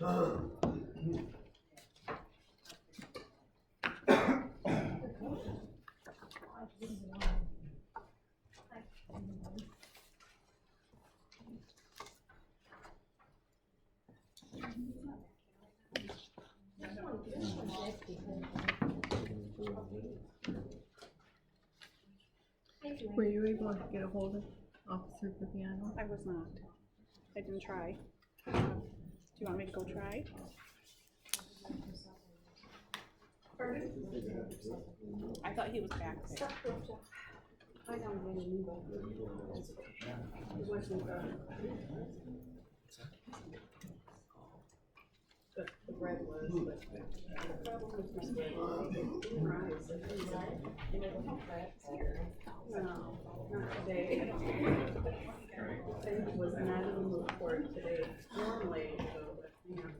Were you able to get a hold of Officer Viviano? I was not. I didn't try. Do you want me to go try? I thought he was back there. I don't really know. It wasn't the bread was, but the problem with the bread was no, not today. It was not in the mood for it today. Normally, but yeah.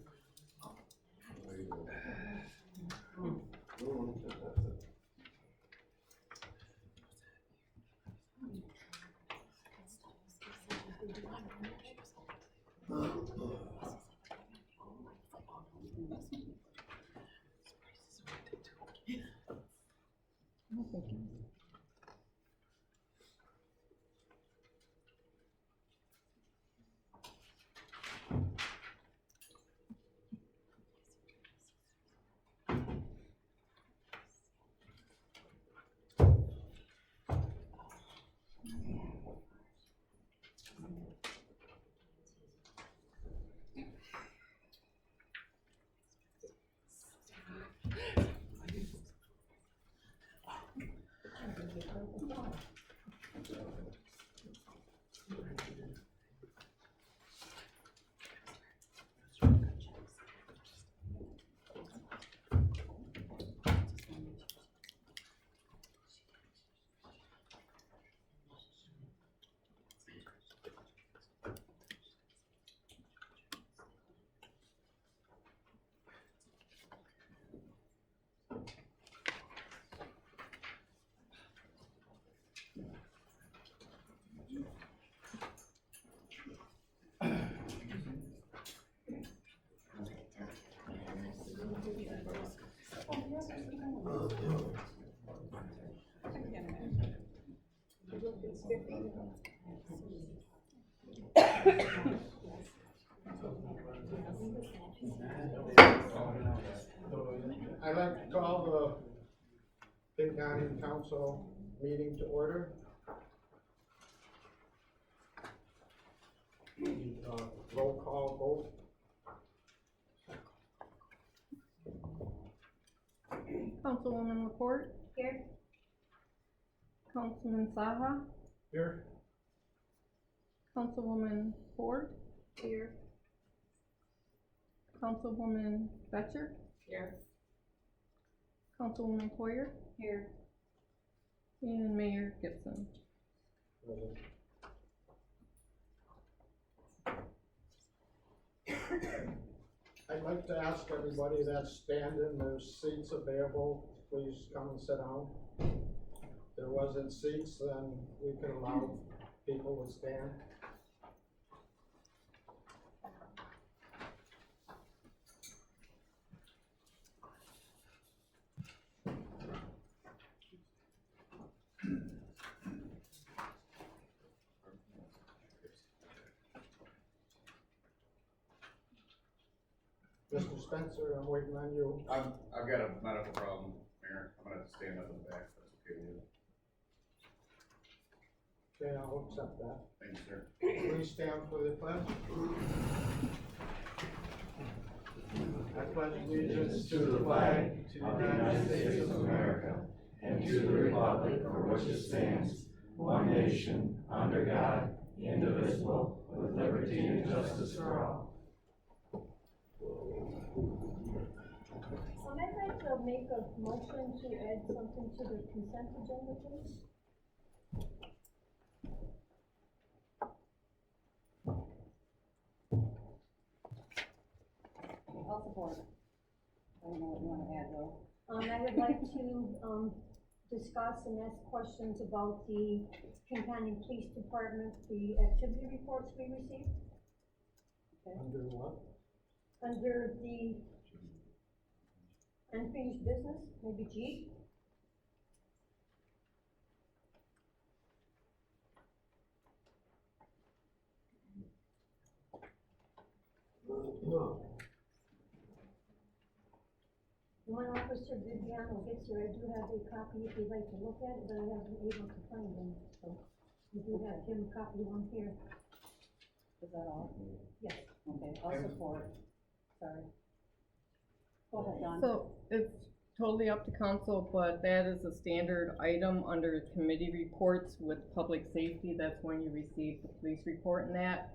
I'd like to call the Pinconning Council meeting to order. Roll call vote. Councilwoman Laporte? Here. Councilman Saha? Here. Councilwoman Ford? Here. Councilwoman Betcher? Here. Councilwoman Coyer? Here. And Mayor Gibson. I'd like to ask everybody that's standing, there's seats available, please come and sit down. If there wasn't seats, then we could allow people to stand. Mr. Spencer, I'm waiting on you. I've got a medical problem, Mayor. I'm gonna have to stand up in the back, if that's okay with you. Okay, I'll accept that. Thank you, sir. Please stand for the pledge. I pledge allegiance to the flag of the United States of America and to the republic for which it stands, one nation, under God, indivisible, with liberty and justice for all. I'd like to make a motion to add something to the consent agenda, please. I'll support. I don't know what you want to add though. I would like to discuss and ask questions about the Pinconning Police Department, the activity reports we received. under what? Under the unfinished business, maybe G? When Officer Viviano gets here, I do have a copy if you'd like to look at it, but I haven't been able to find them, so we do have Tim copy one here. Is that all? Yes. Okay, I'll support. Sorry. Go ahead, Don. So it's totally up to council, but that is a standard item under committee reports with public safety. That's when you receive the police report and that.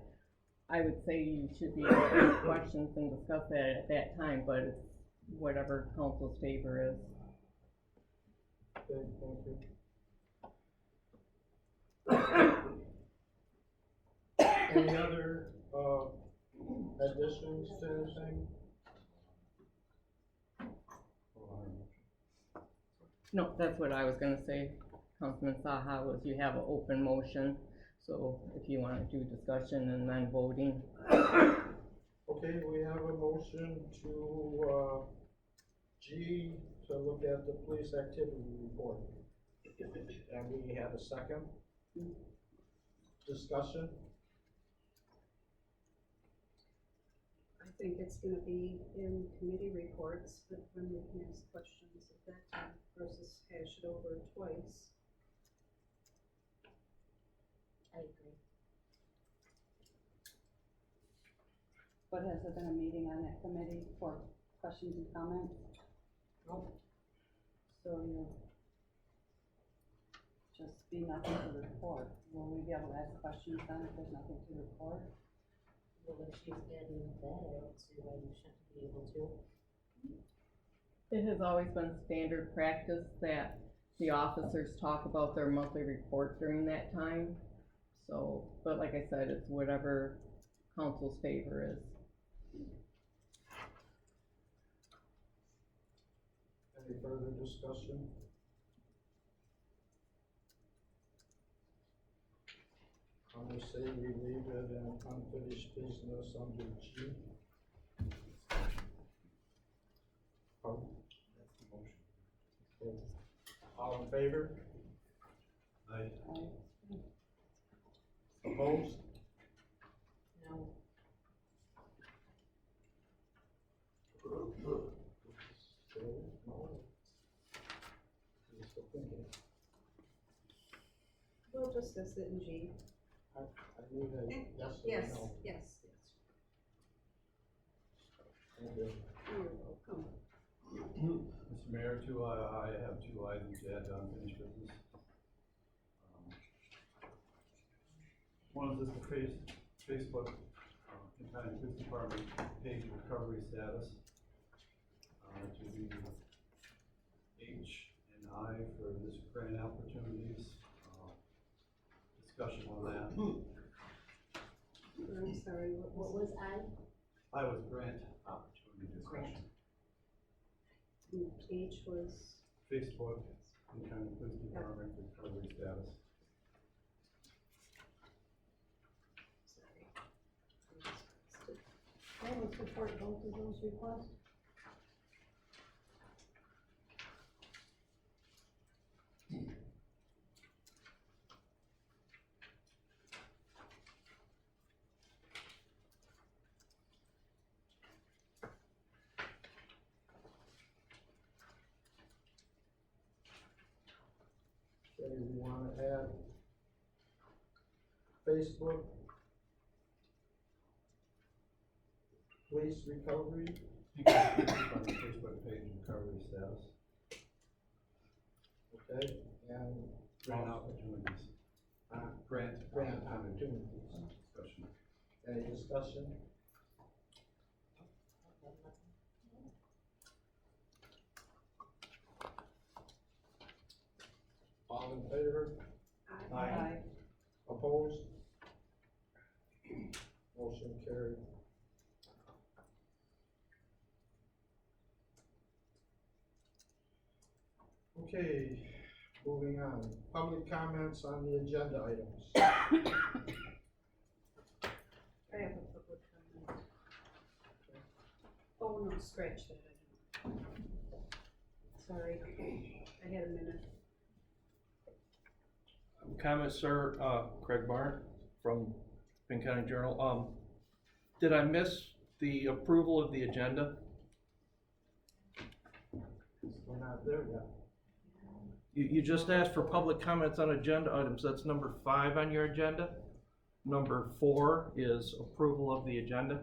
I would say you should be able to ask questions and discuss that at that time, but it's whatever council's favor is. Okay, thank you. Any other, additions to anything? No, that's what I was gonna say, Councilman Saha, was you have an open motion, so if you wanna do discussion and then voting. Okay, we have a motion to, G, to look at the police activity report. And we have a second. Discussion? I think it's gonna be in committee reports, but when we can ask questions at that time versus hash it over twice. I agree. But has there been a meeting on that committee for questions and comments? Nope. So you'll just be nothing to report. Will we be able to ask questions then if there's nothing to report? Well, if she's adding that, I don't see why you shouldn't be able to. It has always been standard practice that the officers talk about their monthly report during that time. So, but like I said, it's whatever council's favor is. Any further discussion? I'm gonna say we leave it in unfinished business under G. Oh. Okay. All in favor? Aye. Opposed? No. Still no. Still thinking. We'll discuss it in G. I need a yes or Yes, no. yes, yes. Thank you. You're welcome. Mr. Mayor, I have two items to add to unfinished business. One is just the Facebook, Pinconning Police Department page recovery status. To be H and I for this grant opportunities, discussion on that. I'm sorry, What was I? I was grant opportunity discussion. H was, Facebook, Pinconning Police Department recovery status. sorry. I would support both of those requests. Okay, we wanna add Facebook, police recovery, Facebook page recovery status. okay, and Grant opportunities. Grant opportunities. discussion. Any discussion? All in favor? Aye. Opposed? Motion carried. Okay, moving on. Public comments on the agenda items. I have a public comment. Oh, no, scratch that. Sorry, I had a minute. Comments, sir, Craig Barn from Pinconning Journal. Did I miss the approval of the agenda? We're not there yet. You just asked for public comments on agenda items. That's number 5 on your agenda. Number 4 is approval of the agenda.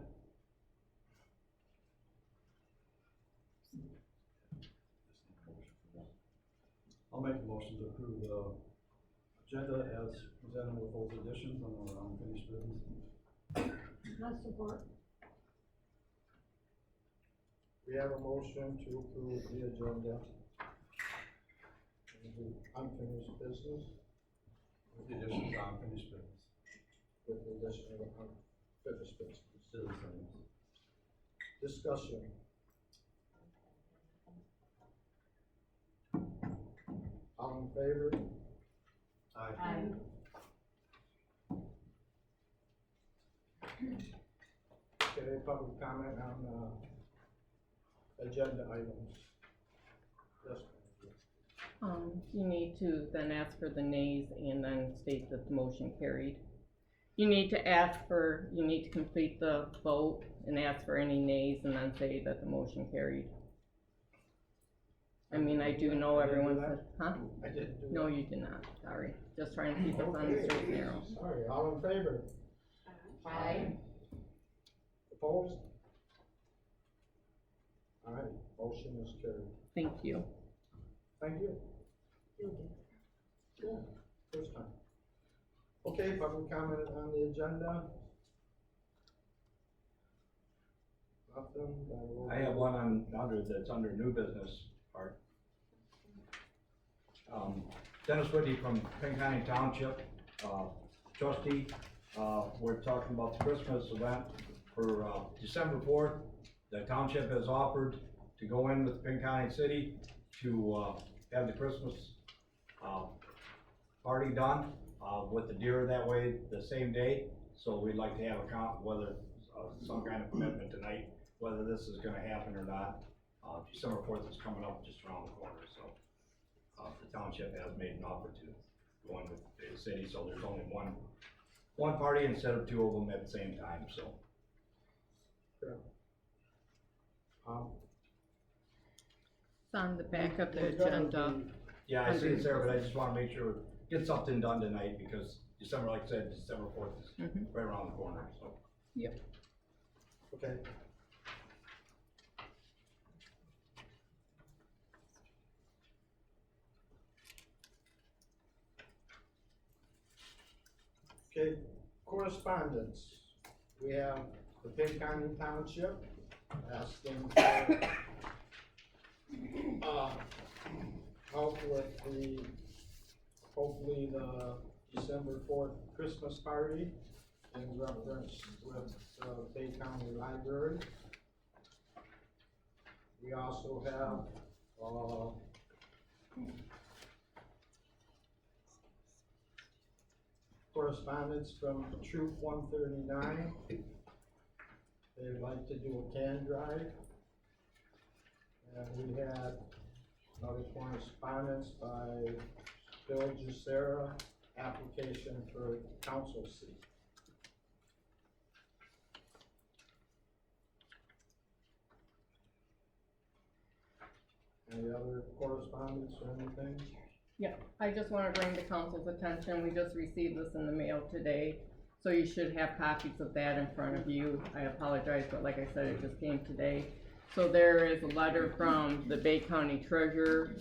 I'll make a motion to approve the agenda as presented with those additions on our unfinished business. Not support. We have a motion to approve the agenda. Unfinished business With the additions on unfinished business. with the addition of unfinished business. Still the same. Discussion. All in favor? Aye. Okay, public comment on, agenda items. Yes. You need to then ask for the nays and then state that the motion carried. You need to complete the vote and ask for any nays and then say that the motion carried. I mean, I do know everyone said, huh? I didn't do that. No, you did not, sorry. Just trying to keep us on the straight and narrow. Sorry, all in favor? Aye. Opposed? All right, motion is carried. Thank you. Thank you. Yeah, first time. Okay, public comment on the agenda? Nothing, then we'll- I have one that's under new business part. Dennis Whitney from Pinconning Township, trustee. We're talking about the Christmas event for, December 4th. The township has offered to go in with Pinconning City to, have the Christmas, party done, with the deer that way the same day. So we'd like to have whether, some kind of commitment tonight, whether this is gonna happen or not. December 4th is coming up just around the corner, so, the township has made an offer to go in with the city, so there's only one party instead of 2 of them at the same time, so. Sure. It's on the back of the We're gonna agenda. be- Yeah, I see it's there, but I just wanna make sure, get something done tonight, because December, like I said, December 4th is right around the corner, so. Yep. Okay. Okay, correspondence. We have the Pinconning Township asking for, help with hopefully the December 4th Christmas party in reference with the Bay County Library. We also have, correspondence from Troop 139. They'd like to do a can drive. And we had another correspondence by Bill Jussera, application for council seat. Any other correspondence or anything? Yeah, I just want to bring the council's attention, we just received this in the mail today, so you should have copies of that in front of you. I apologize, but like I said, it just came today. So there is a letter from the Bay County Treasurer,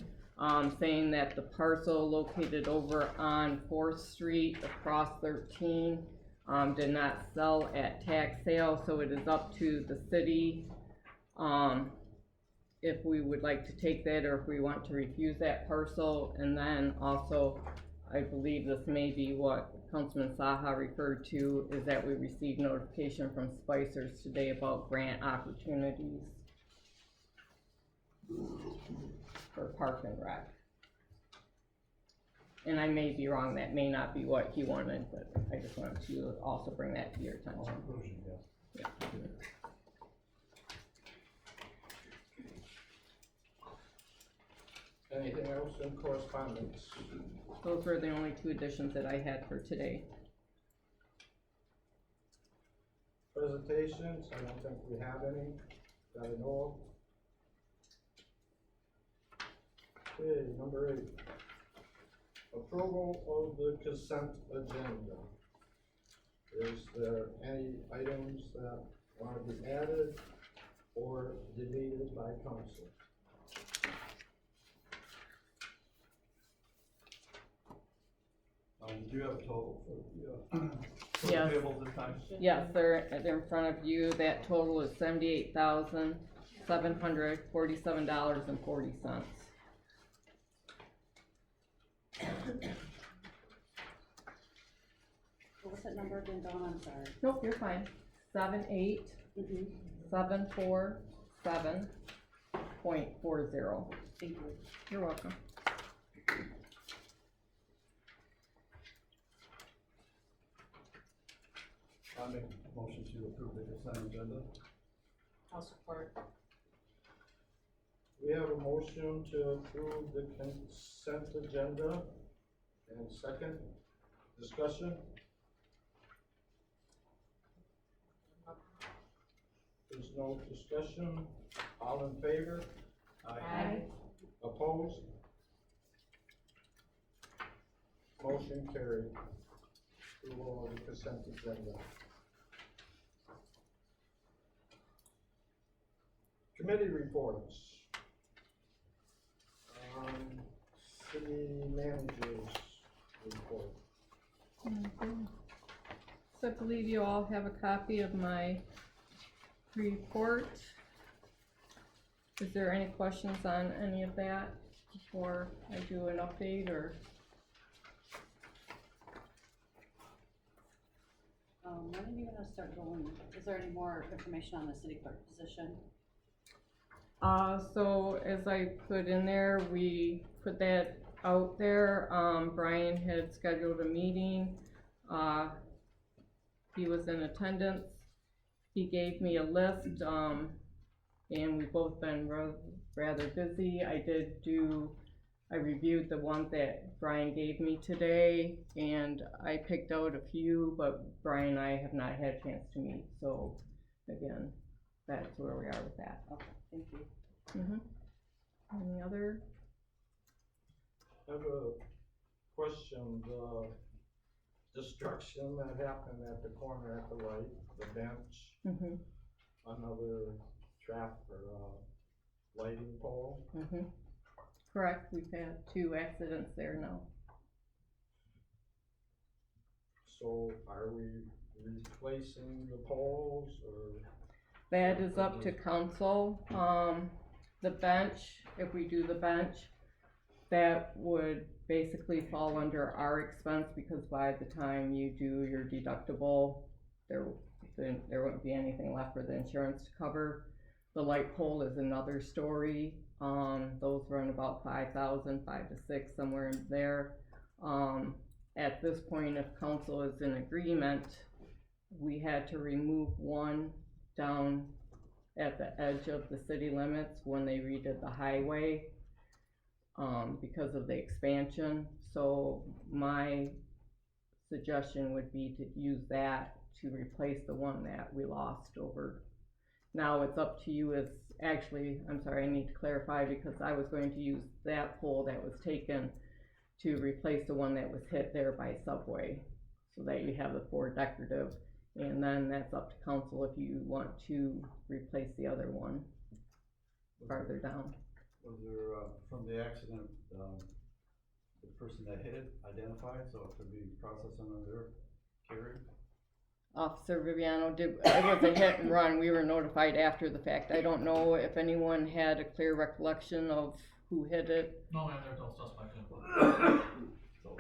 saying that the parcel located over on 4th Street across 13, did not sell at tax sale, so it is up to the city, if we would like to take that or if we want to refuse that parcel. And then also, I believe this may be what Councilman Saha referred to, is that we received notification from Spicers today about grant opportunities for Park and Rec. And I may be wrong, that may not be what he wanted, but I just wanted to also bring that to your attention. Conclusion, yes. Yeah. Anything else in correspondence? Those were the only two additions that I had for today. Presentations, I don't think we have any, that I know of. Okay, number 8. Approval of the consent agenda. Is there any items that want to be added or deleted by council? Do you have a total for the Yes. tables this time? Yes, they're in front of you. That total is $78,747.40. What was that number again, Dawn? I'm sorry. Nope, you're fine. 78747.40. Thank you. You're welcome. I make a motion to approve the consent agenda. I'll support. We have a motion to approve the consent agenda, and second, discussion? There's no discussion, all in favor? Aye. Opposed? Motion carried. Approval of the consent agenda. Committee reports. City managers report. So I believe you all have a copy of my report. Is there any questions on any of that before I do an update, or? When are you gonna start going? Is there any more information on the city clerk position? So as I put in there, we put that out there. Brian had scheduled a meeting. He was in attendance. He gave me a list, and we've both been rather busy. I reviewed the one that Brian gave me today, and I picked out a few, but Brian and I have not had a chance to meet, so again, that's where we are with that. Okay, thank you. Any other? I have a question, the destruction that happened at the corner at the right, the bench, another lighting pole. Correct, we've had 2 accidents there now. So are we replacing the poles, or? That is up to council. The bench, if we do the bench, that would basically fall under our expense, because by the time you do your deductible, there wouldn't be anything left for the insurance to cover. The light pole is another story. Those run about $5,000, $5 to $6, somewhere in there. At this point, if council is in agreement, we had to remove one down at the edge of the city limits when they redid the highway, because of the expansion. So my suggestion would be to use that to replace the one that we lost over. Now it's up to you. I'm sorry, I need to clarify, because I was going to use that pole that was taken to replace the one that was hit there by Subway, so that you have the 4 decorative, and then that's up to council if you want to replace the other one farther down. Was there, from the accident, the person that hit it identified, so it could be processed under their carry? Officer Viviano it was a hit and run. We were notified after the fact. I don't know if anyone had a clear recollection of who hit it. No, ma'am, there's no suspect. So,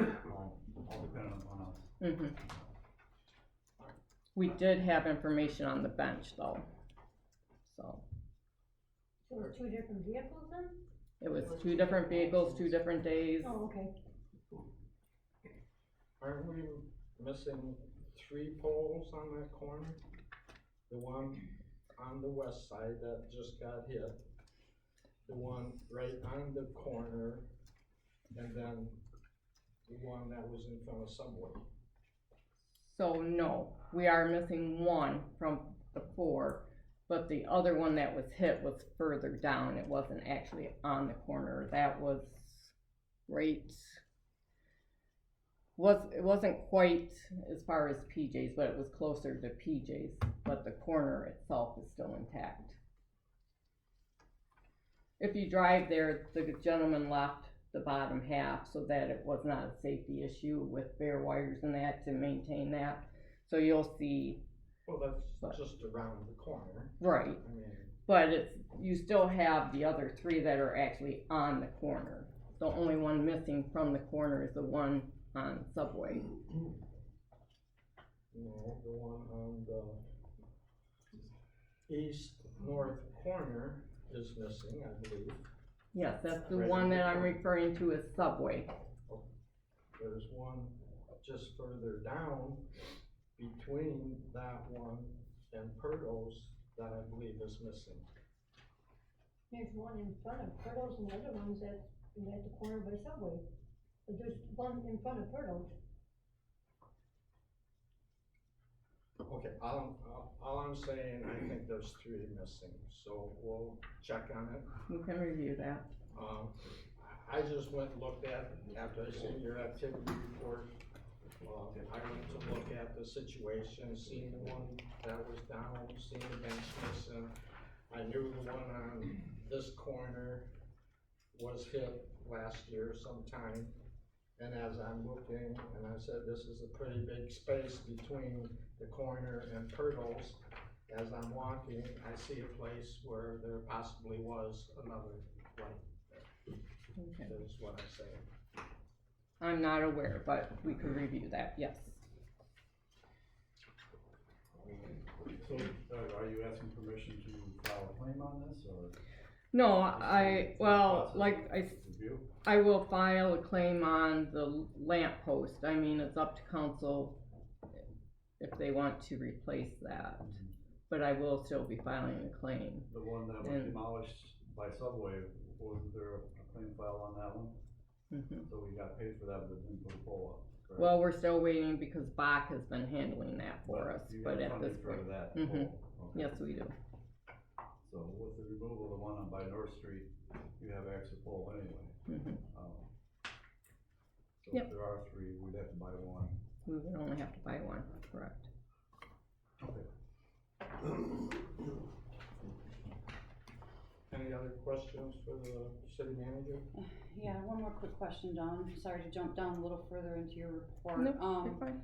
all dependent on us. We did have information on the bench though, so. So it was 2 different vehicles then? It was 2 different vehicles, 2 different days. Oh, okay. Aren't we missing 3 poles on that corner? The one on the west side that just got hit, the one right on the corner, and then the one that was in front of Subway. So no, we are missing one from the 4, but the other one that was hit was further down. It wasn't actually on the corner. That was right, it wasn't quite as far as PJ's, but it was closer to PJ's, but the corner itself is still intact. If you drive there, the gentleman left the bottom half so that it was not a safety issue with bare wires and that to maintain that. So you'll see. Well, that's just around the corner. Right. I mean, But you still have the other 3 that are actually on the corner. The only one missing from the corner is the one on Subway. no, the one on the east north corner is missing, I believe. Yes, that's the one that I'm referring to as Subway. There's one just further down between that one and Perdo's that I believe is missing. There's one in front of Turtles and the other one's at the corner by Subway. But there's one in front of Turtles. Okay, all I'm saying, I think there's 3 missing, so we'll check on it. You can review that. I just went and looked at, after I seen your activity report, I went to look at the situation, seen the one that was down, seen the bench missing. I knew the one on this corner was hit last year sometime. And as I'm looking, and I said, this is a pretty big space between the corner and Perdo's. As I'm walking, I see a place where there possibly was another light. Okay. That's what I'm saying. I'm not aware, but we could review that, yes. So, are you asking permission to file a claim on this, or? No, I will file a claim on the lamp post. I mean, it's up to council if they want to replace that. But I will still be filing a claim. The one that was demolished by Subway, wasn't there a claim file on that one? Mm-hmm. So we got paid for that, but didn't put a pole up, correct? Well, we're still waiting because Bach has been handling that for us, You but got at this funding for point. that Mhm. pole? Okay. Yes, we do. So with the removal of the one on by North Street, you have extra pole anyway. Mm-hmm. So if there are 3, we'd have to buy one. We would only have to buy one, correct. Okay. Any other questions for the city manager? Yeah, one more quick question, John. Sorry to jump down a little further into your report. No, you're fine.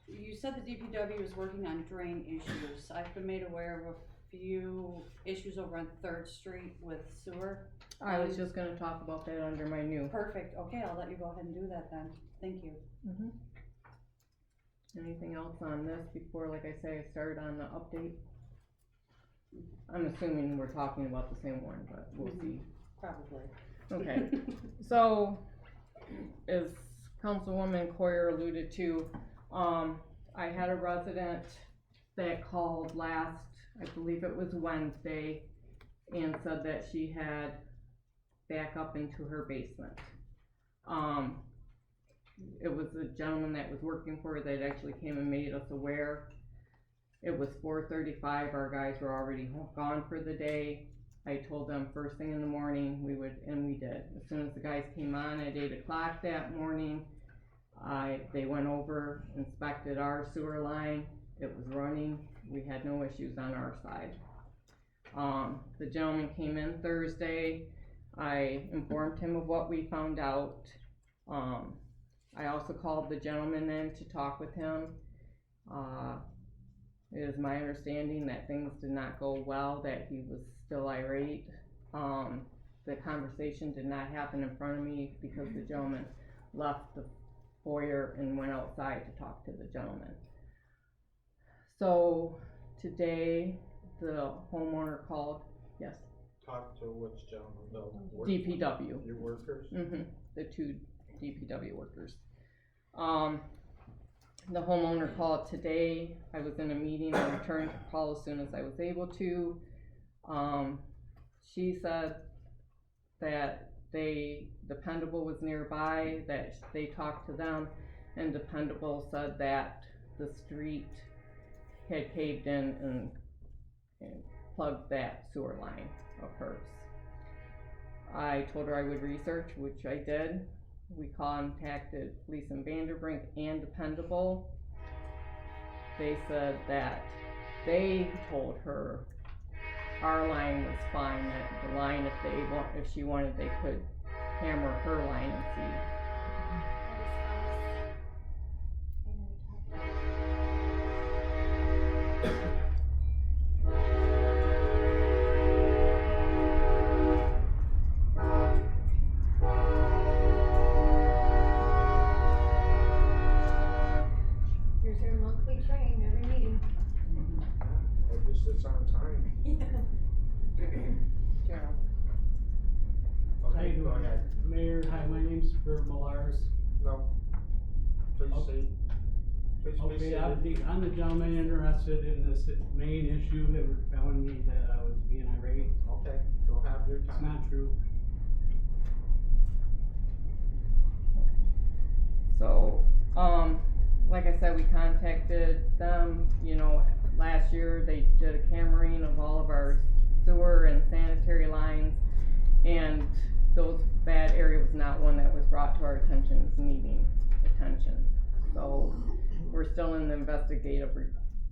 You said the DPW is working on drain issues. I've been made aware of a few issues over on 3rd Street with sewer. I was just gonna talk about that under my new. Perfect, okay, I'll let you go ahead and do that then. Thank you. Mm-hmm. Anything else on this before, like I say, I start on the update? I'm assuming we're talking about the same one, but we'll see. Probably. Okay, so, as Councilwoman Coyer alluded to, I had a resident that called last, I believe it was Wednesday, and said that she had back up into her basement. It was a gentleman that was working for her that actually came and made us aware. It was 4:35, our guys were already gone for the day. I told them first thing in the morning we would, and we did. As soon as the guys came on at 8 o'clock that morning, they went over, inspected our sewer line. It was running. We had no issues on our side. The gentleman came in Thursday. I informed him of what we found out. I also called the gentleman in to talk with him. It is my understanding that things did not go well, that he was still irate. The conversation did not happen in front of me because the gentleman left the foyer and went outside to talk to the gentleman. So today, the homeowner called, yes, Talk to which gentleman, the DPW. your workers? Mm-hmm, the 2 DPW workers. The homeowner called today. I was in a meeting. I returned the call as soon as I was able to. She said that Dependable was nearby, that they talked to them, and Dependable said that the street had caved in and plugged that sewer line of hers. I told her I would research, which I did. We contacted police in Vanderbrink and Dependable. They said that they told her our line was fine, that the line, if she wanted, they could hammer her line and see. Here's their monthly train, every meeting. At least it's on time. Gerald. How you Okay, go doing? ahead. Mayor, hi, my name's Bert Millars. No. Please Oh. see. Please be Okay, seated. I'm the gentleman interested in this main issue that was telling me that I was being irate. Okay, go have your It's time. not true. So, like I said, we contacted them, last year they did a cammering of all of our sewer and sanitary lines, and that area was not one that was brought to our attention as needing attention. So, we're still in the investigative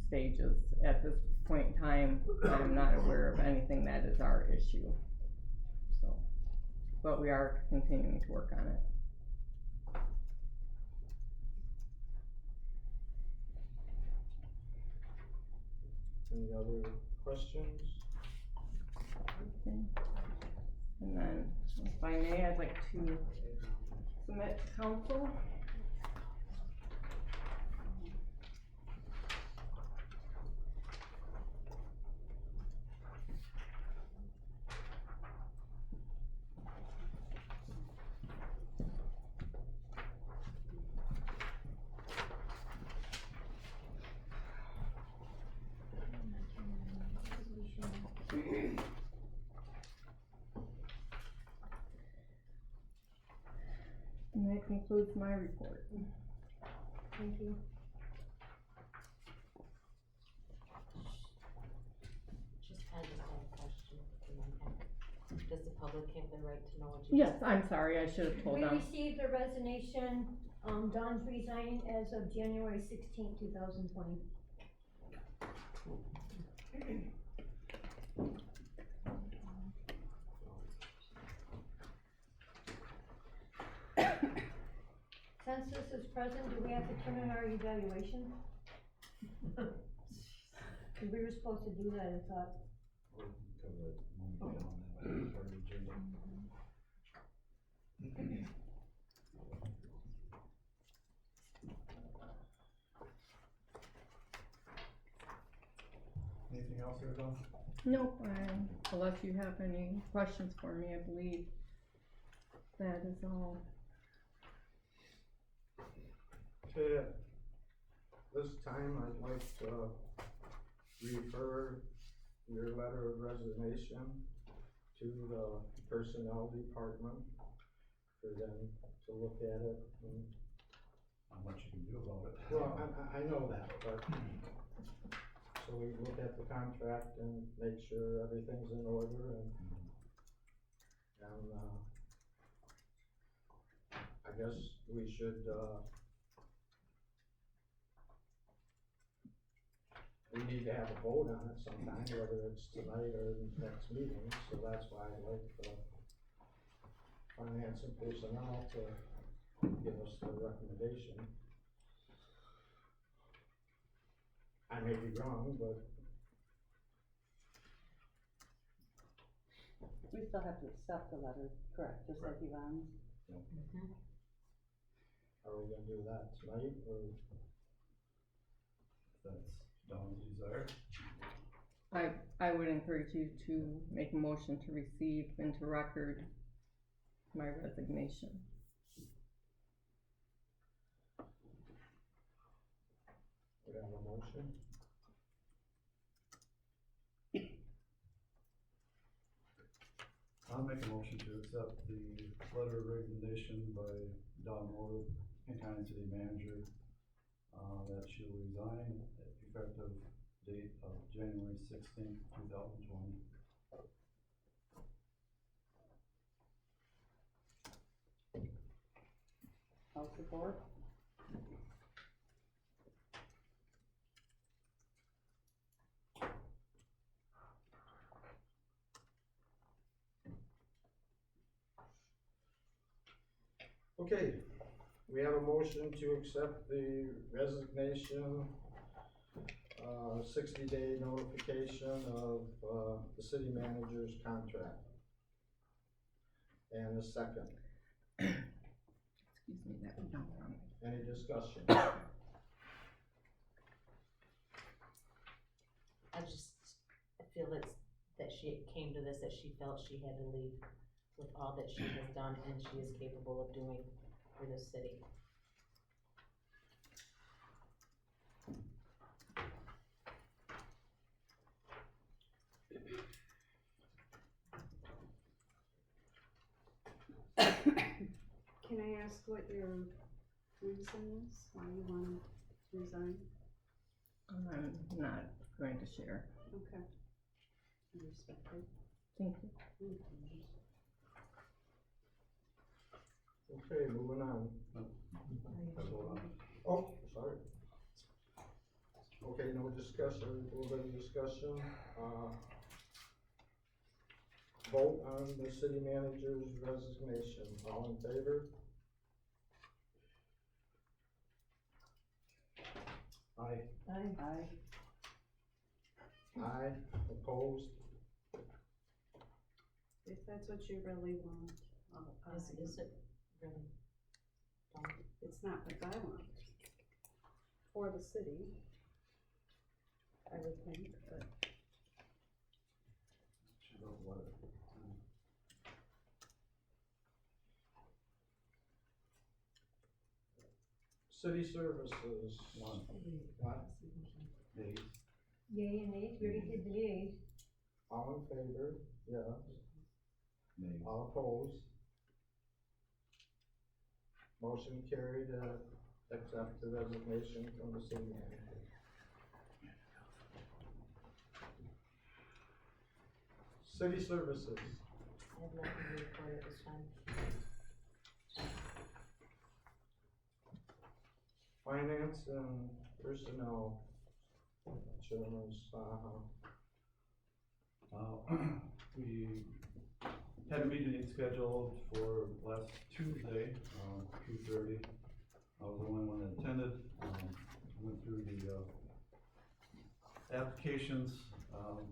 stages. At this point in time, I'm not aware of anything that is our issue. So, but we are continuing to work on it. Any other questions? Okay. And then, if I may, I'd like to submit to council. And that concludes my report. Thank you. I just have a question. Does the public have the right to know what you? Yes, I'm sorry, I should have told We them. received a resignation, Don's resigning as of January 16th, 2020. Since this is present, do we have to turn in our evaluation? Cause we were supposed to do that, I thought. Anything else there, Don? Nope, unless you have any questions for me, I believe that is all. Okay, at this time, I'd like to refer your letter of resignation to the personnel department for them to look at it. And, Not much you can do about it. well, I know that, but, so we look at the contract and make sure everything's in order and I guess we should, we need to have a vote on it sometime, whether it's tonight or next meeting, so that's why I'd like the finance and personnel to give us the recommendation. I may be wrong, but We still have to accept the letter, correct, just like Yvonne's? are we gonna do that tonight, or? That's Don's desire. I would encourage you to make a motion to receive into record my resignation. We have a motion? I'll make a motion to accept the letter of resignation by Don Moore, Pinconning City Manager, that she will resign effective date of January 16th, 2020. I'll support. Okay, we have a motion to accept the resignation, 60-day notification of, the city manager's contract. And a second. Excuse me, that would not wrong. Any discussion? I feel that she came to this, that she felt she had to leave with all that she has done and she is capable of doing for this city. Can I ask what your reason is, why you wanna resign? I'm not going to share. Okay. I respect it. Thank you. Okay, moving on. Oh, sorry. Okay, no discussion, a little bit of discussion, vote on the city manager's resignation, all in favor? Aye. Aye. Aye, opposed? If that's what you really want, Is it really? it's not what I want. For the city, I would think, but. City services. One. What? Days. Yay and nays, we already did the yays. All in favor? Yeah. Nay. All opposed? Motion carried to accept the resignation from the city manager. City services. I have nothing to report at this time. Finance and personnel. Chairman Saha. We had a meeting scheduled for last Tuesday, 2:30. I was the only one that attended. Went through the applications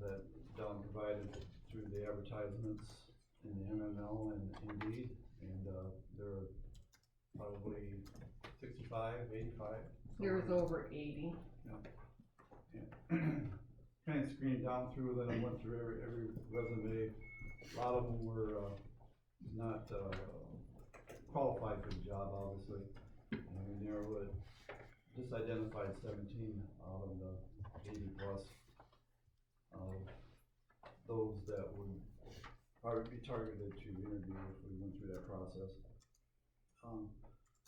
that Don provided through the advertisements in the MML and Indeed, and there are probably 65, 85. There was over 80. Kind of screened down through them, I went through every resume. A lot of them were not qualified for the job, obviously. And we narrowed it, just identified 17 out of the 80 plus of those that would probably be targeted to interview if we went through that process.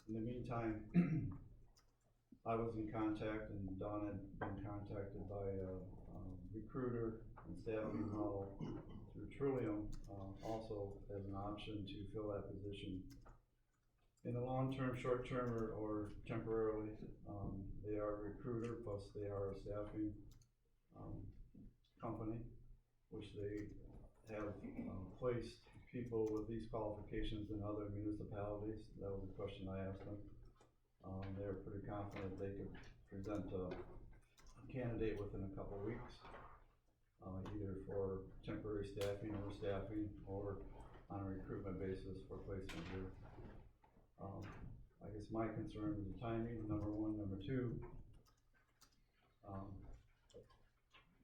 In the meantime, I was in contact, and Don had been contacted by a recruiter and staffing model through Trillium, also as an option to fill that position in the long term, short term, or temporarily. They are a recruiter, plus they are a staffing company, which they have placed people with these qualifications in other municipalities. That was the question I asked them. They were pretty confident they could present a candidate within a couple of weeks, either for temporary staffing or on a recruitment basis for placement here. I guess my concern is the timing, number one. Number two,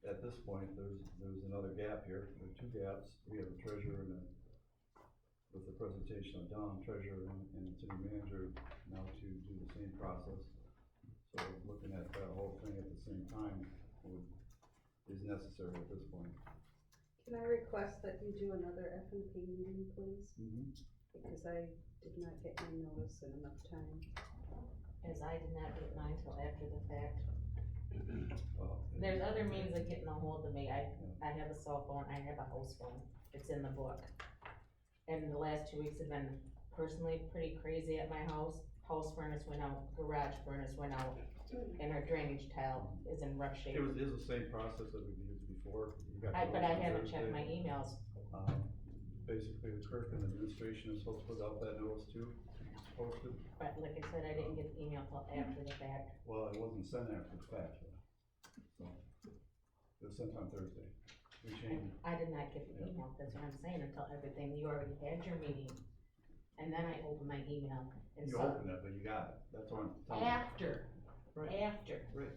at this point, there's another gap here. There are two gaps. We have a treasurer and with the presentation of Don, treasurer and city manager now to do the same process. So looking at that whole thing at the same time is necessary at this point. Can I request that you do another F&P meeting, please? Mm-hmm. Because I did not get my notice in enough time. As I did not get mine till after the fact. Well, There's other means of getting a hold of me. I have a cell phone, I have a house phone. It's in the book. And the last 2 weeks have been personally pretty crazy at my house. House furnace went out, garage furnace went out, and our drainage tile is in rough shape. It was the same process that we've used before. You got the But I notice on haven't checked my Thursday. emails. Basically, the clerk and administration is supposed to put out that notice too, it's posted. But like I said, I didn't get the email till after the fact. Well, it wasn't sent after the fact, so, it was sent on Thursday. We changed, I did not get the email, that's what I'm saying, until everything, you already had your meeting. And then I opened my email and you saw. opened it, but you got it, that's what I'm telling you. After, Right. after. Right.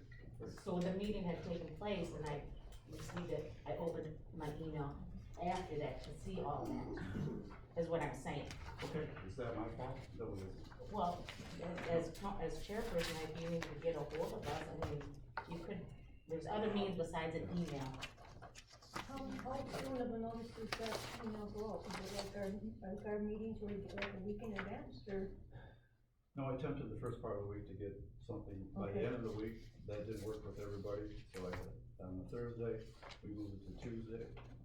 So the meeting had taken place and I received it, I opened my email after that to see all that, is what I'm saying. Okay, is that my fault? That was it. Well, as chairperson, if you need to get a hold of us, I mean, you could, there's other means besides an email. How soon of a notice does that email go out? Is it like our meetings where you get like a week in advance, or? No, I attempted the first part of the week to get something by the Okay. end of the week, that didn't work with everybody, so I, on the Thursday, we moved it to Tuesday,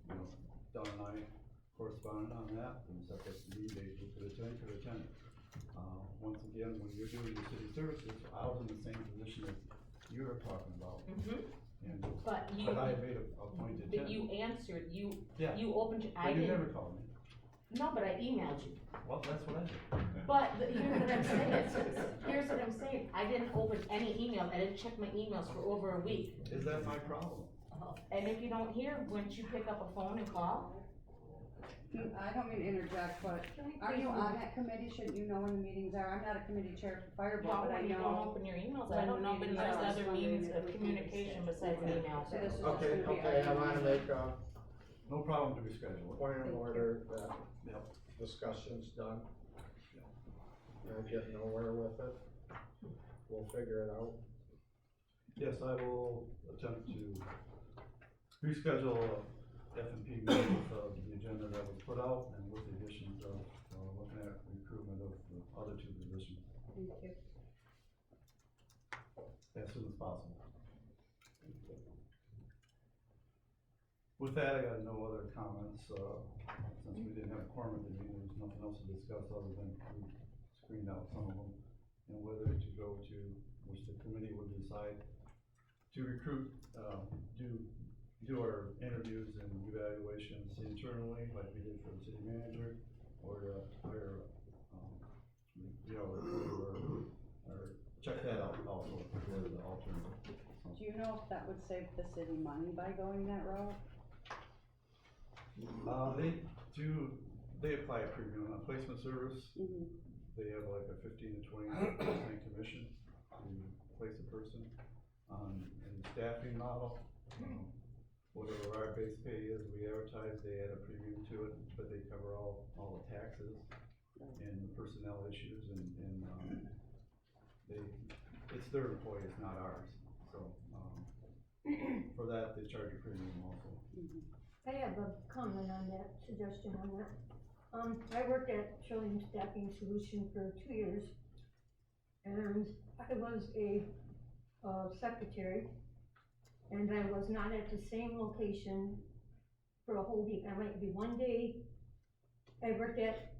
you know, Don and I corresponded on that, and set this meeting date, who could attend. Once again, when you're doing your city services, I was in the same position as you were talking about, and, But you, but I made a point to but attend. you answered, Yeah. you opened, I But you didn't, never called me, no, but I emailed you. well, that's what I did. But here's what I'm saying, here's what I'm saying, I didn't open any emails, I didn't check my emails for over a week. Is that my problem? And if you don't hear, wouldn't you pick up a phone and call? I don't mean to interject, but are you on that committee? Shouldn't you know when the meetings are? I'm not a committee chair for fire board, Well, but I when you don't know. open your emails, when I don't the know, but meetings there's are. other means of communication besides an email. So this is just Okay, gonna be. okay, I wanna make a No problem to reschedule it. point of order that Yep. discussion's done. I get nowhere with it. We'll figure it out. Yes, I will attempt to reschedule a F&P meeting with, the agenda that was put out and with the additions of, looking at recruitment of the other two positions Thank you. as soon as possible. With that, I got no other comments, since we didn't have a quorum at the meeting, there's nothing else to discuss other than we screened out some of them. And whether to go to, which the committee would decide to recruit, do our interviews and evaluations internally, like we did for the city manager, or to hire, or check that out also for the alternative. So, Do you know if that would save the city money by going that route? they apply a premium on placement service. They have like a 15 to 20% commission to place a person on a staffing model. Whatever our base pay is, we advertise, they add a premium to it, but they cover all the taxes and the personnel issues and it's their employees, not ours. So, for that, they charge a premium also. I have a comment on that, suggestion on that. I worked at Trillium Staffing Solution for 2 years, and I was a secretary, and I was not at the same location for a whole week. I might be one day. I worked at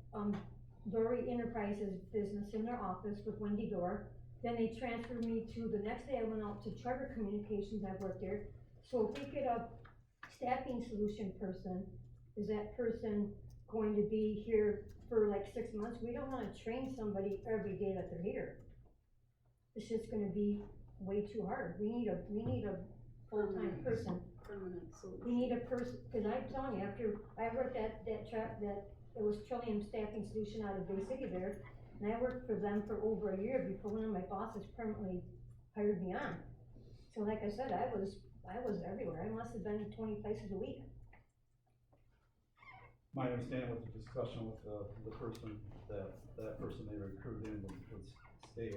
Dory Enterprises business in their office with Wendy Dorr. Then they transferred me to, the next day I went out to Charter Communications, I worked there. So if we get a staffing solution person, is that person going to be here for like 6 months? We don't wanna train somebody every day that they're here. It's just gonna be way too hard. We need a full-time person. Permanent solution. We need a person, cause I'm telling you, after I worked at it was Trillium Staffing Solution out of Bay City there, and I worked for them for over a year before one of my bosses permanently hired me on. So like I said, I was everywhere. I must have been 20 places a week. My understanding with the discussion with the person, that person they recruited in would stay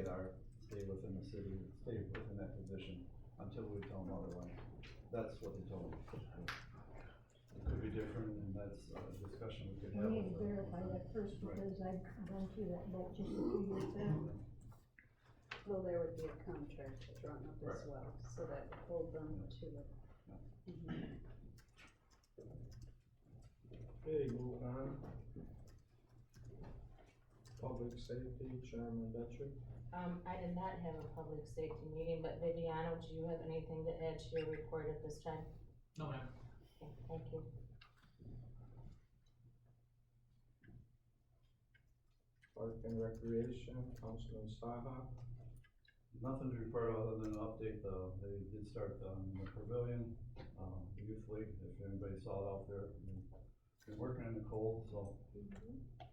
within the city, stay within that position until we tell them otherwise. That's what they told me. could be different, and that's a discussion we could have. We need to with the- verify that first, Right. because I've gone through that boat just a few years back. Well, there would be a contract drawn up as Right. well, so that would hold them to it. Okay, moving on. Public safety, Chairman Betcher. I did not have a public safety meeting, but Viviano, do you have anything to add to your report at this time? No, ma'am. Okay, thank you. Park and Recreation, Councilman Saha. Nothing to report other than an update, they did start, the pavilion, the youth league, if anybody saw it out there. Been working in the cold, so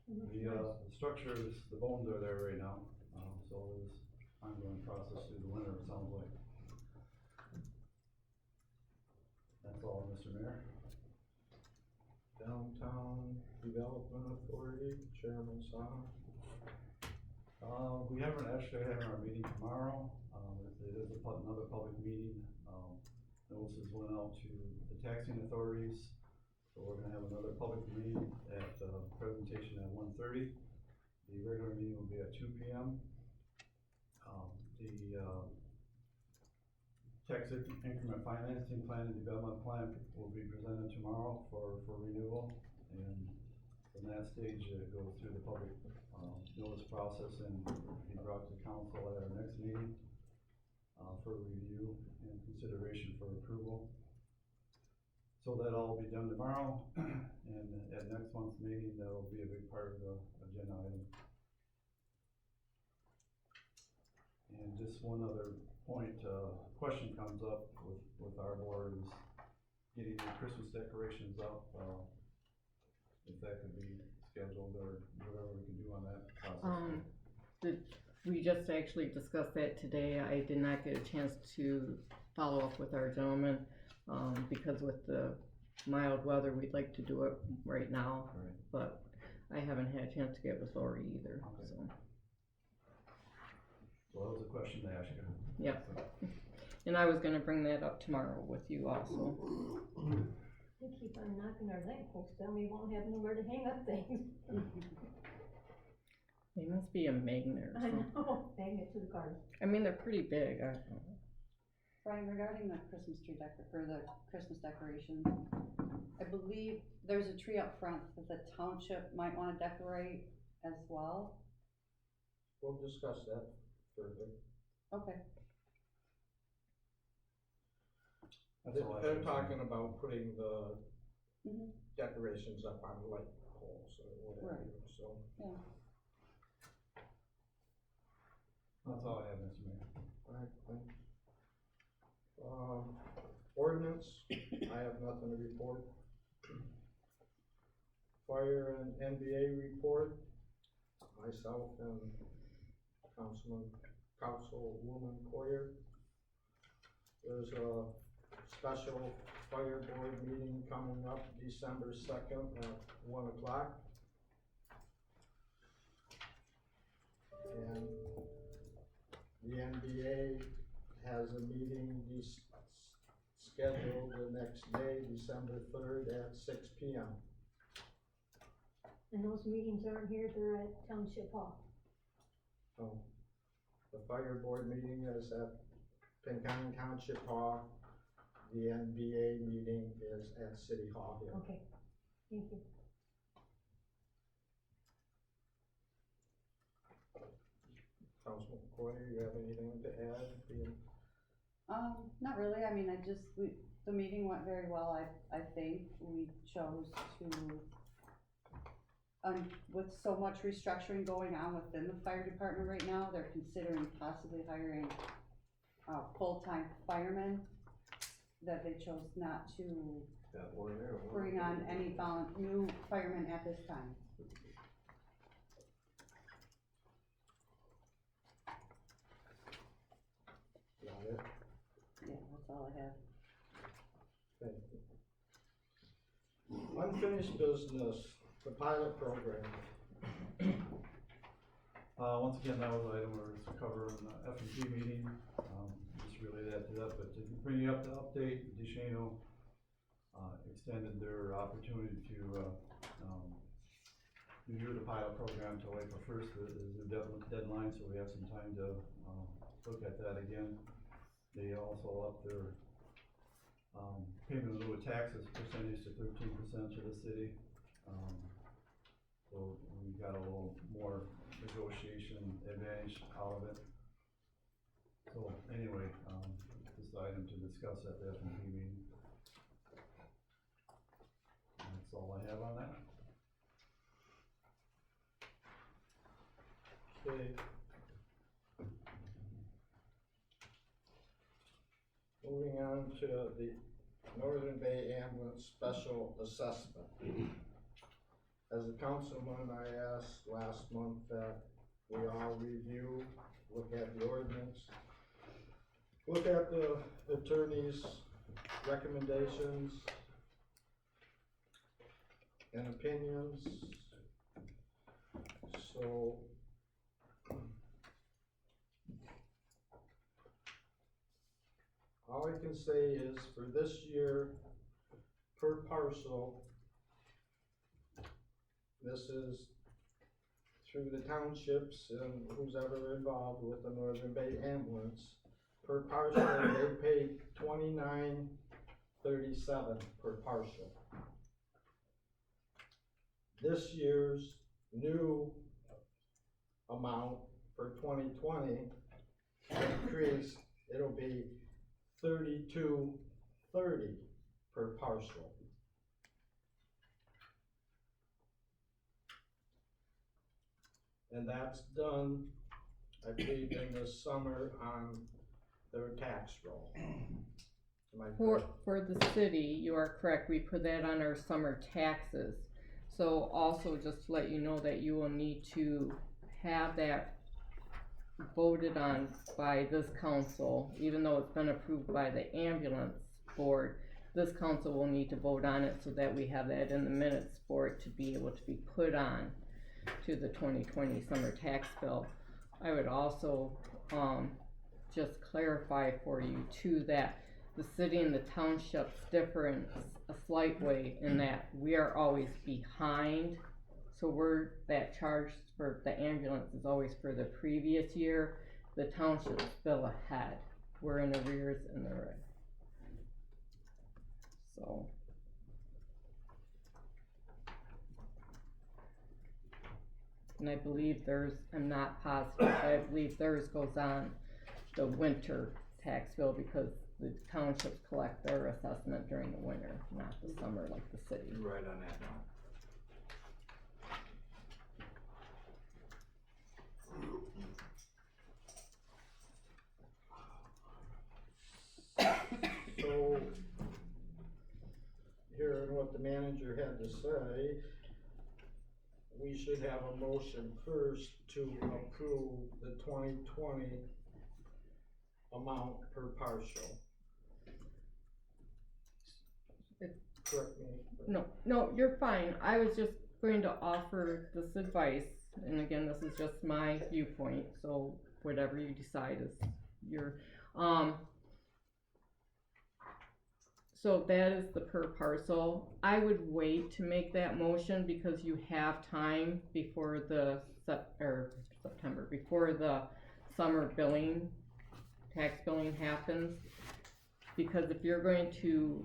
the structure is, the bones are there right now, so it's ongoing process through the winter, it sounds like. That's all, Mr. Mayor. Downtown Development Authority, Chairman Saha. We haven't actually having our meeting tomorrow, it is another public meeting, notices went out to the taxing authorities. So we're gonna have another public meeting at, presentation at 1:30. The regular meeting will be at 2 p.m. The tax increment financing plan and development plan will be presented tomorrow for renewal. And from that stage, it goes through the public, notice process and be brought to council at our next meeting, for review and consideration for approval. So that'll all be done tomorrow, and at next month's meeting, that'll be a big part of the agenda item. And just one other point, question comes up with our board is getting the Christmas decorations up, if that could be scheduled or whatever we can do on that process. We just actually discussed that today. I did not get a chance to follow up with our gentleman, because with the mild weather, we'd like to do it right now, Right. but I haven't had a chance to get with Lori either, Okay. so, So that was a question to ask you. yeah. And I was gonna bring that up tomorrow with you also. They keep on knocking our lamp posts down, we won't have nowhere to hang up things. They must be a magnet or I something. know, hang it to the car. I mean, they're pretty big, I don't know. Brian, regarding the Christmas tree or the Christmas decorations, I believe there's a tree up front that the township might wanna decorate as well. We'll discuss that further. Okay. That's all I They're have. talking about putting the Mhm. decorations up on light poles or whatever, Right. so. Yeah. That's all I have, Mr. Mayor. Alright, thanks. Ordinance, I have nothing to report. Fire and NBA report, myself and Councilwoman Coyer. There's a special fire board meeting coming up December 2nd at 1 o'clock. And the NBA has a meeting scheduled the next day, December 3rd at 6 p.m. And those meetings aren't here, they're at Township Hall. So, the fire board meeting is at Pinconning Township Hall. The NBA meeting is at City Hall here. Okay, thank you. Councilman Coyer, you have anything to add? Not really, I mean, the meeting went very well, I think, we chose to, with so much restructuring going on within the fire department right now, they're considering possibly hiring, full-time firemen, that they chose not to bring on any new firemen at this time. Got it? Yeah, that's all I have. Thank you. Unfinished business, the pilot program. Once again, that was an item we were covering in the F&P meeting, just relay that to that, but to bring you up to update, DeShano, extended their opportunity to, review the pilot program till April first is their deadline, so we have some time to, look at that again. They also upped their, payment in lieu of taxes percentage to 13% to the city. So we got a little more negotiation advantage out of it. So anyway, this item to discuss at the F&P meeting. That's all I have on that. Okay. Moving on to the Northern Bay Ambulance Special Assessment. As a councilman, I asked last month that we all review, look at the ordinance, look at the attorney's recommendations and opinions. So all I can say is for this year, per parcel, this is through the townships and who's ever involved with the Northern Bay Ambulance. Per parcel, they pay $29.37 per parcel. This year's new amount for 2020 increase, it'll be $32.30 per parcel. And that's done, I believe, in the summer on their tax roll. Am I correct? For the city, you are correct, we put that on our summer taxes. So also just to let you know that you will need to have that voted on by this council, even though it's been approved by the ambulance board, this council will need to vote on it so that we have that in the minutes for it to be able to be put on to the 2020 summer tax bill. I would also just clarify for you too that the city and the townships differ in a slight way in that we are always behind. So that charge for the ambulance is always for the previous year. The townships bill ahead. We're in arrears and they're in. So. And I believe I'm not positive, but I believe theirs goes on the winter tax bill because the townships collect their assessment during the winter, not the summer like the city. You're right on that now. So, hearing what the manager had to say, we should have a motion first to approve the 2020 amount per partial. Correct me. No, you're fine. I was just going to offer this advice, and again, this is just my viewpoint, so whatever you decide is your, so that is the per parcel. I would wait to make that motion because you have time before the September, before the summer billing, tax billing happens. Because if you're going to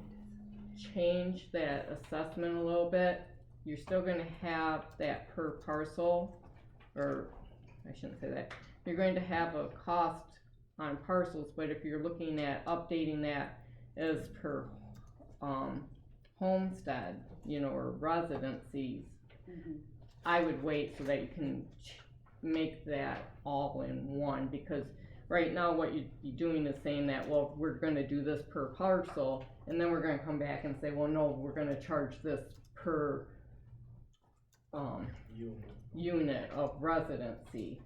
change that assessment a little bit, you're still gonna have that per parcel, or I shouldn't say that. You're going to have a cost on parcels, but if you're looking at updating that as per homestead, or residencies, I would wait so that you can make that all in one, because right now what you're doing is saying that, well, we're gonna do this per parcel, and then we're gonna come back and say, well, no, we're gonna charge this per unit of residency.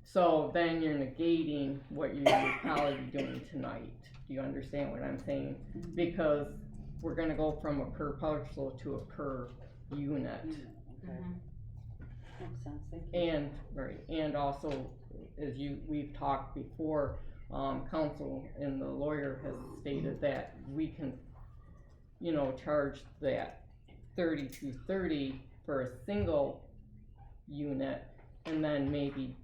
So then you're negating what you're probably doing tonight. Do you understand what I'm saying? Because we're gonna go from a per parcel to a per unit. Okay. Makes sense, thank you. And, right, and also, as we've talked before, counsel and the lawyer has stated that we can you know, charge that 3230 for a single unit, and then maybe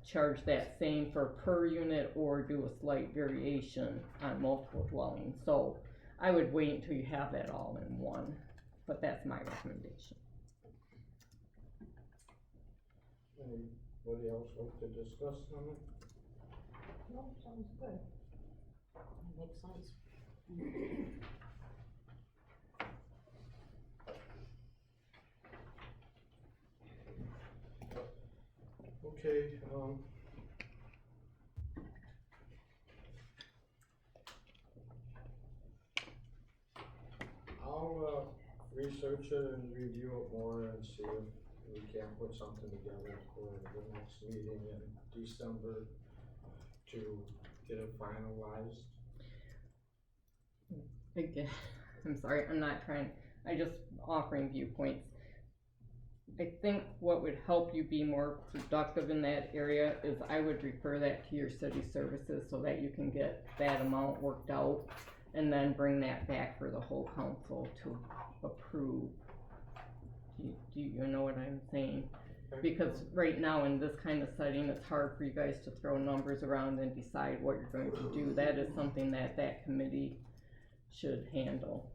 charge that same for per unit, or do a slight variation on multiple dwellings. So I would wait until you have that all in one, but that's my recommendation. Anybody else like to discuss on it? No, sounds good. Makes sense. Okay, I'll, research it and review it more and see if we can put something together for the next meeting in December to get it finalized. Again, I'm sorry, I'm not trying, I just offering viewpoints. I think what would help you be more productive in that area is I would refer that to your city services so that you can get that amount worked out and then bring that back for the whole council to approve. Do you know what I'm saying? Because right now in this kind of setting, it's hard for you guys to throw numbers around and decide what you're going to do. That is something that that committee should handle.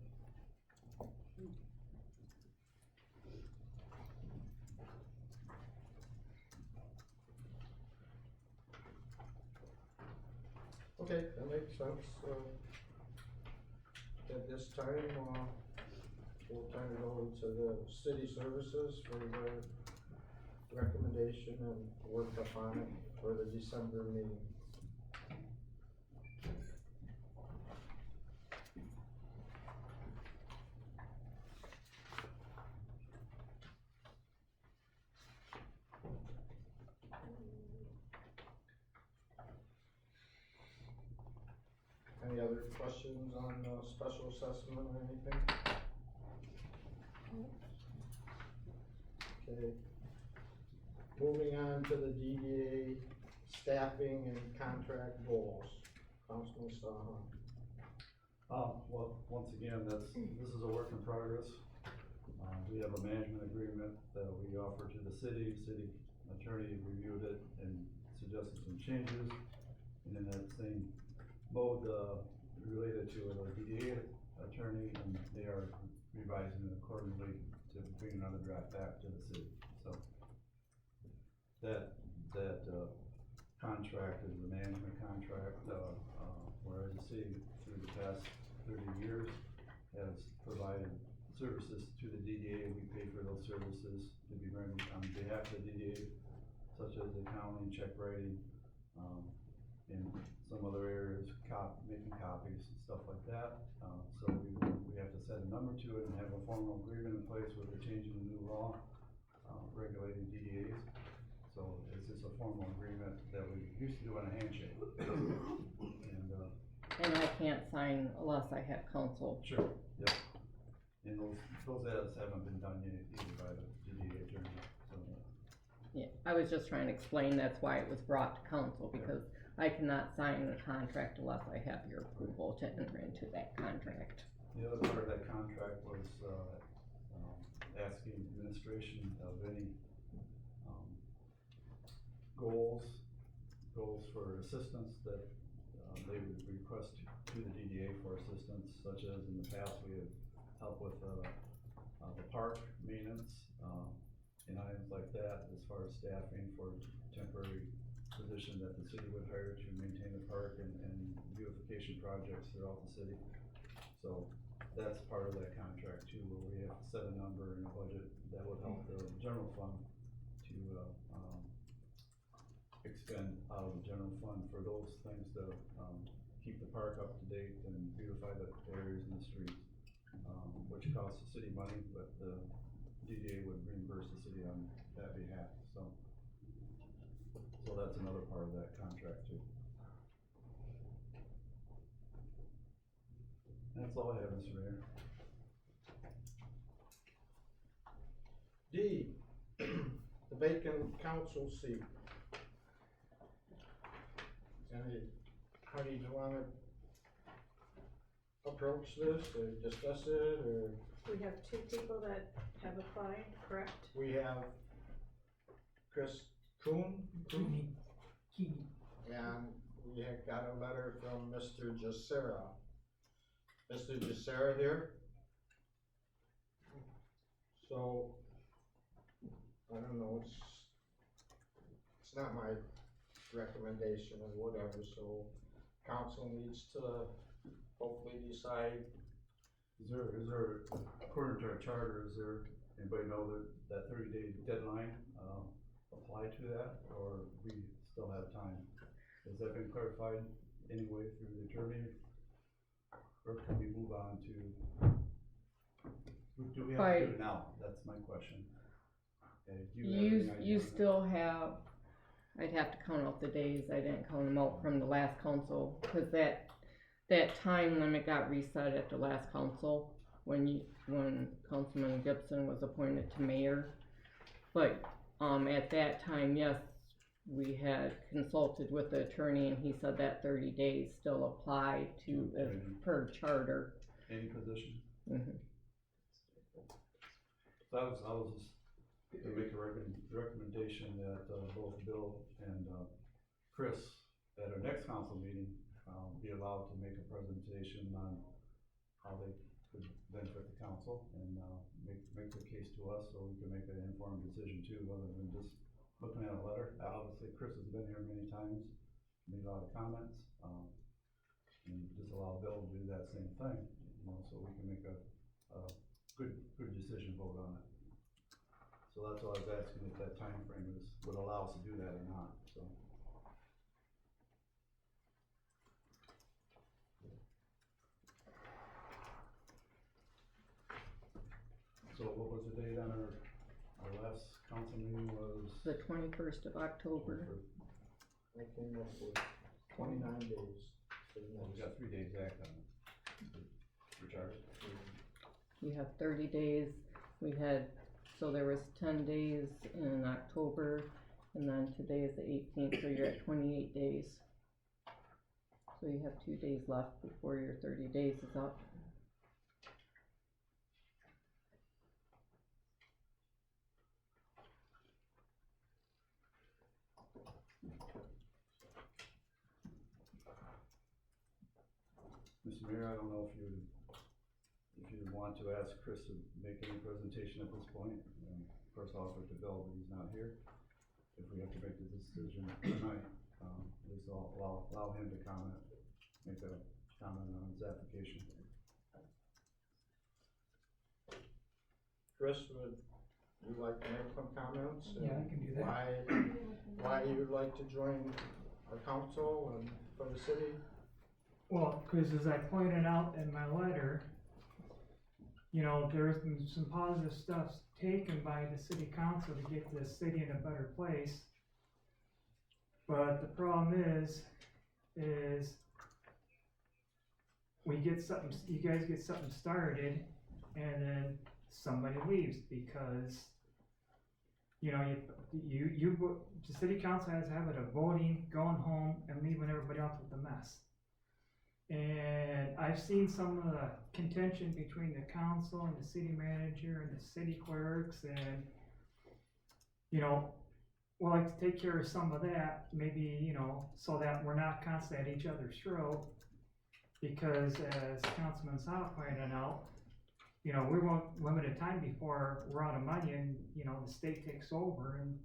Okay, that makes sense. At this time, we'll turn it over to the city services for their recommendation and work upon it for the December meeting. Any other questions on special assessment or anything? Okay. Moving on to the DDA staffing and contract goals. Councilman Stahan. Well, once again, this is a work in progress. We have a management agreement that we offer to the city attorney reviewed it and suggested some changes. And in that same mode, related to a DDA attorney, and they are revising it accordingly to bring another draft back to the city. So that contract is the management contract, whereas the city through the past 30 years has provided services to the DDA. We pay for those services to be rendered on behalf of the DDA, such as accounting, check writing, in some other areas, making copies and stuff like that. So we have to set a number to it and have a formal agreement in place with the change in the new law regulating DDAs. So it's just a formal agreement that we used to do on a handshake. And I can't sign unless I have counsel. Sure, yep. And those edits haven't been done yet either by the DDA attorney, so. Yeah, I was just trying to explain that's why it was brought to council, because I cannot sign the contract unless I have your approval to enter into that contract. The other part of that contract was asking administration of any goals for assistance that they would request to the DDA for assistance, such as in the past we have helped with the park maintenance and items like that, as far as staffing for temporary position that the city would hire to maintain the park and beautification projects throughout the city. So that's part of that contract too, where we have to set a number and a budget that would help the general fund to expend out of the general fund for those things to keep the park up to date and beautify the areas in the streets, which costs the city money, but the DDA would reimburse the city on that behalf. So that's another part of that contract too. That's all I have, Mr. Mayor. D, the vacant council seat. How do you wanna approach this, or discuss it, or? We have two people that have applied, correct? We have Chris Kuhn, and we have got a letter from Mr. Jacera. Mr. Jacera here? So, I don't know, it's not my recommendation or whatever, so council needs to hopefully decide. Is there, according to our charter, is there, anybody know that 30-day deadline, apply to that, or we still have time? Has that been clarified anyway through the attorney? Or can we move on to, do we have to do it now? That's my question. Okay, do you have any idea You on that? still have, I'd have to count out the days, I didn't count them out from the last council, cause that time limit got reset at the last council, when Councilman Gibson was appointed to mayor. But, at that time, yes, we had consulted with the attorney and he said that 30 days still applied to, as per charter. Any position? Mhm. So I was just gonna make a recommendation that, both Bill and, Chris, at our next council meeting, be allowed to make a presentation on how they could benefit the council and, make their case to us so we can make an informed decision too, other than just looking at a letter. Obviously, Chris has been here many times, made a lot of comments, and just allow Bill to do that same thing, you know, so we can make a good decision vote on it. So that's all I was asking, if that time frame would allow us to do that or not, so. So what was the date on our last council meeting was? The 21st of October. I came up with 29 days. Well, we got 3 days act on it. For charter. We have 30 days, so there was 10 days in October, and then today is the 18th, so you're at 28 days. So you have 2 days left before your 30 days is up. Mr. Mayor, I don't know if you want to ask Chris to make any presentation at this point. First offer to Bill, but he's not here. If we have to make the decision tonight, at least I'll allow him to make a comment on his application. Chris, would you like to make some comments? Yeah, I can do that. Why you'd like to join our council and for the city? Well, because as I pointed out in my letter, you know, there's been some positive steps taken by the city council to get the city in a better place. But the problem is we get something, you guys get something started, and then somebody leaves because, you know, the city council has a habit of voting, going home, and leaving everybody else with a mess. And I've seen some of the contention between the council and the city manager and the city clerks, and, you know, we'll like to take care of some of that, maybe, you know, so that we're not constantly at each other's throat. Because as Councilman Saul pointed out, you know, we want limited time before we're out of money and, you know, the state takes over, and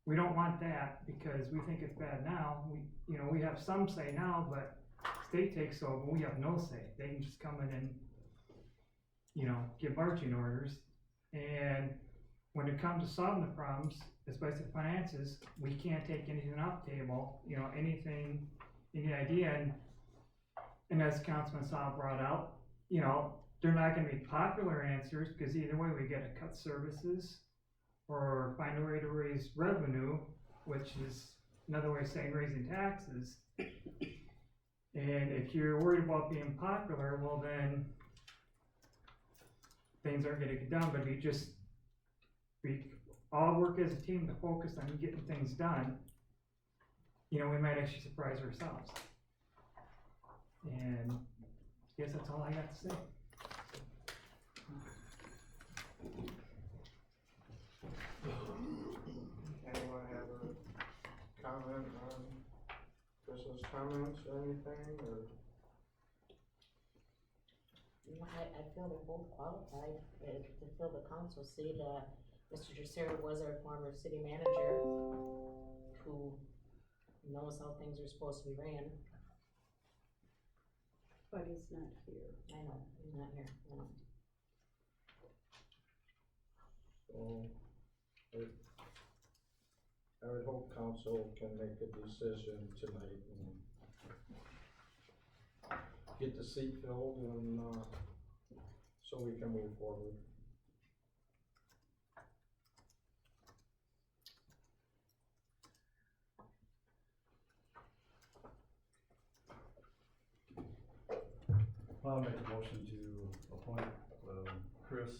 we don't want that because we think it's bad now. We have some say now, but state takes over, we have no say. They can just come in and, you know, give marching orders. And when it comes to solving the problems, especially finances, we can't take anything off the table, you know, anything, any idea. And as Councilman Saul brought out, you know, they're not gonna be popular answers, because either way we gotta cut services or find a way to raise revenue, which is another way of saying raising taxes. And if you're worried about being popular, well then, things aren't gonna get done. But if we all work as a team to focus on getting things done, you know, we might actually surprise ourselves. And Guess that's all I got to say. Anyone have a comment on Chris's comments or anything, or? I feel they're both qualified to fill the council seat. Mr. Dracera was our former city manager who knows how things are supposed to be ran. But he's not here. I know, he's not here, I know. So, I would hope council can make a decision tonight and get the seat filled and, so we can move forward. I'll make a motion to appoint, Chris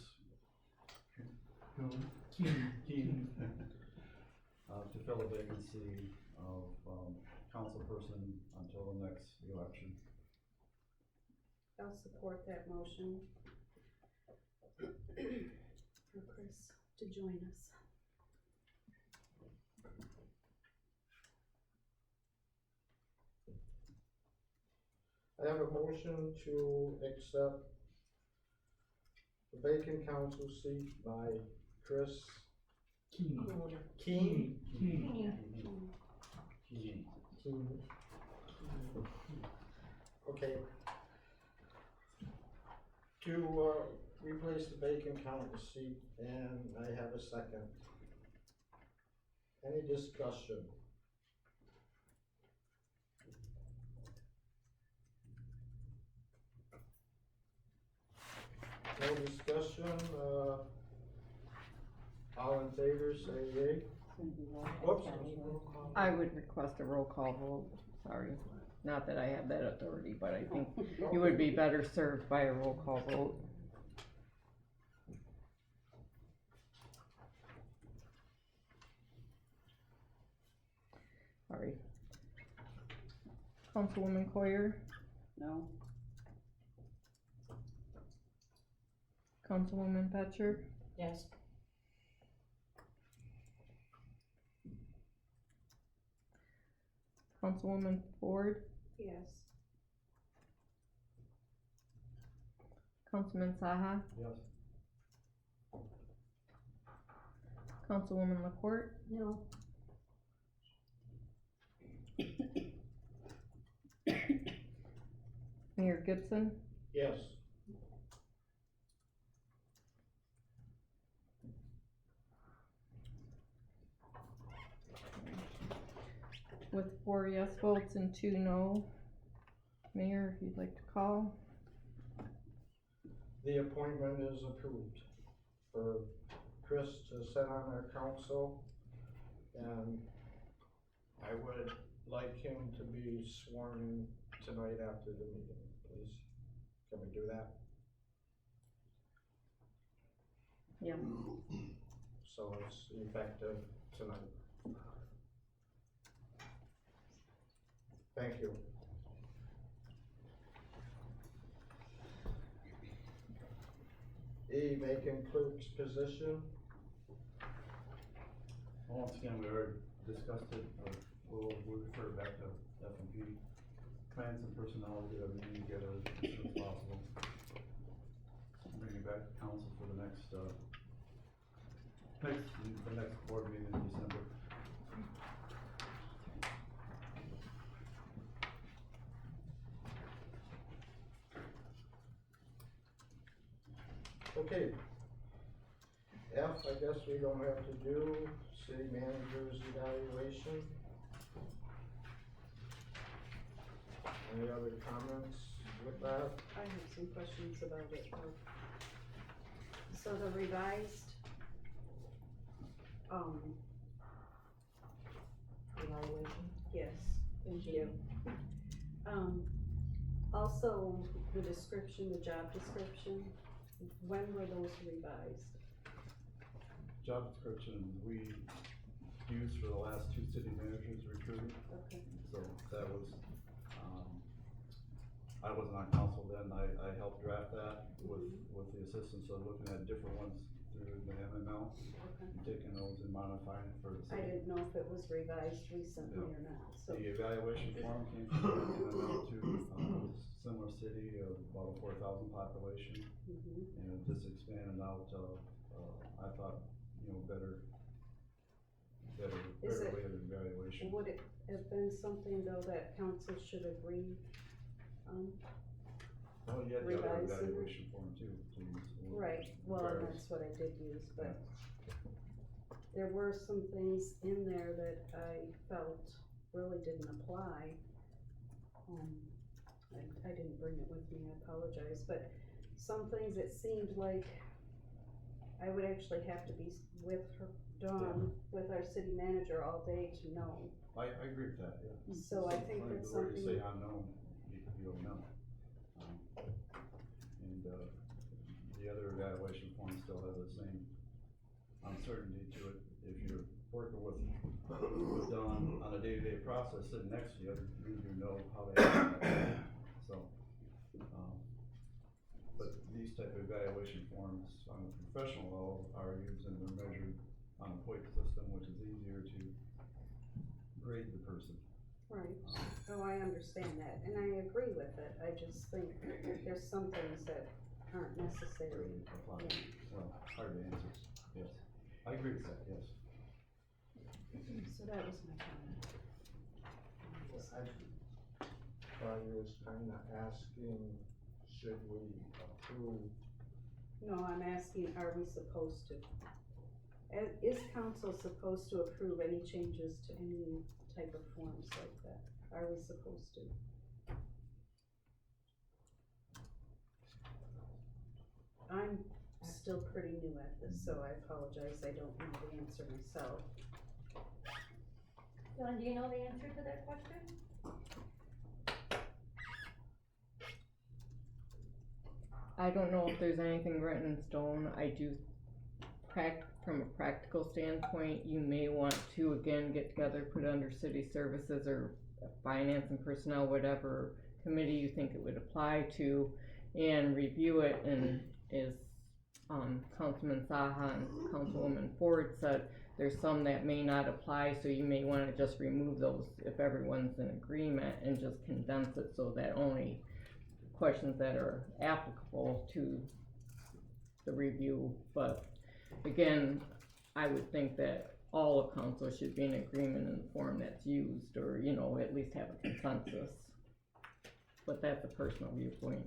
Keen, to fill a vacancy of, councilperson until the next election. I'll support that motion for Chris to join us. I have a motion to accept the vacant council seat by Chris Keen. Keen. Okay. To, replace the vacant council seat, and I have a second. Any discussion? No discussion, all in favor, say yea. Whoops. I would request a roll call vote, sorry. Not that I have that authority, but I think you would be better served by a roll call vote. Sorry. Councilwoman Coyer, No? Councilwoman Petcher, Yes. Councilwoman Ford, Yes. Councilman Saha, Yes. Councilwoman LaCourte, No, Mayor Gibson, Yes. with 4 yes votes and 2 no. Mayor, if you'd like to call. The appointment is approved for Chris to sit on our council, and I would like him to be sworn in tonight after the meeting, please. Can we do that? Yeah. So it's effective tonight. Thank you. A vacant clerk's position. Once again, we already discussed it, we'll refer back to F&P. Plans and personnel, get a meeting together as soon as possible. Bring it back to council for the next board meeting in December. Okay. F, I guess we don't have to do, city manager's evaluation. Any other comments with that? I have some questions about it. So the revised, Evaluation. yes, thank you. Also, the description, the job description, when were those revised? Job description we used for the last 2 city managers recruited, Okay. so that was, I wasn't on council then, I helped draft that with the assistance of looking at different ones through the MML, Okay. and taking those and modifying it for the I city. didn't know if it was revised recently or not, so. The evaluation form came from the MML too, similar city of about a 4,000 population, Mhm. and it just expanded out, I thought, better Is it- way of evaluation. Would it have been something though that council should agree on? Well, you had the other Revise it. evaluation form too, to use. Right, well, and Regardless. that's what I did use, but there were some things in there that I felt really didn't apply. I didn't bring it with me, I apologize, but some things it seemed like I would actually have to be with her, Dawn, with our city manager all day to know. I agree with that, yeah. So I think that's The word you something. say unknown, you don't know. And, the other evaluation form still has the same uncertainty to it. If you're working with Dawn on a day-to-day process sitting next to you, you know how they handle it. So, but these type of evaluation forms on a professional level are used and they're measured on a point system, which is easier to grade the person. Right, oh, I understand that, and I agree with it, I just think there's some things that aren't necessary. Apply. Well, hard to answer, yes. I agree with that, yes. So that was my comment. I was kinda asking, should we approve? No, I'm asking, are we supposed to? Is council supposed to approve any changes to any type of forms like that? Are we supposed to? I'm still pretty new at this, so I apologize, I don't know the answer myself. John, do you know the answer to that question? I don't know if there's anything written in stone. I do, from a practical standpoint, you may want to again get together, put it under city services or finance and personnel, whatever committee you think it would apply to, and review it. And as Councilman Saha and Councilwoman Ford said, there's some that may not apply, so you may want to just remove those if everyone's in agreement and just condense it so that only questions that are applicable to the review. But again, I would think that all of council should be in agreement in the form that's used, or, at least have a consensus. But that's a personal viewpoint.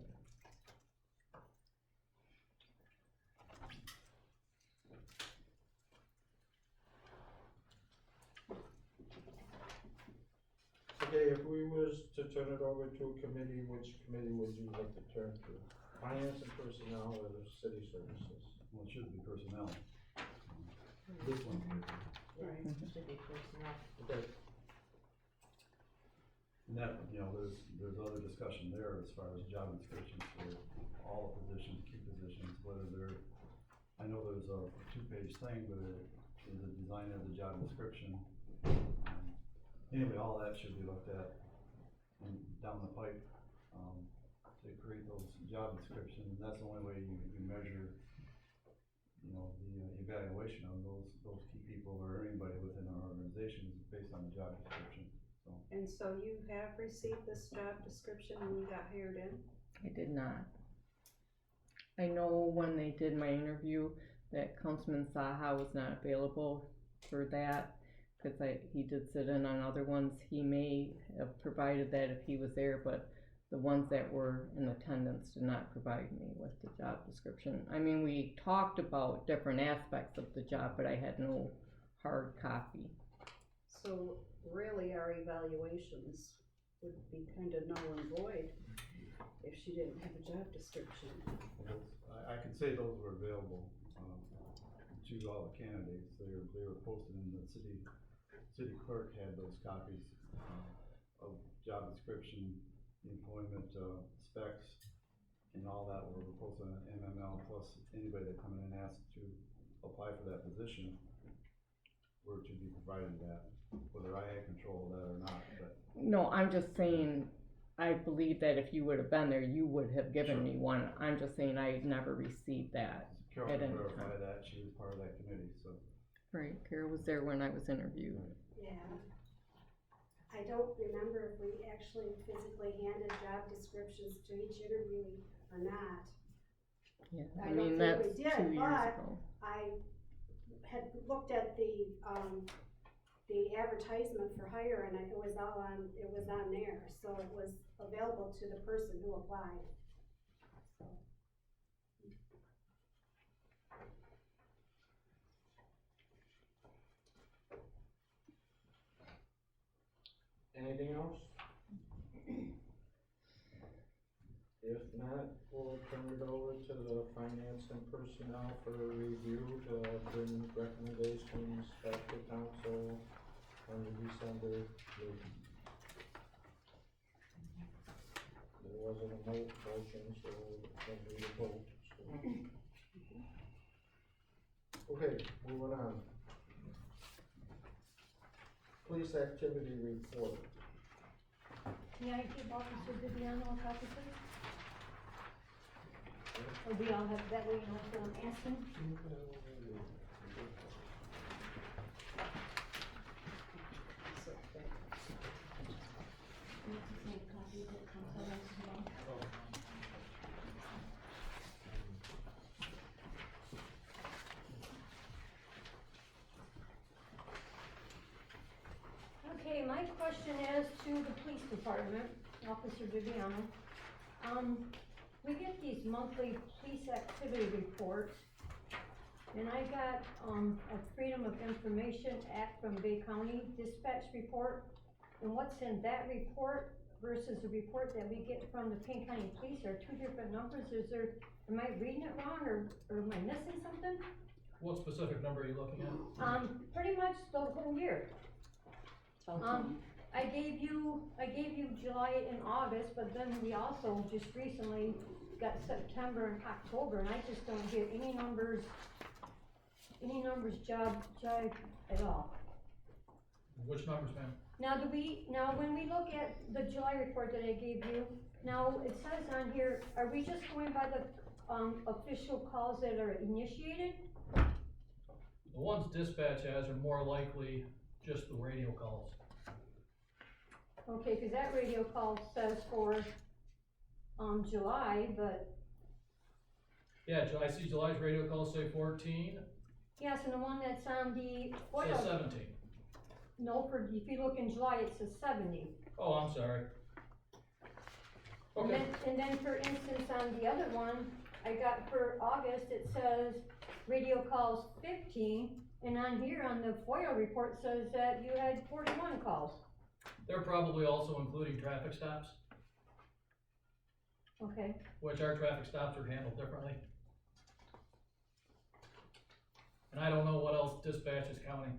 Okay, if we was to turn it over to a committee, which committee would you like to turn to? Finance and personnel or the city services? Well, it should be personnel. This one. Right. Should be personnel. Okay. And that, there's other discussion there as far as job descriptions for all the positions, key positions, whether they're, I know there's a 2-page thing, but there's a design of the job description. Anyway, all that should be looked at and down the pipe, to create those job descriptions. That's the only way you measure, the evaluation of those key people or anybody within our organization is based on the job description, so. And so you have received this job description when you got hired in? I did not. I know when they did my interview that Councilman Saha was not available for that, because he did sit in on other ones. He may have provided that if he was there, but the ones that were in attendance did not provide me with the job description. I mean, we talked about different aspects of the job, but I had no hard copy. So really, our evaluations would be kind of null and void if she didn't have a job description. I could say those were available, to all the candidates. They were posted in the city clerk had those copies, of job description, employment, specs, and all that were posted on MML, plus anybody that come in and asked to apply for that position were to be provided that, whether I had control of that or not, but. No, I'm just saying, I believe that if you would have been there, you would have given me one. I'm just saying I never received that. Carol At can any verify time. that, she was part of that committee, so. Right, Carol was there when I was interviewed. Yeah. I don't remember if we actually physically handed job descriptions to each interviewee or not. Yeah, I I don't mean, think that's we did, 2 years but- ago. I had looked at the advertisement for hire and it was on there, so it was available to the person who applied. So. Anything else? If not, we'll turn it over to the finance and personnel for a review to bring recommendations back to council on the December meeting. There wasn't a motion, so we'll need a vote. So. Okay, moving on. Police activity report. Can I give Officer Viviano a copy, please? Or we all have, that way you know what I'm asking? Okay, my question is to the police department, Officer Viviano. We get these monthly police activity reports, and I got, a Freedom of Information Act from Bay County dispatch report, and what's in that report versus the report that we get from the Pinconning police are two different numbers. Am I reading it wrong, or am I missing something? What specific number are you looking at? Pretty much the whole year. I gave you July and August, but then we also just recently got September and October, and I just don't get any numbers jive at all. Which numbers, ma'am? Now when we look at the July report that I gave you, now it says on here, are we just going by the, official calls that are initiated? The ones dispatch has are more likely just the radio calls. Okay, cause that radio call says for, July, but, Yeah, I see July's radio calls say 14, yes, and the one that's on the says FOIL, 17. no, if you look in July, it says 70. Oh, I'm sorry. Okay, And then for instance, on the other one, I got for August, it says radio calls 15, and on here on the FOIL report says that you had 41 calls. they're probably also including traffic stops, Okay, which our traffic stops are handled differently. And I don't know what else dispatch is counting.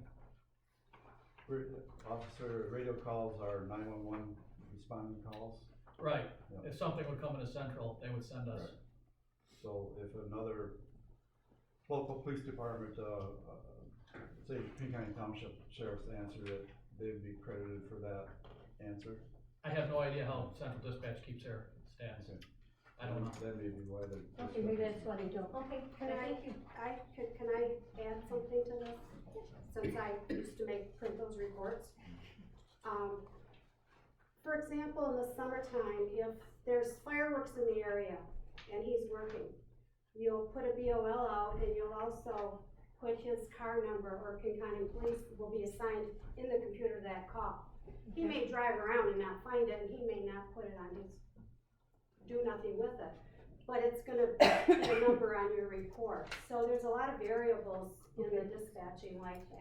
Officer, radio calls are 911 responding calls. Right, Yeah. if something would come into central, they would send us. Right. So if another local police department, say Pinconning Township Sheriff's answered it, they'd be credited for that answer. I have no idea how central dispatch keeps their stats. Okay. I don't know. That may be why the. okay, maybe that's what they do. Okay, thank you. Can I add something to this? Since I used to print those reports. For example, in the summertime, if there's fireworks in the area and he's working, you'll put a BOL out and you'll also put his car number, or Pinconning Police will be assigned in the computer to that call. He may drive around and not find it, and he may not put it on his, do nothing with it, but it's gonna be a number on your report. So there's a lot of variables in the dispatching like that.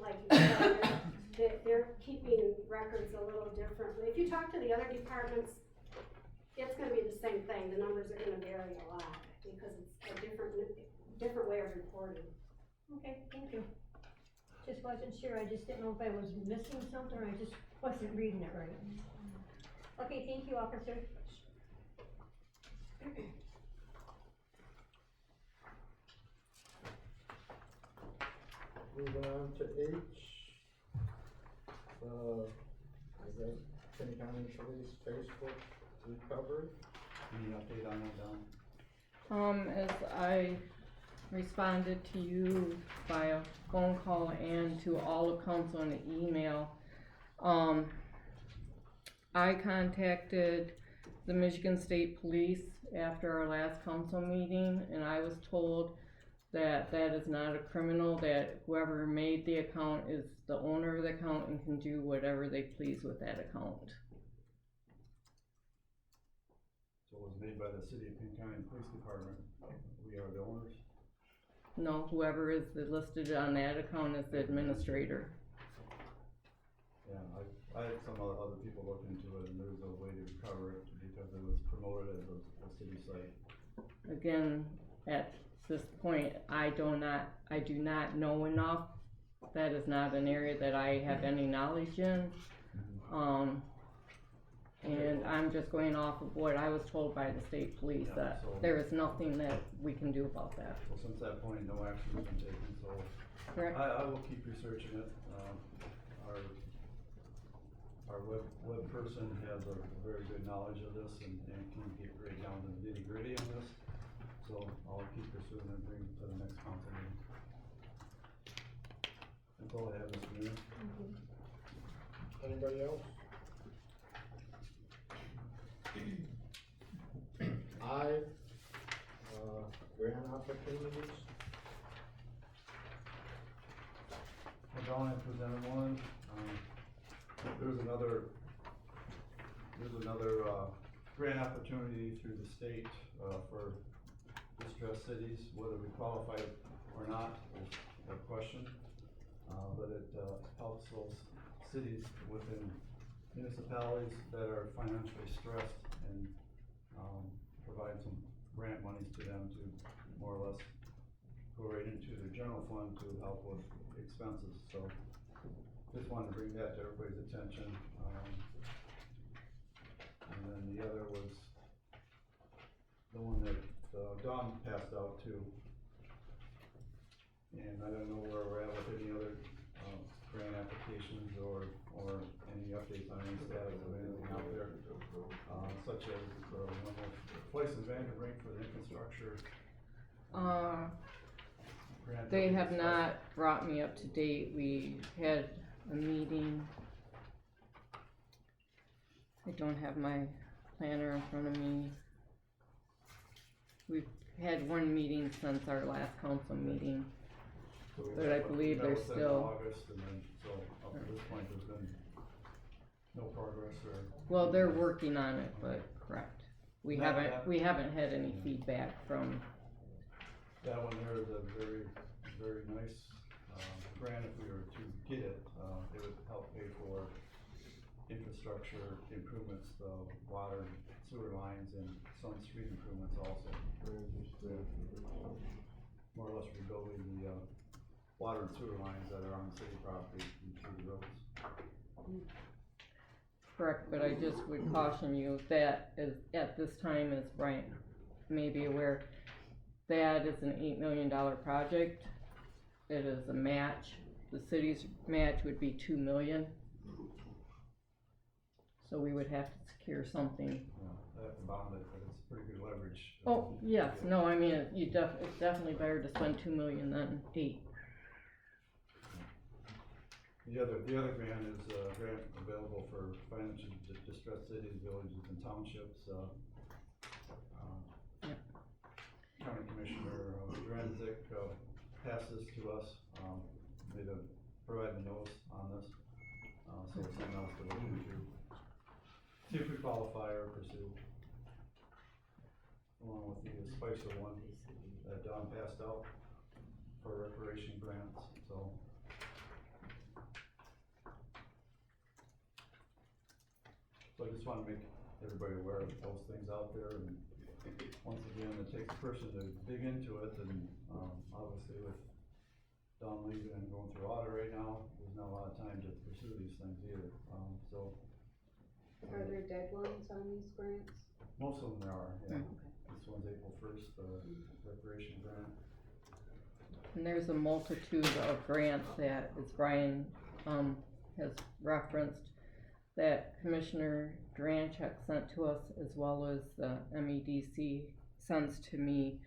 Like you said, they're keeping records a little differently. If you talk to the other departments, it's gonna be the same thing. The numbers are gonna vary a lot because it's a different way of reporting. Okay, thank you. Just wasn't sure, I just didn't know if I was missing something or I just wasn't reading it right. Okay, thank you, officer. Moving on to H. I guess Pinconning Police Facebook recovery. Any update on that, Don? As I responded to you via phone call and to all of council in an email, I contacted the Michigan State Police after our last council meeting, and I was told that that is not a criminal, that whoever made the account is the owner of the account and can do whatever they please with that account. So it was made by the city of Pinconning Police Department, we are the owners? No, whoever is listed on that account is the administrator. Yeah, I had some other people look into it, and there's a way to recover it because it was promoted as a city site. Again, at this point, I do not know enough. That is not an area that I have any knowledge in. And I'm just going off of what I was told by the state police, Yeah, that so- there is nothing that we can do about that. So since that point, no action has been taken, so Correct? I will keep researching it. Our web person has a very good knowledge of this and can get right down to the nitty gritty on this. So I'll keep pursuing and bring it to the next council meeting. That's all I have, Mr. Mayor. Anybody else? Grant opportunities. Don had presented one, there's another grant opportunity through the state, for distressed cities, whether we qualify or not is a question. But it, helps those cities within municipalities that are financially stressed and, provide some grant monies to them to more or less go right into their general fund to help with expenses, so just wanted to bring that to everybody's attention. And then the other was the one that, Don passed out too. And I don't know where we're at with any other, grant applications or any updates on any status of anything out there. Such as, one of places Manger for the infrastructure. Grant They that we have discussed. not brought me up to date. We had a meeting. I don't have my planner in front of me. We've had one meeting since our last council meeting. So we But met I with- believe we met there's with them still- in August, and then, so up to this point, there's been no progress or. Well, they're working on it, but correct. We That- haven't had any feedback from, That one there is a very, very nice, grant if we were to get it, it would help pay for infrastructure improvements, water, sewer lines, and some street improvements also. More or less rebuilding the, water and sewer lines that are on city property and through the roads. correct, but I just would caution you that is, at this time, as Brian may be aware, that is an $8 million project. It is a match. The city's match would be $2 million. So we would have to secure something. I have to bond it, but it's pretty good leverage. Oh, yes, no, I mean, it's definitely better to spend $2 million than 8. The other grant is a grant available for financially distressed cities, villages, and townships. County Commissioner Dranzik passed this to us, made a, provided a notice on this, so it's something else to look into. See if we qualify or pursue. Along with the Spicer one that Don passed out for recreation grants, so. So I just wanna make everybody aware of those things out there, and once again, it takes a person to dig into it, and, obviously with Don leaving and going through audit right now, there's not a lot of time to pursue these things either, so. Are there deadlines on these grants? Most of them there are, yeah. Okay. This one's April 1st, the recreation grant. And there's a multitude of grants that, as Brian, has referenced, that Commissioner Dranchek sent to us, as well as the MEDC sends to me,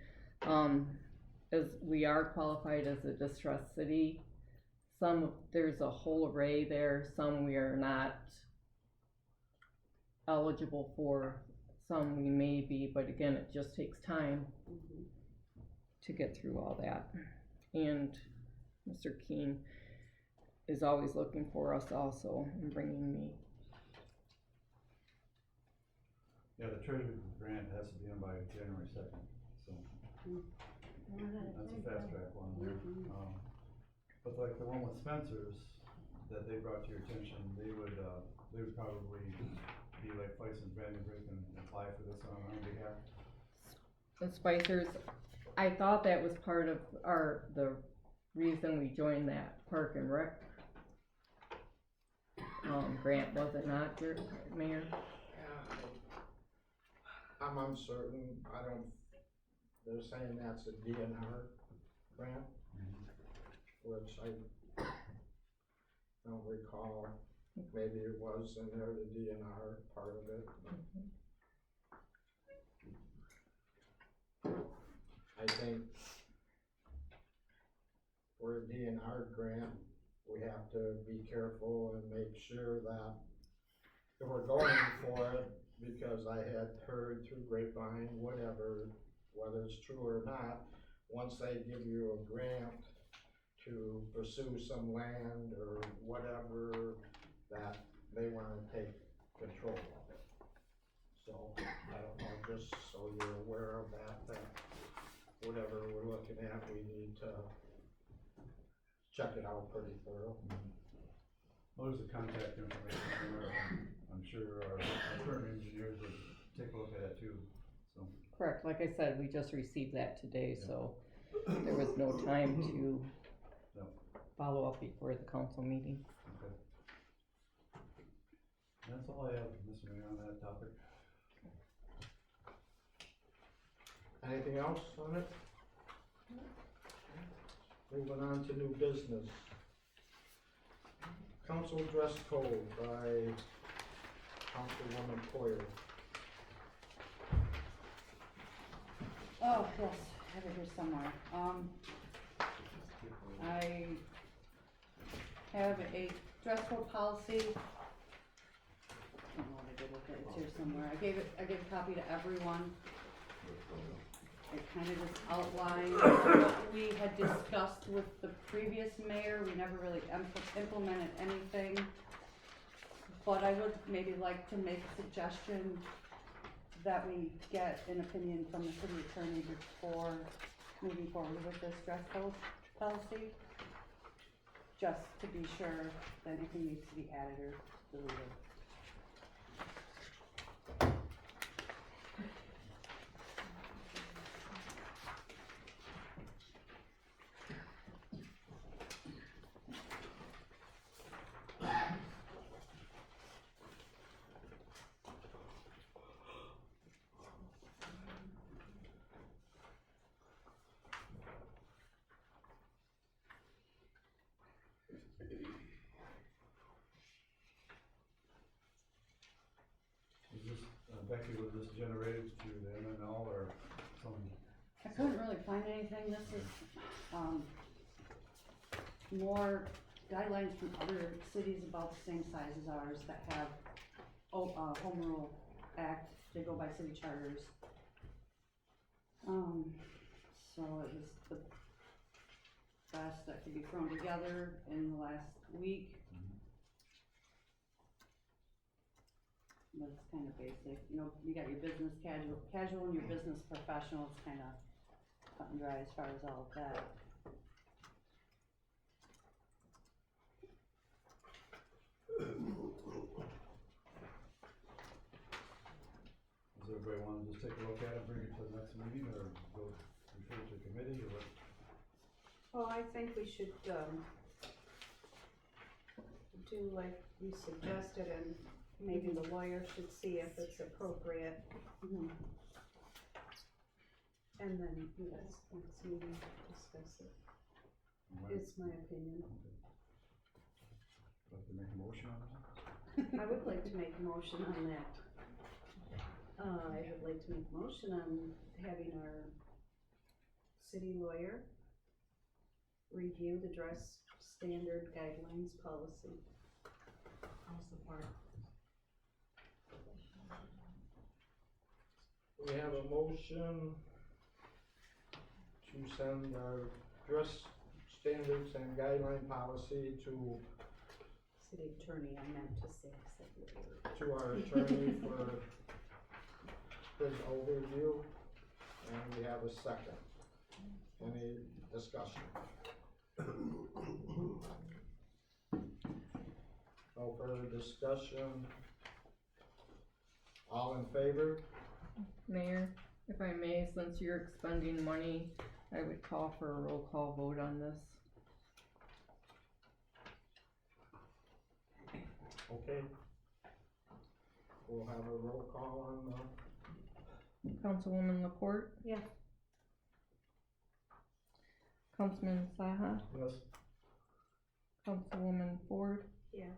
as we are qualified as a distressed city. There's a whole array there, some we are not eligible for, some we may be, but again, it just takes time to get through all that. And Mr. Keene is always looking for us also and bringing me. Yeah, the treasury grant has to be in by January 2nd, so that's a fast track one there. But like the one with Spencer's that they brought to your attention, they would probably be like Feist and Vandenbrink and apply for this on our behalf. And Spicer's, I thought that was part of the reason we joined that Park and Rec grant, was it not, Mayor? I'm uncertain, they're saying that's a DNR grant, which I don't recall, maybe it was in there, the DNR part of it. I think for a DNR grant, we have to be careful and make sure that if we're going for it, because I had heard through grapevine, whatever, whether it's true or not, once they give you a grant to pursue some land or whatever, that they wanna take control of it. So, I don't know, just so you're aware of that whatever we're looking at, we need to check it out pretty thorough. Well, there's the contact information there. I'm sure our current engineers would take a look at it too, so. Correct, like I said, we just received that today, so there was no time to follow up before the council meeting. Okay. That's all I have, Mr. Mayor, on that topic. Anything else on it? Moving on to new business. Council dress code by Councilwoman Poyer. Oh, yes, I have it here somewhere. I have a dress code policy. I don't know what I did with it, it's here somewhere. I gave a copy to everyone. It kind of just outlined what we had discussed with the previous mayor. We never really implemented anything. But I would maybe like to make a suggestion that we get an opinion from the city attorney before moving forward with this dress code policy. Just to be sure that anything needs to be added or deleted. Becky, was this generated through the MNL or some? I couldn't really find anything. This is, more guidelines from other cities about the same size as ours that have, Home Rule Act, they go by city charters. So it was the best that could be thrown together in the last week. But it's kind of basic, you know, you got your business casual and your business professional, it's kind of cut and dry as far as all of that. Does everybody want to just take a look at it, bring it to the next meeting, or go refer it to committee, or what? Well, I think we should, do like you suggested, and maybe the lawyer should see if it's appropriate. And then, yes, next meeting, discuss it. It's my opinion. Okay. Like to make a motion on that? I would like to make a motion on that. I would like to make a motion on having our city lawyer review the dress standard guidelines policy. I'll support. We have a motion to send our dress standards and guideline policy to City attorney, I meant to say, said lawyer. to our attorney for his overview, and we have a second. Any discussion? No further discussion. All in favor? Mayor, if I may, since you're expending money, I would call for a roll call vote on this. Okay. We'll have a roll call on Councilwoman Laporte? Yes. Councilman Saha? Yes. Councilwoman Ford? Yes.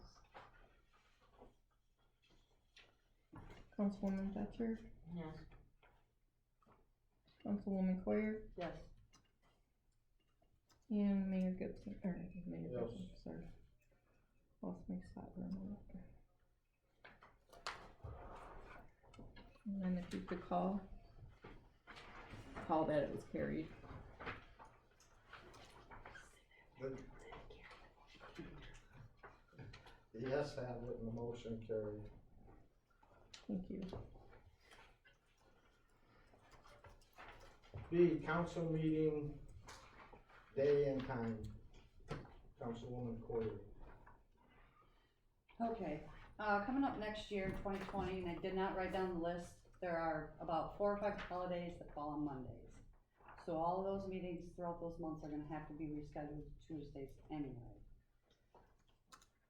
Councilwoman Fetcher? Yes. Councilwoman Coyer? Yes. And Mayor Gibson, or Mayor Yes. Gibson, sorry. Lost my spot for a moment. And then if you could call that it was carried. the yes have it and the motion carried. Thank you. B, council meeting day and time. Councilwoman Coyer. Okay, coming up next year, 2020, and I did not write down the list, there are about 4 or 5 holidays that fall on Mondays. So all of those meetings throughout those months are gonna have to be rescheduled to Tuesdays anyway.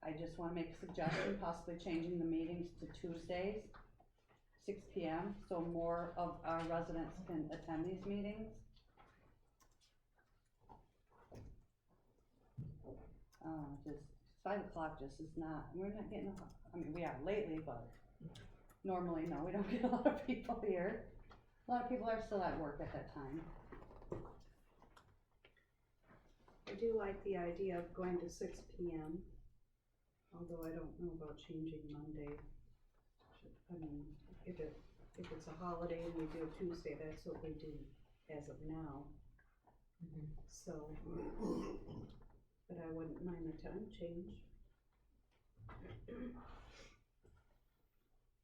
I just wanna make a suggestion, possibly changing the meetings to Tuesdays, 6 PM, so more of our residents can attend these meetings. Just 5 o'clock just is not, we're not getting, I mean, we are lately, but normally, no, we don't get a lot of people here. A lot of people are still at work at that time. I do like the idea of going to 6 PM, although I don't know about changing Monday. I mean, if it's a holiday and we do a Tuesday, that's what we do as of now. So, but I wouldn't mind the time change.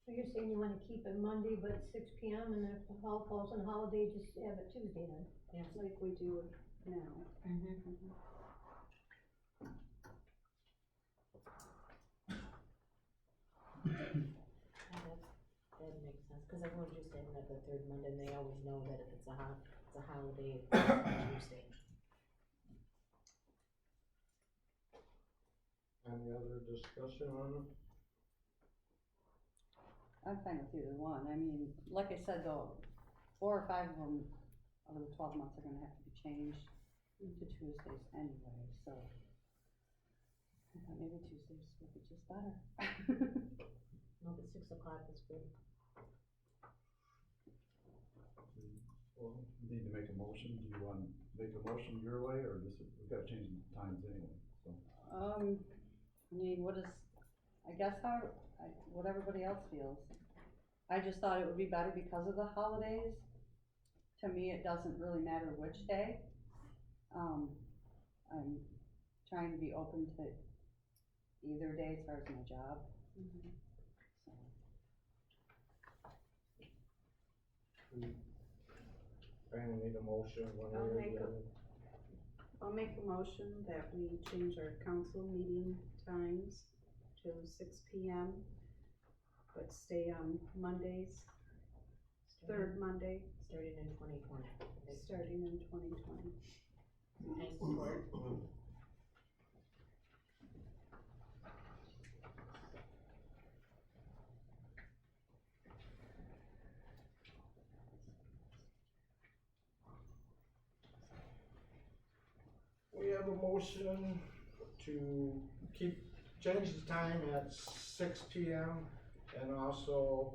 So you're saying you wanna keep it Monday, but 6 PM, and if the hall falls on a holiday, just have it Tuesday then? Yes, like we do now. That makes sense, cause everyone's used to having it the third Monday, and they always know that if it's a holiday, it's on Tuesday. Any other discussion on it? I'm fine with either one. I mean, like I said though, 4 or 5 of them over the 12 months are gonna have to be changed to Tuesdays anyway, so. I thought maybe Tuesdays would be just better. No, but 6 o'clock is good. Well, Need to make a motion, do you want to make a motion your way, or just, we've got to change the times anyway, so. I mean, I guess what everybody else feels. I just thought it would be better because of the holidays. To me, it doesn't really matter which day. I'm trying to be open to either day as far as my job. So. Kinda need a motion one I'll way or make the a- other. I'll make a motion that we change our council meeting times to 6 PM, but stay on Mondays, third Monday, Starting in 2020. starting in 2020. I support. We have a motion to keep change the time at 6 p.m. and also,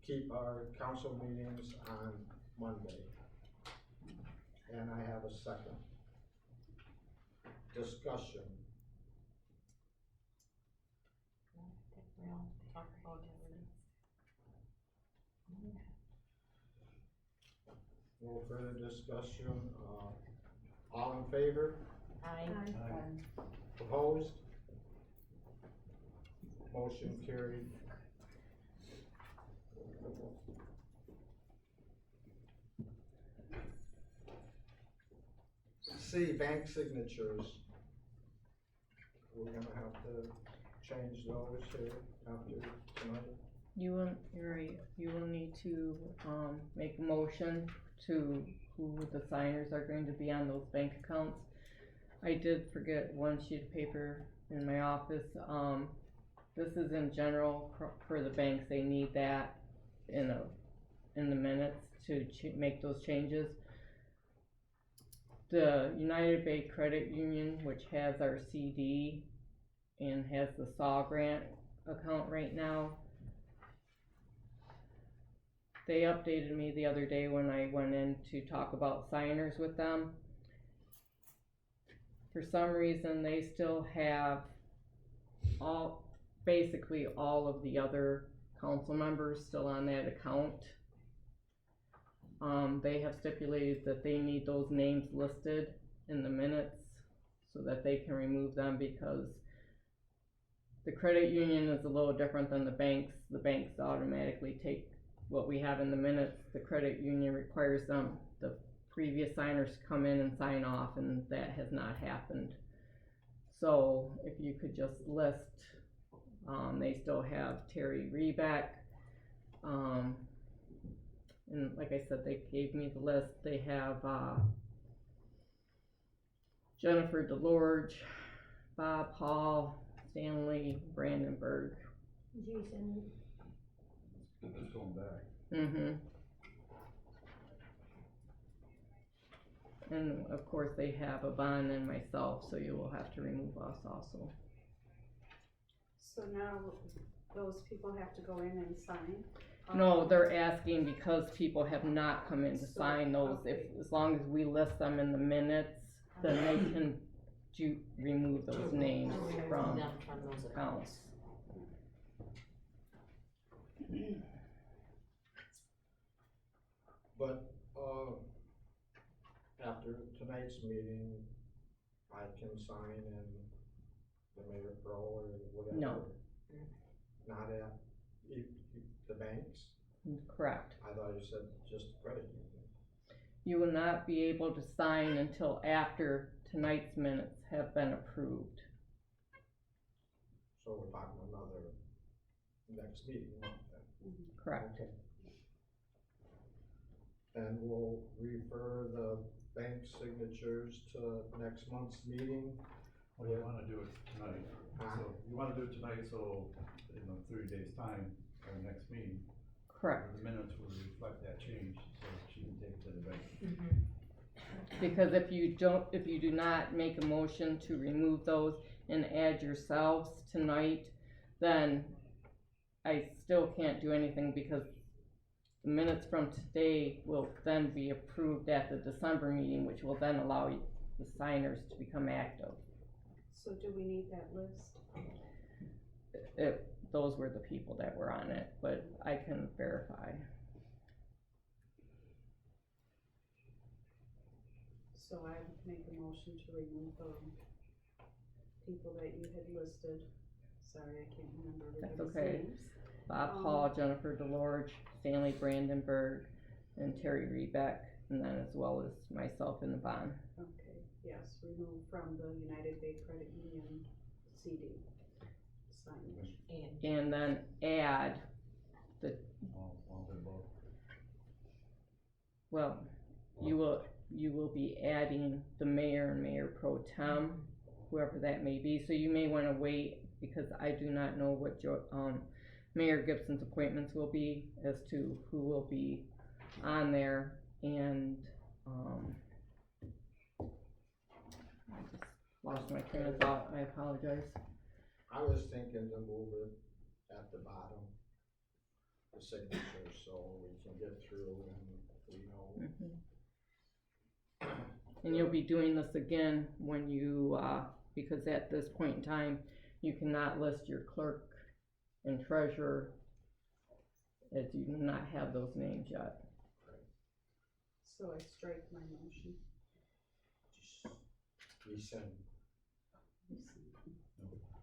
keep our council meetings on Monday. And I have a second. Discussion. We all talk about it. No further discussion, all in favor? Aye. Opposed? Motion carried. C, bank signatures. We're gonna have to change those here after tonight. You're right, you will need to, make a motion to who the signers are going to be on those bank accounts. I did forget one sheet of paper in my office, this is in general for the banks, they need that in the minutes to make those changes. The United Bay Credit Union, which has our CD and has the SAW grant account right now, they updated me the other day when I went in to talk about signers with them. For some reason, they still have basically all of the other council members still on that account. They have stipulated that they need those names listed in the minutes so that they can remove them, because the credit union is a little different than the banks. The banks automatically take what we have in the minutes. The credit union requires the previous signers to come in and sign off, and that has not happened. So if you could just list, they still have Terry Rebeck, and like I said, they gave me the list. They have Jennifer DeLorge, Bob Hall, Stanley Brandenburg. Jason. It's going back. Mm-hmm. And of course they have Yvonne and myself, so you will have to remove us also. So now those people have to go in and sign? No, they're asking because people have not come in to sign those. As long as we list them in the minutes, then they can remove those names from those accounts. But, after tonight's meeting, I can sign in the Mayor Pro or whatever? No. Not at the banks? Correct. I thought you said just credit union. You will not be able to sign until after tonight's minutes have been approved. So we're talking another next meeting, then? Correct. Okay. And we'll refer the bank signatures to next month's meeting. Well, you wanna do it tonight, so, you wanna do it tonight, so in 30 days' time, our next meeting. Correct. The minutes will reflect that change, so she can take it to the bank. Because if you do not make a motion to remove those and add yourselves tonight, then I still can't do anything, because the minutes from today will then be approved at the December meeting, which will then allow the signers to become active. So do we need that list? Those were the people that were on it, but I can verify. So I would make a motion to remove people that you had listed. Sorry, I can't remember That's everybody's okay. names. Bob Hall, Jennifer DeLorge, Stanley Brandenburg, and Terry Rebeck, and then as well as myself and Yvonne. Okay, yes, remove from the United Bay Credit Union CD. Signage. And then add well, you will be adding the mayor and mayor pro tem, whoever that may be. So you may want to wait, because I do not know what Mayor Gibson's appointments will be as to who will be on there, and I just lost my train of thought, I apologize. I was thinking to move it at the bottom, the signature, so we can get through and we know. And you'll be doing this again when you, because at this point in time, you cannot list your clerk and treasurer, as you do not have those names yet. So I strike my motion. Rescind.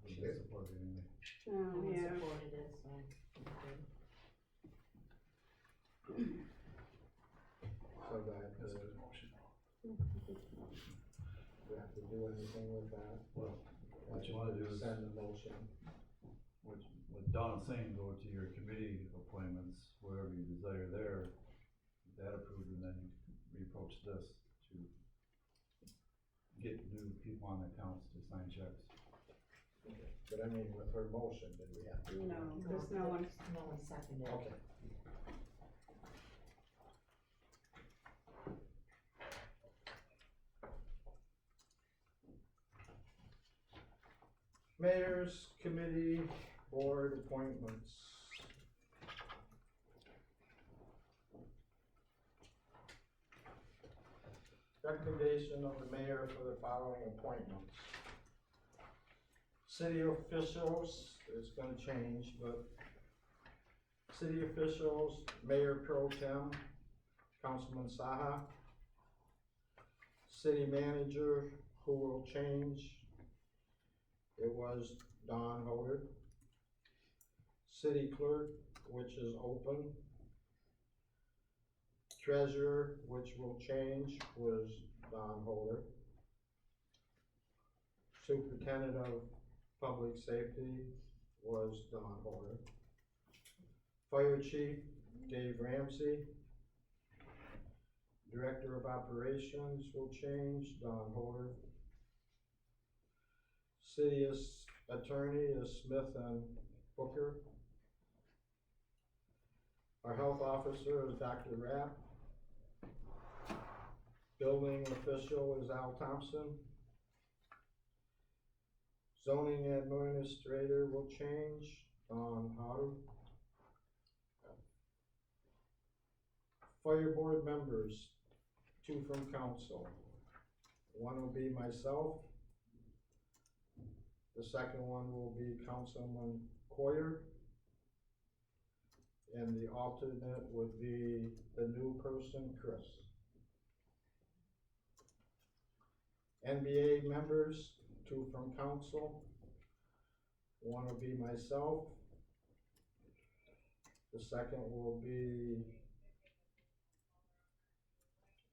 We should support it anyway. Oh, I yeah. supported it, so. So that, That's a good motion. we have to do anything with that? Well, what you wanna do is, Send the motion. what Don's saying, go to your committee appointments, wherever you desire there, get that approved, and then you approach this to get new people on the accounts to sign checks. Okay. But I mean, with her motion, did we have to? No, there's no one. No one seconded. Okay. Mayor's committee board appointments. Recommendation of the mayor for the following appointments. City officials, it's gonna change, but city officials, Mayor Pro Tem, Councilman Saha. City manager, who will change, it was Don Hoder. City clerk, which is open. Treasurer, which will change, was Don Hoder. Superintendent of Public Safety was Don Hoder. Fire Chief, Dave Ramsey. Director of Operations will change, Don Hoder. City Attorney is Smith and Booker. Our health officer is Dr. Rapp. Building official is Al Thompson. Zoning administrator will change, Don Hodder. Fire board members, 2 from council. One will be myself. The second one will be Councilman Coyer. And the alternate would be the new person, Chris. NBA members, 2 from council. One will be myself. The second will be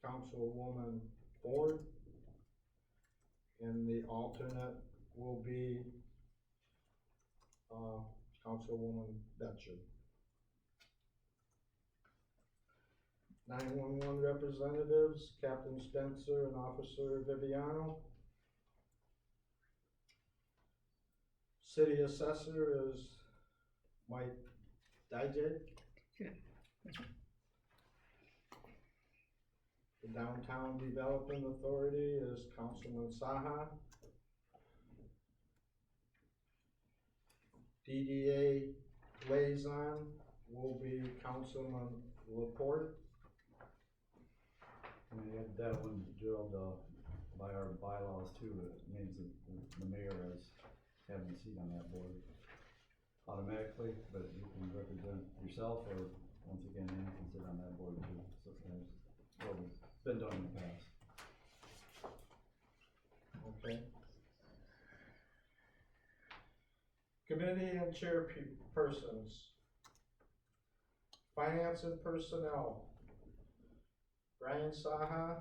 Councilwoman Ford. And the alternate will be Councilwoman Betcher. 911 representatives, Captain Spencer and Officer Viviano. City assessor is Mike Dijak. The Downtown Development Authority is Councilman Saha. DDA liaison will be Councilman Laporte. And you had that one, Gerald, by our bylaws too, it means that the mayor is having a seat on that board automatically, but you can represent yourself, or once again, Anna can sit on that board too, so that's what has been done in the past. Okay. Committee and chairpersons. Finance and personnel. Brian Saha,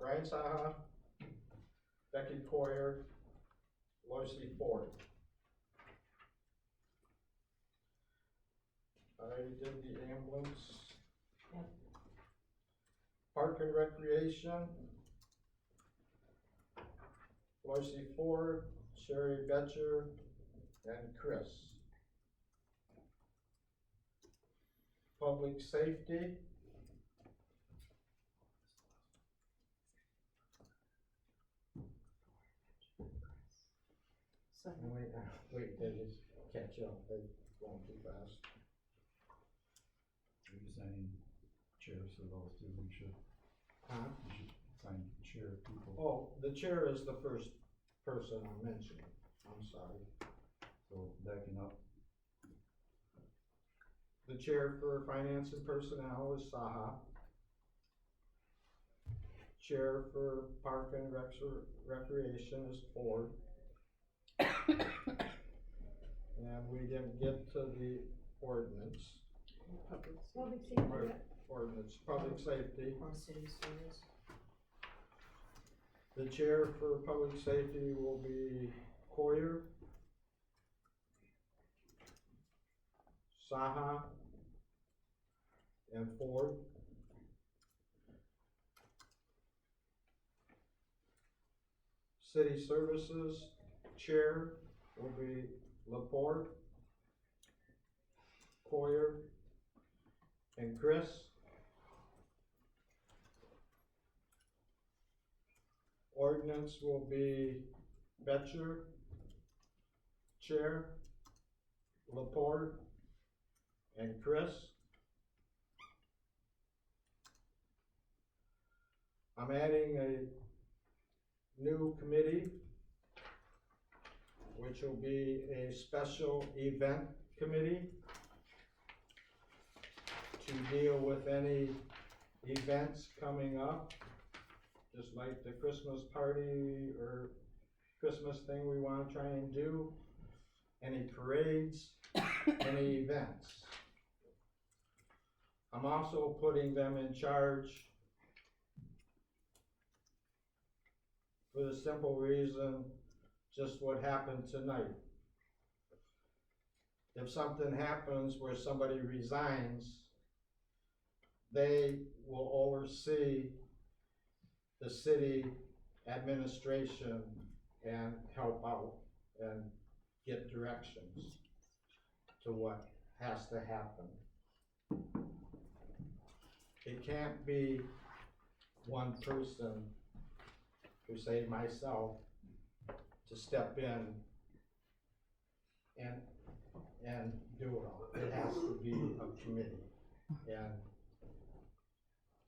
Brian Saha, Becky Coyer, Loisy Ford. I already did the ambulance. Yep. Park and Recreation. Loisy Ford, Sherry Betcher, and Chris. Public Safety. Second. Wait, they just catch up, they going too fast. You're designing chairs for those two, you should sign chair people. Oh, the chair is the first person I mentioned, I'm sorry. So backing up, The chair for finance and personnel is Saha. Chair for park and recreation is Ford. And we didn't get to the ordinance, Public safety, or ordinance, public safety. Or city service. The chair for public safety will be Coyer, Saha, and Ford. City services chair will be Laporte, Coyer, and Chris. Ordinance will be Betcher, chair, Laporte, and Chris. I'm adding a new committee, which will be a special event committee to deal with any events coming up, just like the Christmas party or Christmas thing we wanna try and do, any parades, any events. I'm also putting them in charge for the simple reason, just what happened tonight. If something happens where somebody resigns, they will oversee the city administration and help out and get directions to what has to happen. It can't be one person, to say myself, to step in and do it all. It has to be a committee, and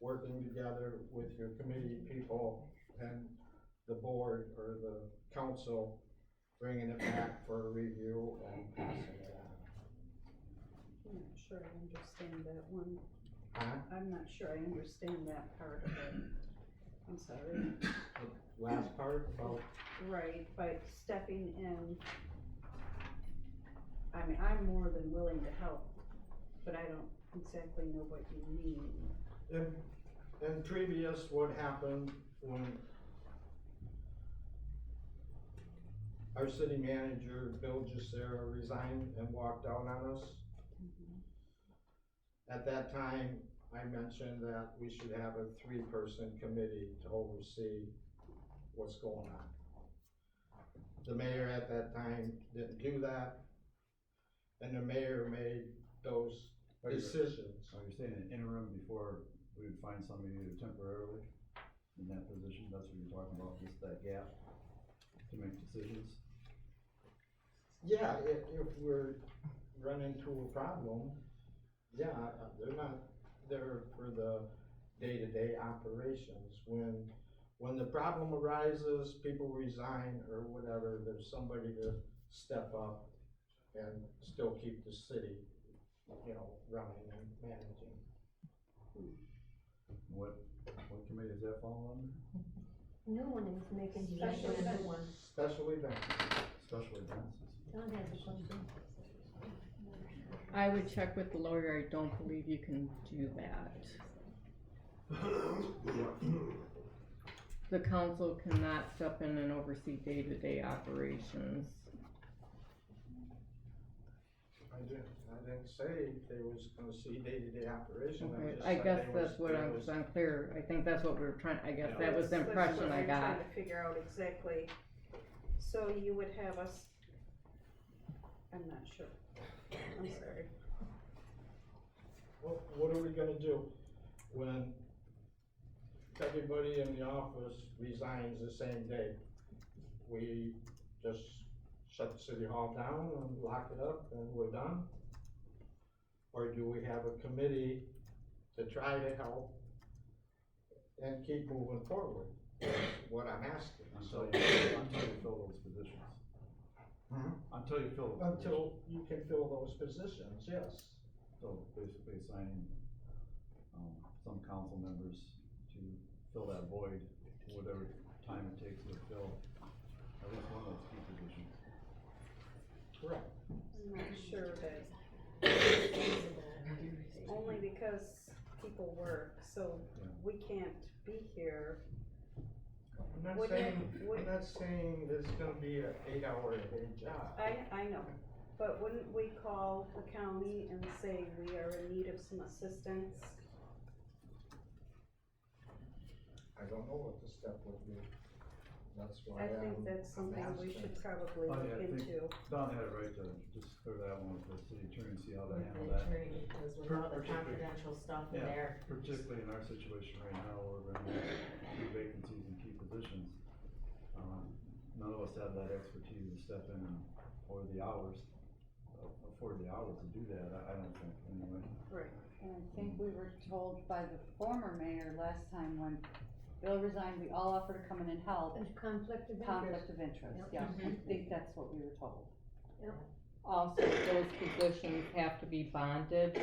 working together with your committee people and the board or the council, bringing it back for a review and passing it on. I'm not sure I understand that one. Huh? I'm not sure I understand that part of it. I'm sorry. The last part about, Right, by stepping in. I mean, I'm more than willing to help, but I don't exactly know what you mean. in previous, what happened when our city manager, Bill Jussera, resigned and walked out on us. At that time, I mentioned that we should have a 3-person committee to oversee what's going on. The mayor at that time didn't do that, and the mayor made those decisions. are you saying an interim before we would find somebody either temporarily in that position? That's what you're talking about, just that gap to make decisions? Yeah, if we're running into a problem, yeah, they're not there for the day-to-day operations. When the problem arises, people resign or whatever, there's somebody to step up and still keep the city, running and managing. What committee does that fall under? new one is making Yeah, special that's events. the one. Special events. Special events. John has a question. I would check with the lawyer, I don't believe you can do that. The council cannot step in and oversee day-to-day operations. I didn't say they was gonna see day-to-day operation, I Okay, just I said guess they was- that's what there I was- was unclear, I think that's what we were trying, I guess that was the That's impression what I we're got. trying to figure out exactly. So you would have us, I'm not sure. I'm sorry. What are we gonna do when everybody in the office resigns the same day? We just shut the city hall down and lock it up and we're done? Or do we have a committee to try to help and keep moving forward? That's what I'm asking. Until you fill those positions. Until you fill those positions. Until you can fill those positions, yes. So basically assigning, some council members to fill that void, whatever time it takes to fill at least one of those key positions. Correct. I'm not sure that, only because people work, so we can't be here. I'm not saying it's gonna be an 8-hour a day job. I know, but wouldn't we call the county and say we are in need of some assistance? I don't know what the step would be. That's why I think that's something we should probably Oh, look yeah, I think into. Don had it right to just clear that one with the city attorney, see how they With handle the that. attorney, because with all the Particularly- confidential stuff in Yeah, there. particularly in our situation right now, where we're gonna have 2 vacancies in key positions. None of us have that expertise to step in and, or the hours, afford the hours to do that, I don't think, anyway. Right. And I think we were told by the former mayor last time when Bill resigned, we all offered to come in and help. There's conflict of interest. Conflict of interest, Yep. yeah, I think that's what we were told. Also, those positions have to be bonded.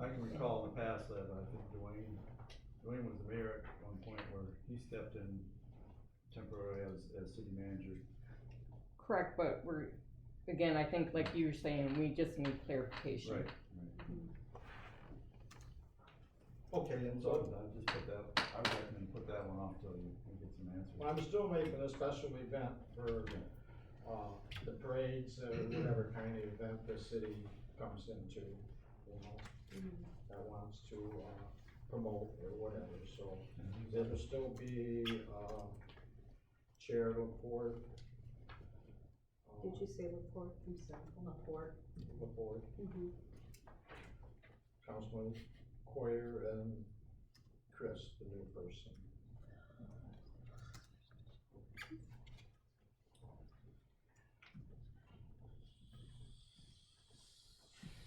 I can recall in the past that I think Dwayne was the mayor at one point where he stepped in temporarily as city manager. Correct, but again, I think like you were saying, we just need clarification. Right. Okay, and So so, I just put that, I would recommend put that one off till we get some answers. well, I'm still making a special event for, the parades, or whatever kind of event the city comes into, you know, that wants to, promote or whatever, so it'll still be, Chair Laporte. Did you say Laporte? I'm sorry. Laporte. Laporte, Councilman Coyer and Chris, the new person.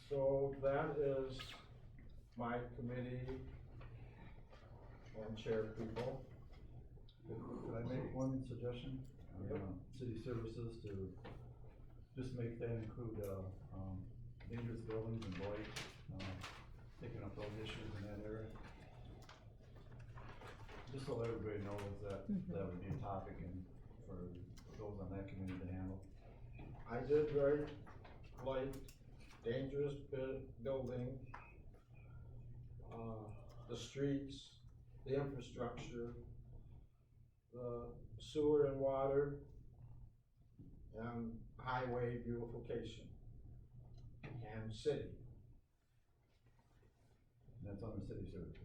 So that is my committee and chair people. Could I make one suggestion? Yep. City services to just make that include, dangerous buildings and blight, taking up those issues in that area. Just so everybody knows that that would be a topic and for those on that committee to handle. I did write blight, dangerous building, the streets, the infrastructure, the sewer and water, and highway beautification, and city, That's under city services.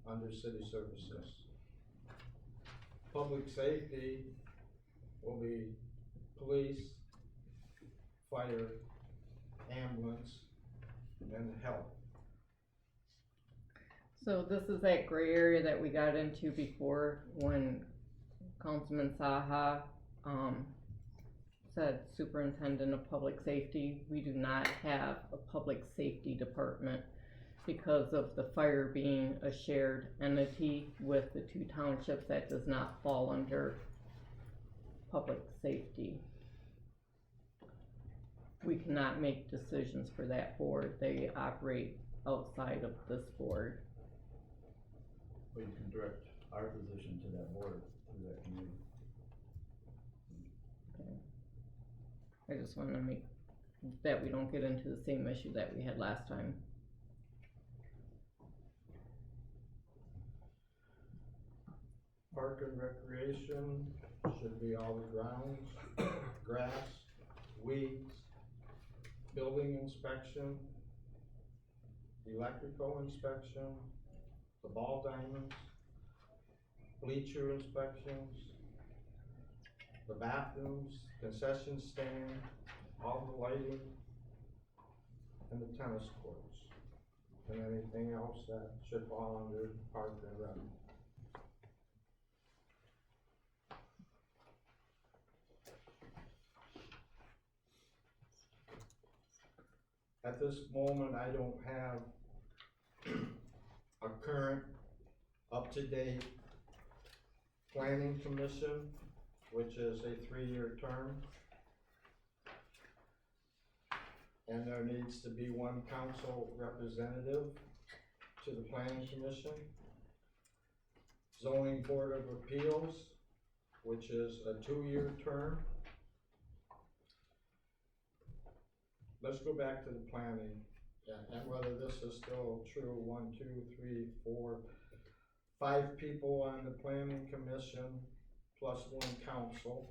under city services. Public safety will be police, fire, ambulance, and health. So this is that gray area that we got into before when Councilman Saha, said superintendent of public safety. We do not have a public safety department because of the fire being a shared entity with the 2 townships. That does not fall under public safety. We cannot make decisions for that board. They operate outside of this board. But you can direct our position to that board, through that committee. Okay. I just wanna make, that we don't get into the same issue that we had last time. Park and recreation should be all the grounds, grass, weeds, building inspection, electrical inspection, the ball diamonds, bleacher inspections, the bathrooms, concession stand, all the lighting, and the tennis courts, and anything else that should fall under park and rec. At this moment, I don't have a current, up-to-date planning commission, which is a 3-year term. And there needs to be one council representative to the planning commission. Zoning Board of Appeals, which is a 2-year term. Let's go back to the planning, and whether this is still true. 1, 2, 3, 4, 5 people on the planning commission, plus 1 council.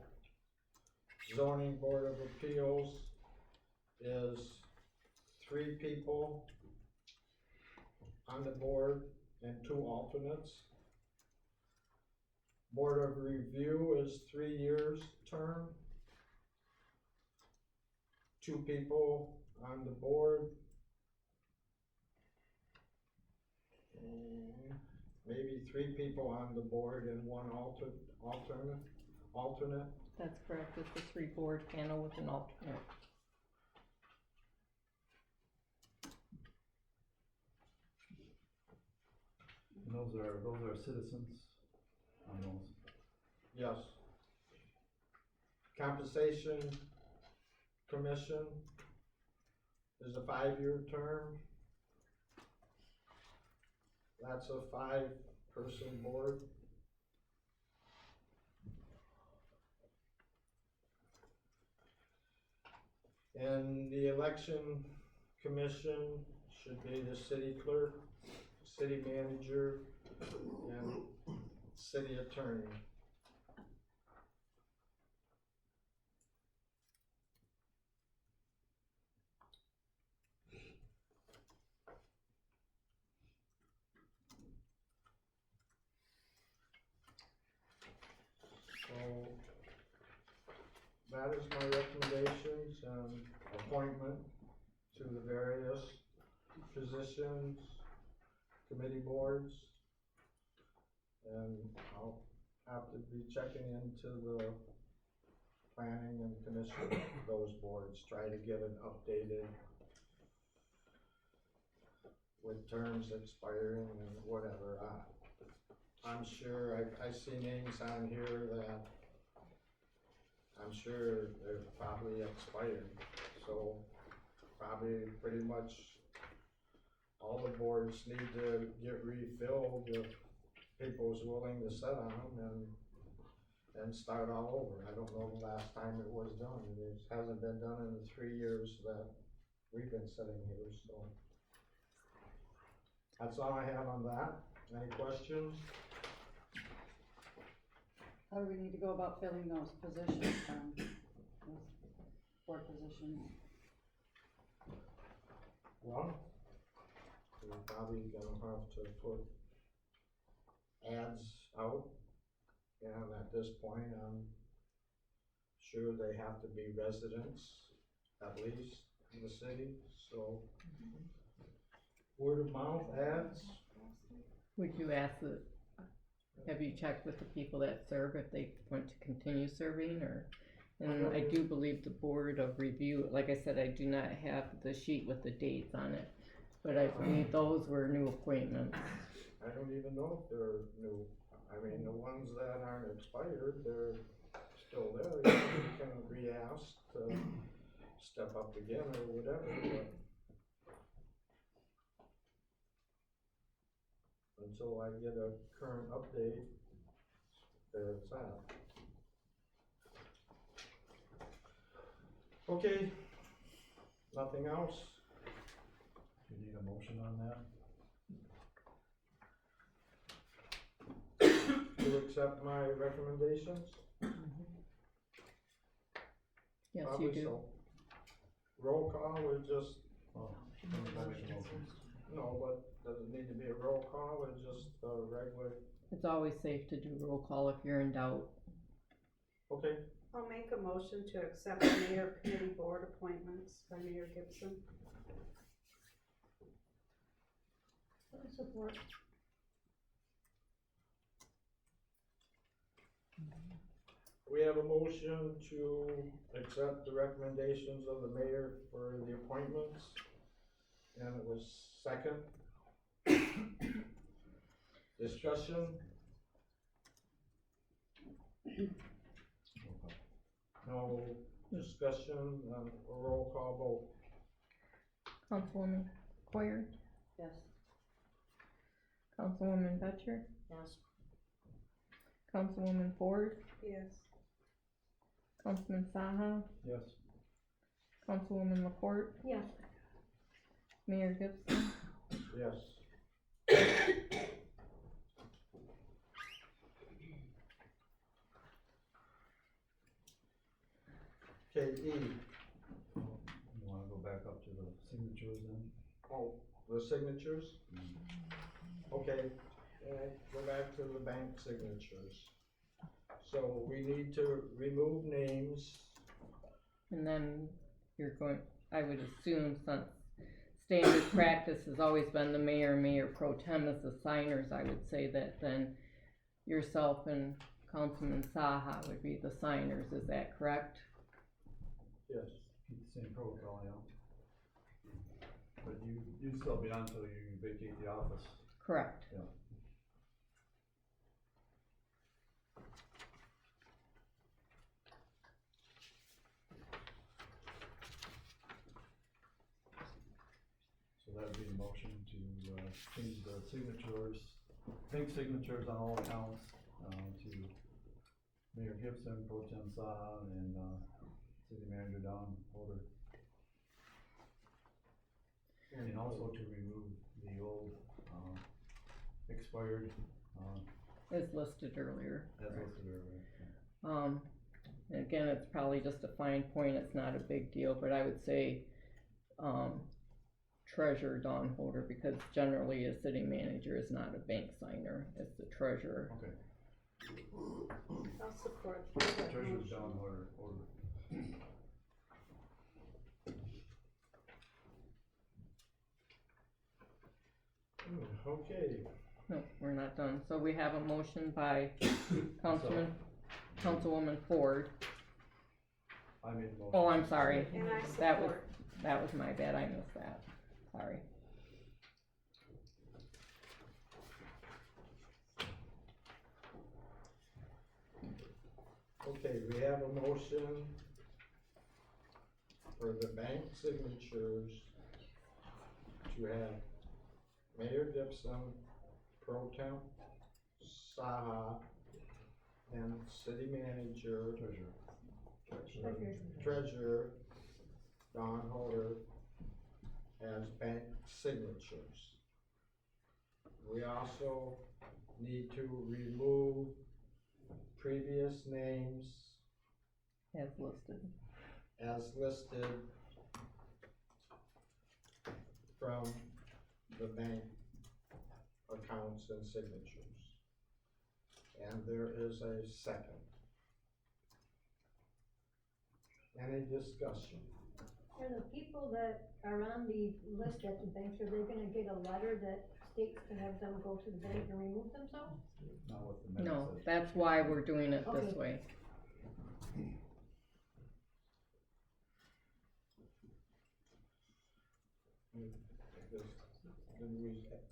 Zoning Board of Appeals is 3 people on the board and 2 alternates. Board of Review is 3 years term. 2 people on the board. Maybe 3 people on the board and 1 alternate. That's correct, it's a 3-board panel with an alternate. And those are citizens on those. Yes. Compensation Commission is a 5-year term. That's a 5-person board. And the Election Commission should be the city clerk, city manager, and city attorney. So that is my recommendations and appointment to the various positions, committee boards. And I'll have to be checking into the planning and commission, those boards, try to get it updated with terms expiring and whatever. I'm sure, I see names on here that I'm sure they're probably expired. So probably pretty much all the boards need to get refilled if people's willing to sit on them and start all over. I don't know the last time it was done. It hasn't been done in the 3 years that we've been sitting here, so. That's all I have on that. Any questions? How do we need to go about filling those positions, those board positions? Well, we're probably gonna have to put ads out, and at this point, I'm sure they have to be residents, at least, in the city, so. Word of mouth ads, Would you ask have you checked with the people that serve if they want to continue serving, or? And I do believe the Board of Review, like I said, I do not have the sheet with the dates on it, but I believe those were new appointments. I don't even know if they're new. I mean, the ones that aren't expired, they're still there. You can re-ask to step up again or whatever, but until I get a current update, there it's at. Okay, nothing else? Do you need a motion on that? To accept my recommendations? Yes, Probably you do. so. Roll call, we just, Oh, no, but does it need to be a roll call or just a regular? It's always safe to do roll call if you're in doubt. Okay, I'll make a motion to accept the mayor committee board appointments by Mayor Gibson. Support. we have a motion to accept the recommendations of the mayor for the appointments. And it was second. Discussion? No discussion, a roll call Councilwoman Coyer, Yes. Councilwoman Betcher, Yes. Councilwoman Ford, Yes. Councilman Saha, Yes. Councilwoman Laporte, Yes, Mayor Gibson. vote, yes. Okay, E, You wanna go back up to the signatures then? oh, the signatures? Okay, go back to the bank signatures. So we need to remove names. And then you're going, I would assume since standard practice has always been the mayor and mayor pro tem as the signers, I would say that then yourself and Councilman Saha would be the signers, is that correct? Yes. Keep the same protocol, yeah. But you'd still be on until you vacate the office. Correct. Yeah. So that would be a motion to, change the signatures, bank signatures on all accounts, to Mayor Gibson, Pro Tem Saha, and, City Manager Don Holder. And also to remove the old, expired, As listed earlier. as listed earlier. And again, it's probably just a fine point, it's not a big deal, but I would say, treasurer Dawn Holder, because generally a city manager is not a bank signer, it's the treasurer. Okay. I'll support. Treasurer's Don Holder. Okay, No, we're not done, so we have a motion by Councilwoman Ford. I made the motion. Oh, I'm sorry, And I that was, support. that was my bad, I missed that, sorry. okay, we have a motion for the bank signatures to have Mayor Gibson, Pro Tem Saha, and City Manager, Treasurer Don Holder as bank signatures. We also need to remove previous names As listed. as listed from the bank accounts and signatures. And there is a second. Any discussion? are the people that are on the list at the banks, are they gonna get a letter that states to have them go to the bank and remove themselves? Not what the minute No, says. that's why we're doing it this Okay. way.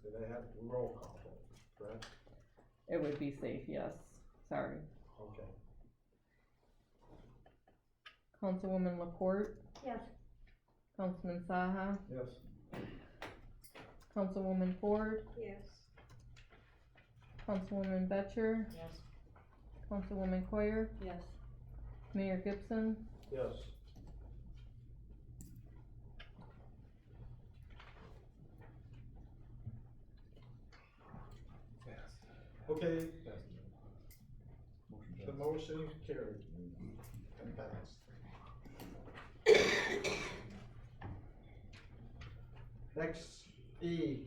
Did I have roll call, correct? It would be safe, yes, sorry. Okay. Councilwoman Laporte, Yes, Councilman Saha, Yes. Councilwoman Ford, Yes. Councilwoman Betcher, Yes. Councilwoman Coyer, Yes. Mayor Gibson. Yes. Okay, Motion the passed. motion carried and passed. Next, E,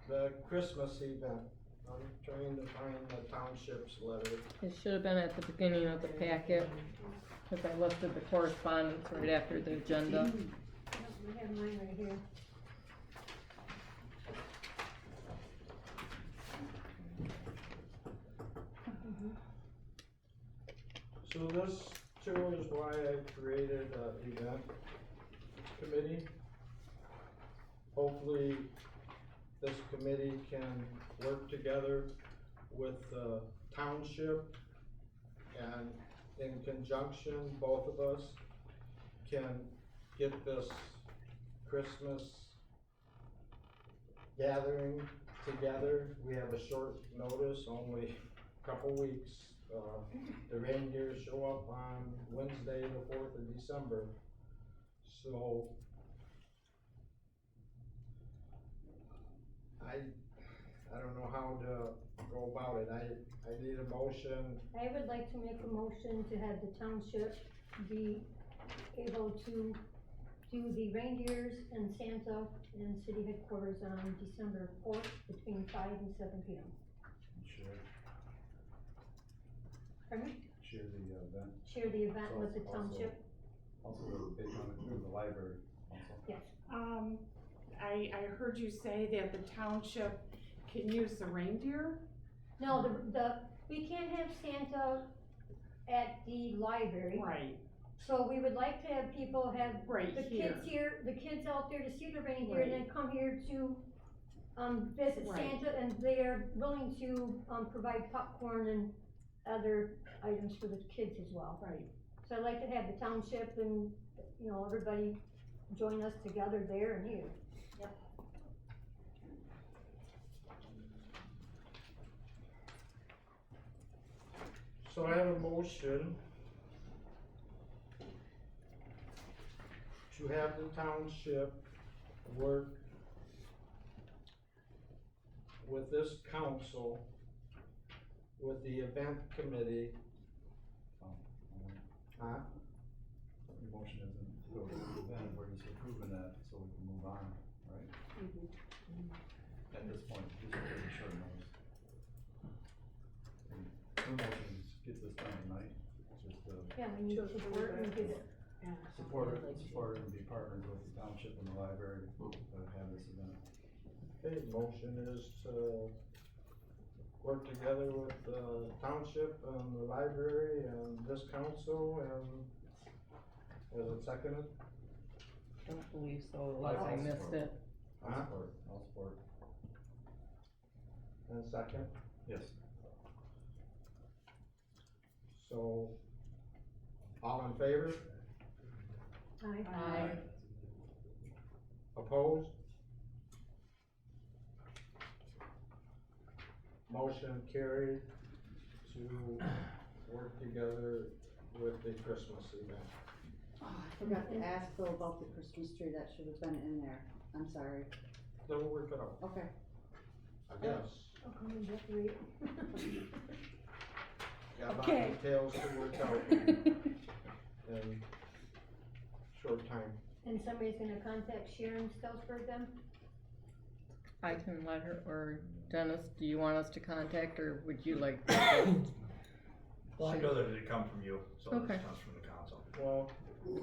the Christmas event. I'm trying to find the township's letter. It should have been at the beginning of the packet, cause I listed the correspondence right after the agenda. Yep, we have mine right here. So this too is why I created an event committee. hopefully this committee can work together with the township, and in conjunction, both of us can get this Christmas gathering together. We have a short notice, only a couple weeks. The reindeers show up on Wednesday, the 4th of December. So I don't know how to go about it. I need a motion. I would like to make a motion to have the township be able to do the reindeers and Santa in city headquarters on December 4th between 5 and 7 p.m. Pardon me? Share the event. Share the event with the township. Also, the big one in the library also. Yes. I heard you say that the township can use the reindeer? No, we can't have Santa at the library. Right. So we would like to have people have Right the here. kids here, the kids out there to see the reindeer and then come here to, visit Right. Santa, and they are willing to, provide popcorn and other items for the kids as well. Right. So I'd like to have the township and, you know, everybody join us together there and here. So I have a motion to have the township work with this council, with the event committee. Huh? The motion isn't to go to the event, we're just approving that so we can move on, right? At this point, just a pretty short notice. And the motion is get this done tonight, just Yeah, we need to support and get it. support it and be partners with the township and the library to have this event. Okay, motion is to work together with the township and the library and this council, and is it seconded? Don't believe so, unless I missed it. Huh? I'll support. And second, Yes. so, all in favor? Aye. Opposed? Motion carried to work together with the Christmas event. Oh, I forgot to ask though about the Christmas tree, that should have been in there, I'm sorry. Then we'll work it out, Okay. I guess. I'll come and decorate. Got a lot Okay. of details to work out in short time. And somebody's gonna contact Sharon Stelsberg then? I can let her, or Dennis, do you want us to contact, or would you like to? Well, I know that it come from you, so Okay. it comes from the council. Well,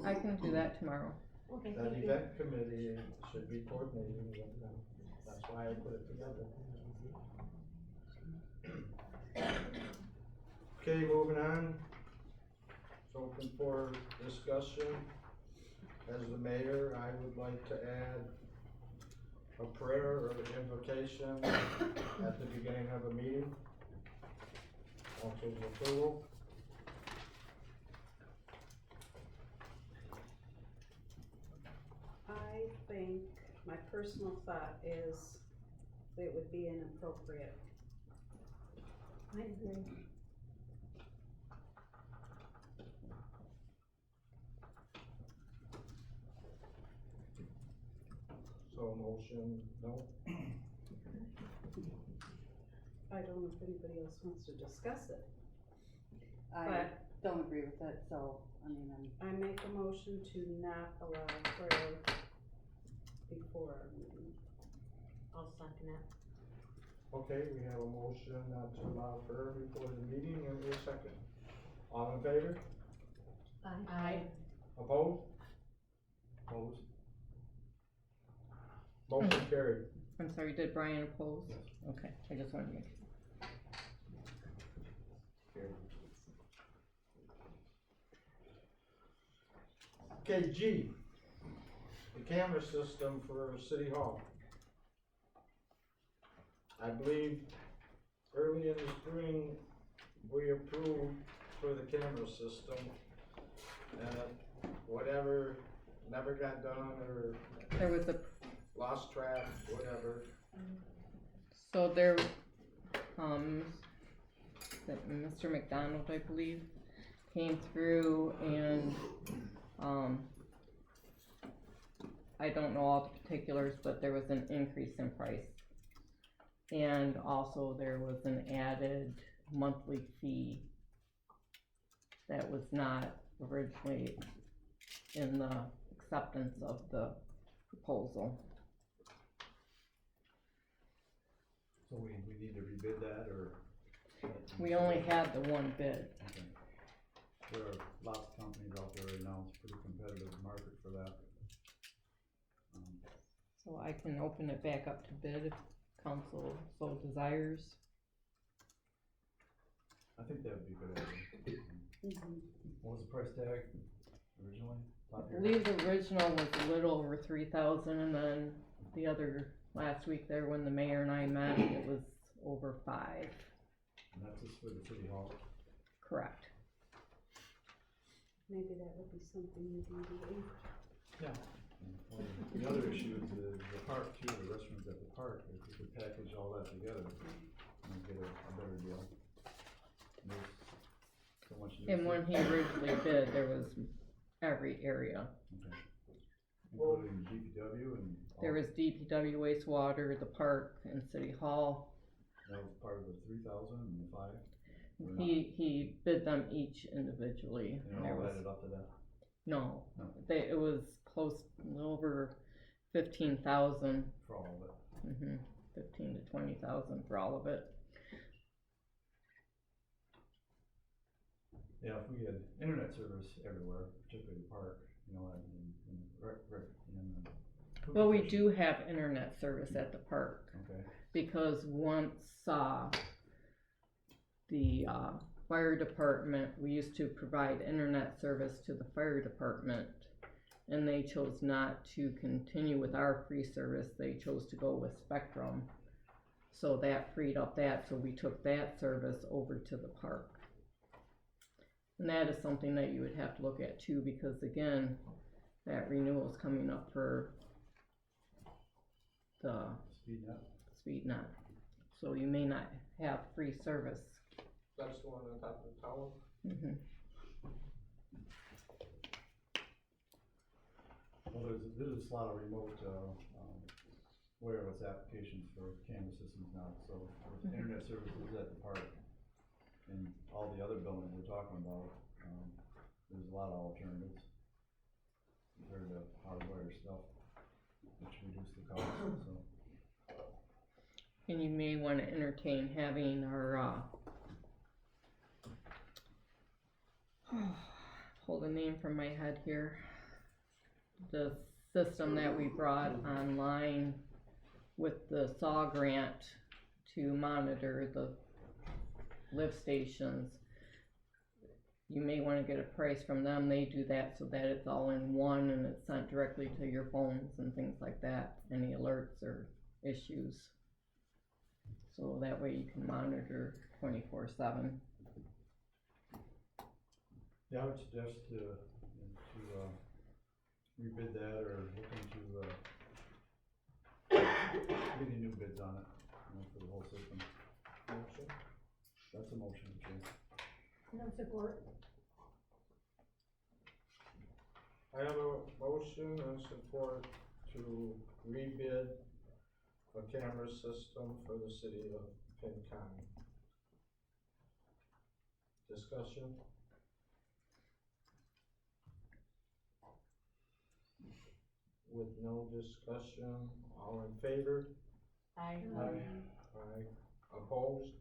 I can do that tomorrow. Okay, that thank you. event committee should be coordinating with them, that's why I put it together. Okay, moving on. It's open for discussion. As the mayor, I would like to add a prayer or invocation at the beginning of a meeting. Council's approval. I think my personal thought is it would be inappropriate. I agree. So motion, no? I don't know if anybody else wants to discuss it. I But- don't agree with it, so, I mean, I make a motion to not allow prayer before our meeting. I'll second it. Okay, we have a motion not to allow prayer before the meeting, and a second. All in favor? Aye. Opposed? Opposed? Motion carried. I'm sorry, did Brian oppose? Okay, I just wanted to make sure. Okay, G, camera system for City Hall. I believe early in the spring, we approved for the camera system. Whatever never got done or There was a, lost track, whatever. so there, that Mr. McDonald, I believe, came through and, I don't know all the particulars, but there was an increase in price. And also there was an added monthly fee that was not originally in the acceptance of the proposal. So we need to rebid that, or? We only had the one bid. Okay. There are lots of companies out there right now, it's a pretty competitive market for that. So I can open it back up to bid if council so desires. I think that would be a good idea. What was the price tag originally? I believe the original was a little over 3,000, and then the other, last week there when the mayor and I met, it was over 5. And that's just for the city hall? Correct. Maybe that would be something you can do. Yeah. Well, the other issue is the park too, the restrooms at the park, if we could package all that together and get a better deal. There's so much. And when he originally bid, there was every area. Okay. Including DPW and. There was DPW, wastewater, the park, and city hall. That was part of the 3,000 and the 5? He bid them each individually. And it all added up to that? No, No. it was close, over 15,000. For all of it? 15 to 20,000 for all of it. Yeah, if we had internet service everywhere, particularly the park, you know, Well, we do have internet service at the park. Okay. Because once, the, fire department, we used to provide internet service to the fire department, and they chose not to continue with our free service, they chose to go with Spectrum. So that freed up that, so we took that service over to the park. And that is something that you would have to look at too, because again, that renewal is coming up for the SpeedNet. So you may not have free service. That's the one on top of the tower. Well, there's a lot of remote, wireless applications for camera systems now, so if internet service is at the park and all the other buildings we're talking about, there's a lot of alternatives compared to hardware stuff, which reduce the cost, so. And you may want to entertain having our, hold a name from my head here. The system that we brought online with the SAW grant to monitor the lift stations. You may want to get a price from them. They do that so that it's all in one and it's sent directly to your phones and things like that, any alerts or issues. So that way you can monitor 24/7. Yeah, I would suggest to rebid that or look into, getting new bids on it, you know, for the whole system. Motion? That's a motion, Chair. No support. I have a motion and support to rebid a camera system for the city of Pinconning. Discussion? With no discussion, all in favor? Aye. Aye. Opposed?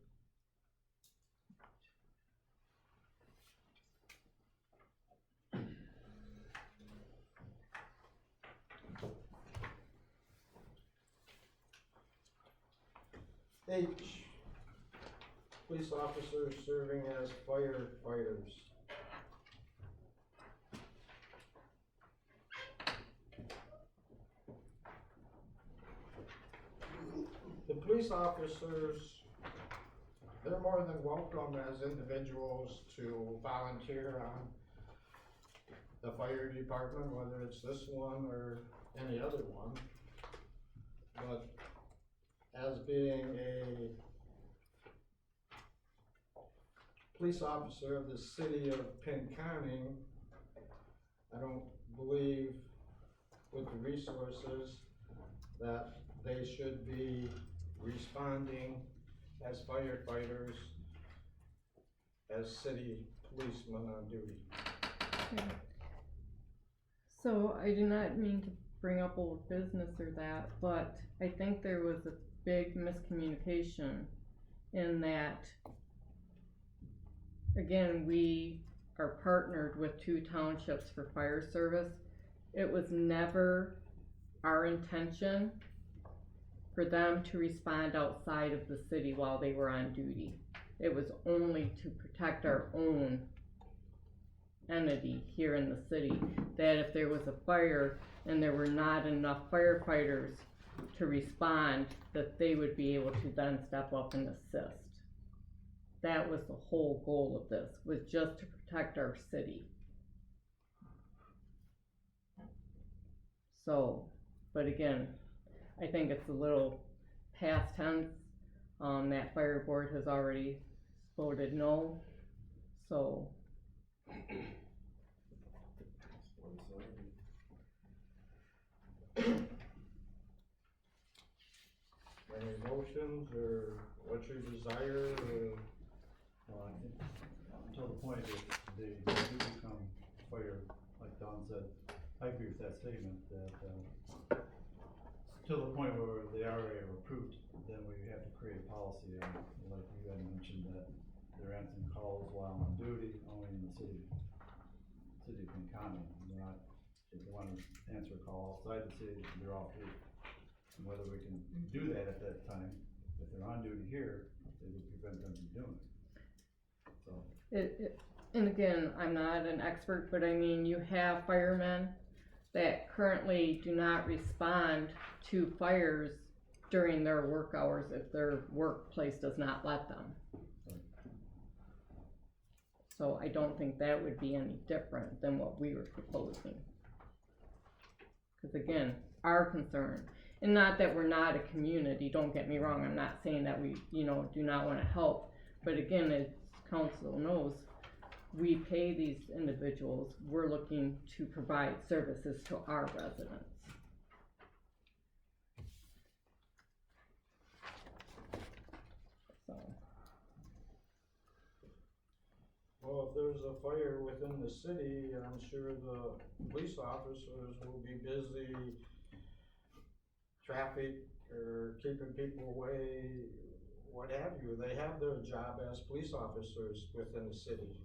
H, police officers serving as firefighters. police officers, they're more than welcome as individuals to volunteer on the fire department, whether it's this one or any other one. But as being a police officer of the city of Pinconning, I don't believe with the resources that they should be responding as firefighters, as city policemen on duty. Okay. So I do not mean to bring up old business or that, but I think there was a big miscommunication in that, again, we are partnered with 2 townships for fire service. It was never our intention for them to respond outside of the city while they were on duty. It was only to protect our own entity here in the city, that if there was a fire and there were not enough firefighters to respond, that they would be able to then step up and assist. That was the whole goal of this, was just to protect our city. So, but again, I think it's a little past tense. That fire board has already voted no, so. Any motions, or what's your desire, or? Well, I think until the point that they do become fire, like Don said, I agree with that statement, that, till the point where they already are approved, then we have to create a policy, and like you had mentioned, that they're answering calls while on duty, only in the city of Pinconning. They're not, if they want to answer a call outside the city, they're off duty. And whether we can do that at that time, if they're on duty here, it would prevent them from doing it. So. And again, I'm not an expert, but I mean, you have firemen that currently do not respond to fires during their work hours if their workplace does not let them. So I don't think that would be any different than what we were proposing. Because again, our concern, and not that we're not a community, don't get me wrong, I'm not saying that we, do not want to help, but again, as council knows, we pay these individuals, we're looking to provide services to our residents. So. Well, if there's a fire within the city, I'm sure the police officers will be busy traffic or keeping people away, what have you. They have their job as police officers within the city.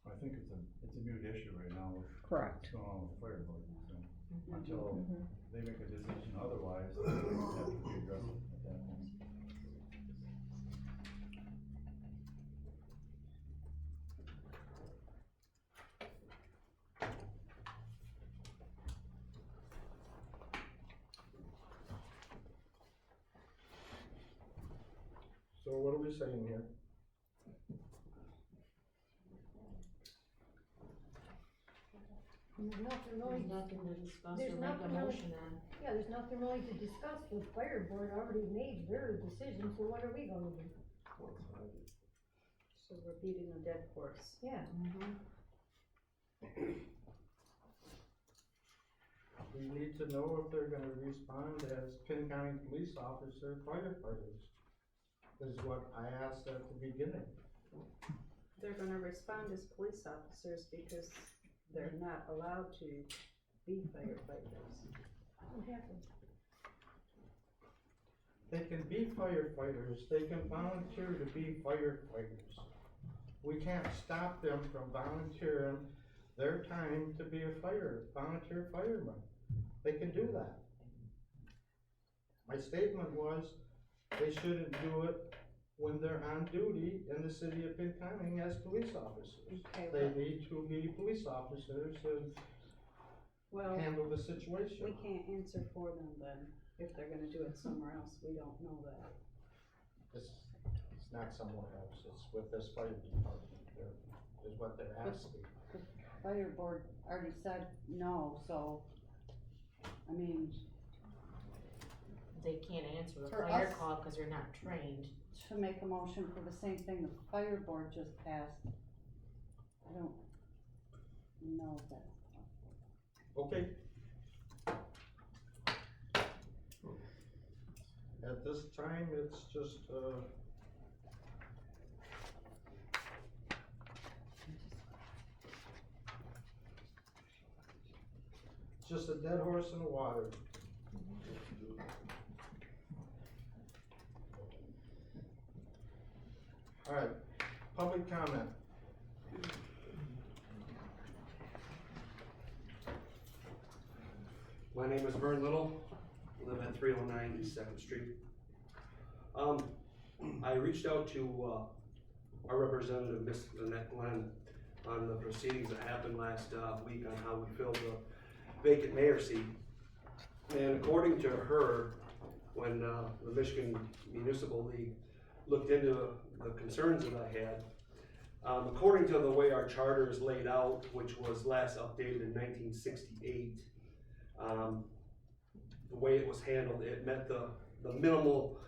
I think it's a mute issue right now with Correct. what's going on with the fire board, so until they make a decision otherwise, it will have to be addressed at that point. So what are we saying here? There's nothing really, There's nothing to discuss there's or make a nothing really- motion on. yeah, there's nothing really to discuss, the fire board already made their decision, so what are we gonna do? So we're beating a dead horse. Yeah. We need to know if they're gonna respond as Pinconning police officer firefighters, is what I asked at the beginning. They're gonna respond as police officers because they're not allowed to be firefighters. What happened? They can be firefighters, they can volunteer to be firefighters. We can't stop them from volunteering their time to be a volunteer fireman. They can do that. My statement was, they shouldn't do it when they're on duty in the city of Pinconning as police officers. Okay, They well, need to be police officers, and Well, handle the situation. we can't answer for them then, if they're gonna do it somewhere else, we don't know that. It's not somewhere else, it's with this fire department, is what they're asking. The fire board already said no, so, I mean, They can't answer a For fire us- call because they're not trained. to make a motion for the same thing the fire board just passed, I don't know if that's possible. Okay. At this time, it's just, just a dead horse in the water. All right, public comment. My name is Vern Little, live at 309 East Second Street. I reached out to, our representative, Ms. Lynette Glenn, on the proceedings that happened last, week on how we filled the vacant mayor seat. And according to her, when, the Michigan Municipal League looked into the concerns that I had, according to the way our charter is laid out, which was last updated in 1968, the way it was handled, it met the minimal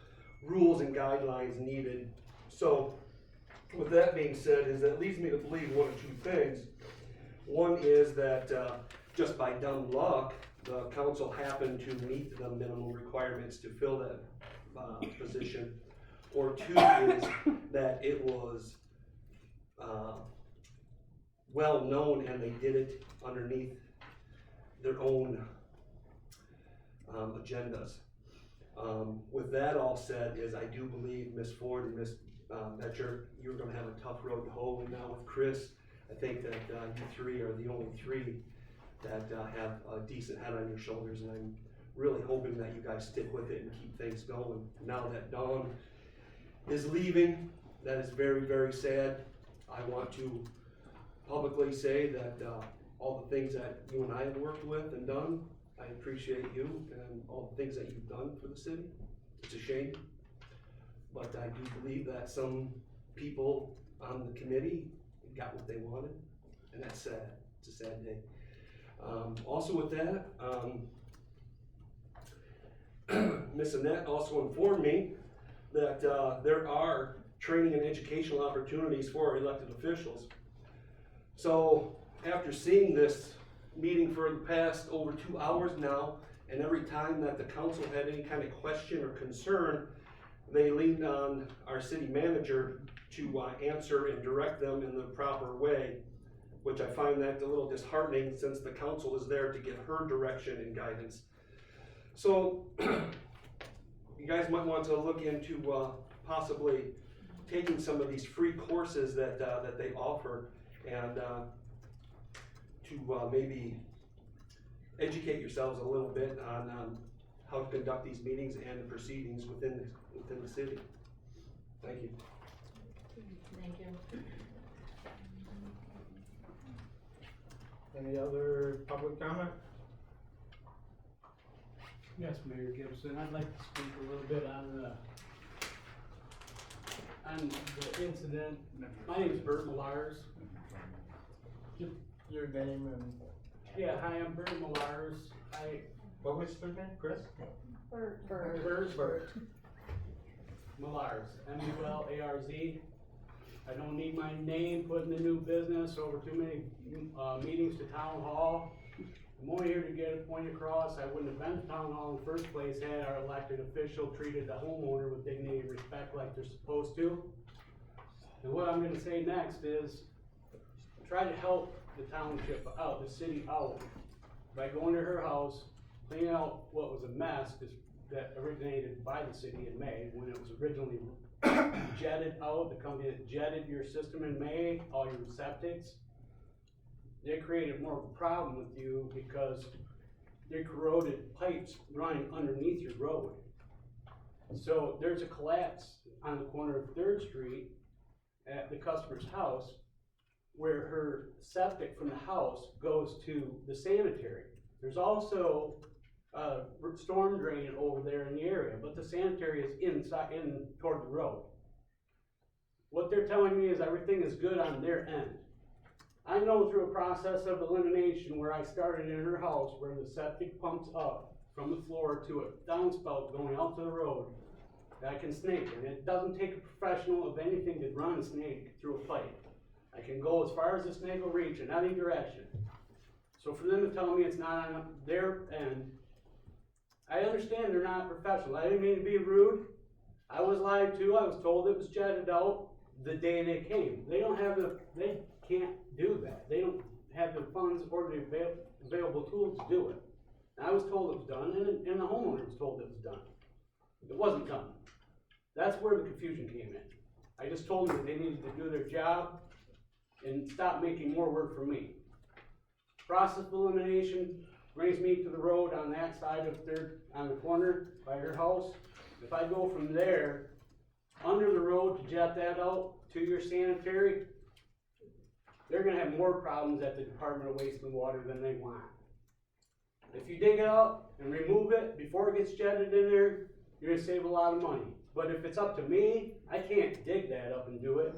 rules and guidelines needed. So, with that being said, is that leads me to believe one of two things. One is that just by dumb luck, the council happened to meet the minimum requirements to fill that position. Or two is that it was well known and they did it underneath their own agendas. With that all said, is I do believe Ms. Ford and Ms. Manger, you're gonna have a tough road to hoe, and now with Chris, I think that you three are the only three that have a decent head on your shoulders, and I'm really hoping that you guys stick with it and keep things going. Now that Dawn is leaving, that is very, very sad. I want to publicly say that all the things that you and I have worked with and done, I appreciate you and all the things that you've done for the city. It's a shame, but I do believe that some people on the committee got what they wanted, and that's sad. It's a sad day. Also with that, Ms. Annette also informed me that there are training and educational opportunities for our elected officials. So after seeing this meeting for the past over 2 hours now, and every time that the council had any kind of question or concern, they leaned on our city manager to answer and direct them in the proper way, which I find that a little disheartening since the council is there to give her direction and guidance. So you guys might want to look into possibly taking some of these free courses that they offer and to maybe educate yourselves a little bit on how to conduct these meetings and the proceedings within the city. Thank you. Thank you. Any other public comment? Yes, Mayor Gibson, I'd like to speak a little bit on the incident. My name's Bert Millars. Your name and? Yeah, hi, I'm Bert Millars. What was your name, Chris? Bert. Millars, M-U-L-A-R-Z. I don't need my name put in the new business over too many meetings to town hall. I'm only here to get a point across. I wouldn't have been to town hall in the first place had our elected official treated the homeowner with dignity and respect like they're supposed to. And what I'm gonna say next is try to help the township out, the city out, by going to her house, cleaning out what was a mess that originated by the city in May, when it was originally jetted out, the company that jetted your system in May, all your septics. They created more of a problem with you because they corroded pipes running underneath your road. So there's a collapse on the corner of 3rd Street at the customer's house where her septic from the house goes to the sanitary. There's also a storm drain over there in the area, but the sanitary is in toward the road. What they're telling me is everything is good on their end. I know through a process of elimination where I started in her house where the septic pumps up from the floor to a downspout going out to the road, that I can snake, and it doesn't take a professional of anything to run a snake through a pipe. I can go as far as the snake will reach in any direction. So for them to tell me it's not on their end, I understand they're not professional. I didn't mean to be rude. I was lied to. I was told it was jetted out the day they came. They can't do that. They don't have the funds or the available tools to do it. And I was told it was done, and the homeowner was told it was done. It wasn't done. That's where the confusion came in. I just told them that they needed to do their job and stop making more work for me. Process of elimination brings me to the road on that side of on the corner by her house. If I go from there, under the road to jet that out to your sanitary, they're gonna have more problems at the Department of Waste and Water than they want. If you dig it up and remove it before it gets jetted in there, you're gonna save a lot of money. But if it's up to me, I can't dig that up and do it.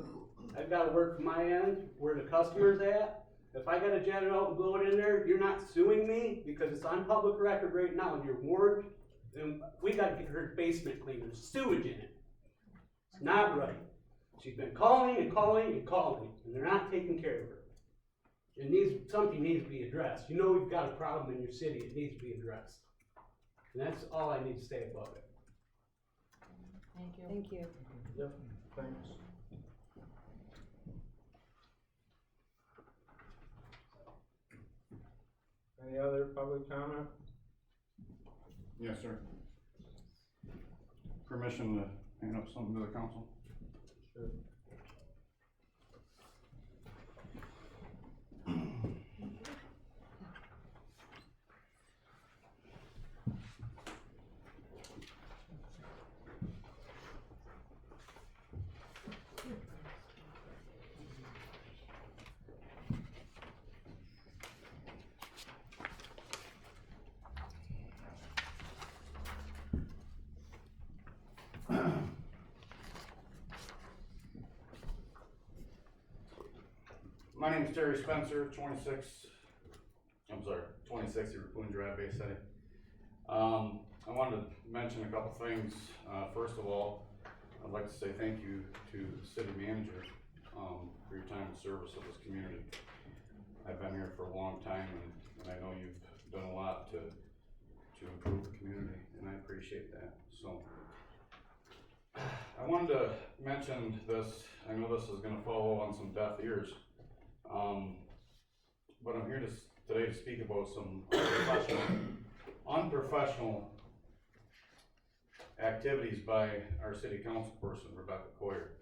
I've gotta work from my end, where the customer's at. If I gotta jet it out and blow it in there, you're not suing me, because it's on public record right now, and you're warned, and we gotta get her basement cleaned, there's sewage in it. It's not right. She's been calling and calling and calling, and they're not taking care of her. Something needs to be addressed. You know you've got a problem in your city, it needs to be addressed. And that's all I need to say about it. Thank you. Thank you. Yep, thanks. Any other public comment? Yes, sir. Permission to hand up something to the council? Sure. My name is Terry Spencer, 26 Rappoon Drive, Bay City. I wanted to mention a couple things. First of all, I'd like to say thank you to the city manager for your time and service of this community. I've been here for a long time, and I know you've done a lot to improve the community, and I appreciate that. So I wanted to mention this. I know this is going to follow on some deaf ears. But I'm here today to speak about some unprofessional activities by our city council person, Rebecca Coyer.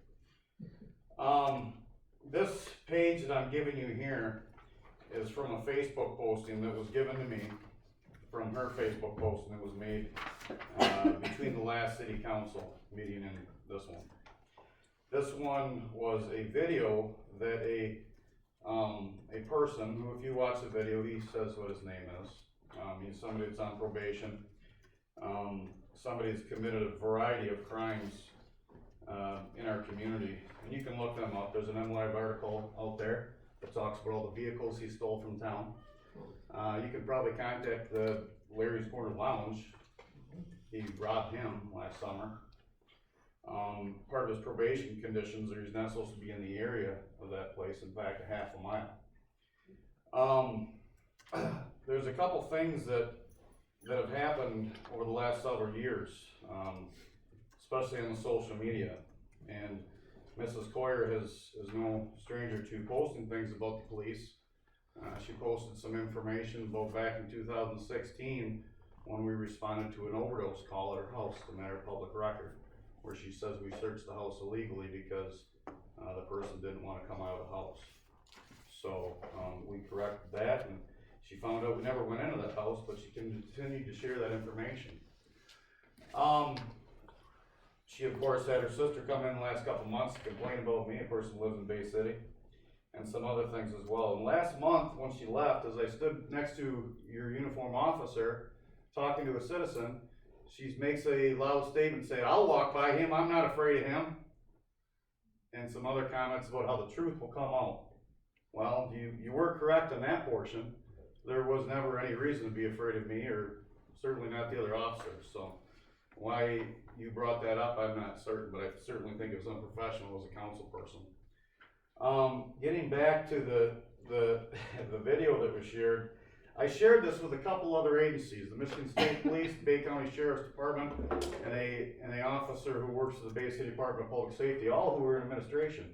This page that I'm giving you here is from a Facebook posting that was given to me from her Facebook posting that was made between the last city council meeting and this one. This one was a video that a person who, if you watch the video, he says what his name is. He's somebody that's on probation. Somebody that's committed a variety of crimes in our community. And you can look them up. There's an MLive article out there that talks about all the vehicles he stole from town. You can probably contact the Larry's Corner Lounge. He robbed him last summer. Part of his probation conditions are he's not supposed to be in the area of that place, in fact, a half a mile. There's a couple things that have happened over the last several years, especially on the social media. And Mrs. Coyer is no stranger to posting things about the police. She posted some information about back in 2016 when we responded to an overdose call at her house, a matter of public record, where she says we searched the house illegally because the person didn't want to come out of the house. So we corrected that, and she found out we never went into that house, but she continued to share that information. She, of course, had her sister come in the last couple months to complain about me, a person who lives in Bay City. and some other things as well. And last month, when she left, as I stood next to your uniform officer, talking to a citizen, she makes a loud statement saying, "I'll walk by him, I'm not afraid of him." And some other comments about how the truth will come out. Well, you were correct on that portion. There was never any reason to be afraid of me, or certainly not the other officers, so why you brought that up, I'm not certain, but I certainly think it was unprofessional as a council person. Getting back to the video that was shared, I shared this with a couple other agencies, the Michigan State Police, the Bay County Sheriff's Department, and an officer who works for the Bay City Department of Public Safety, all who were in administration.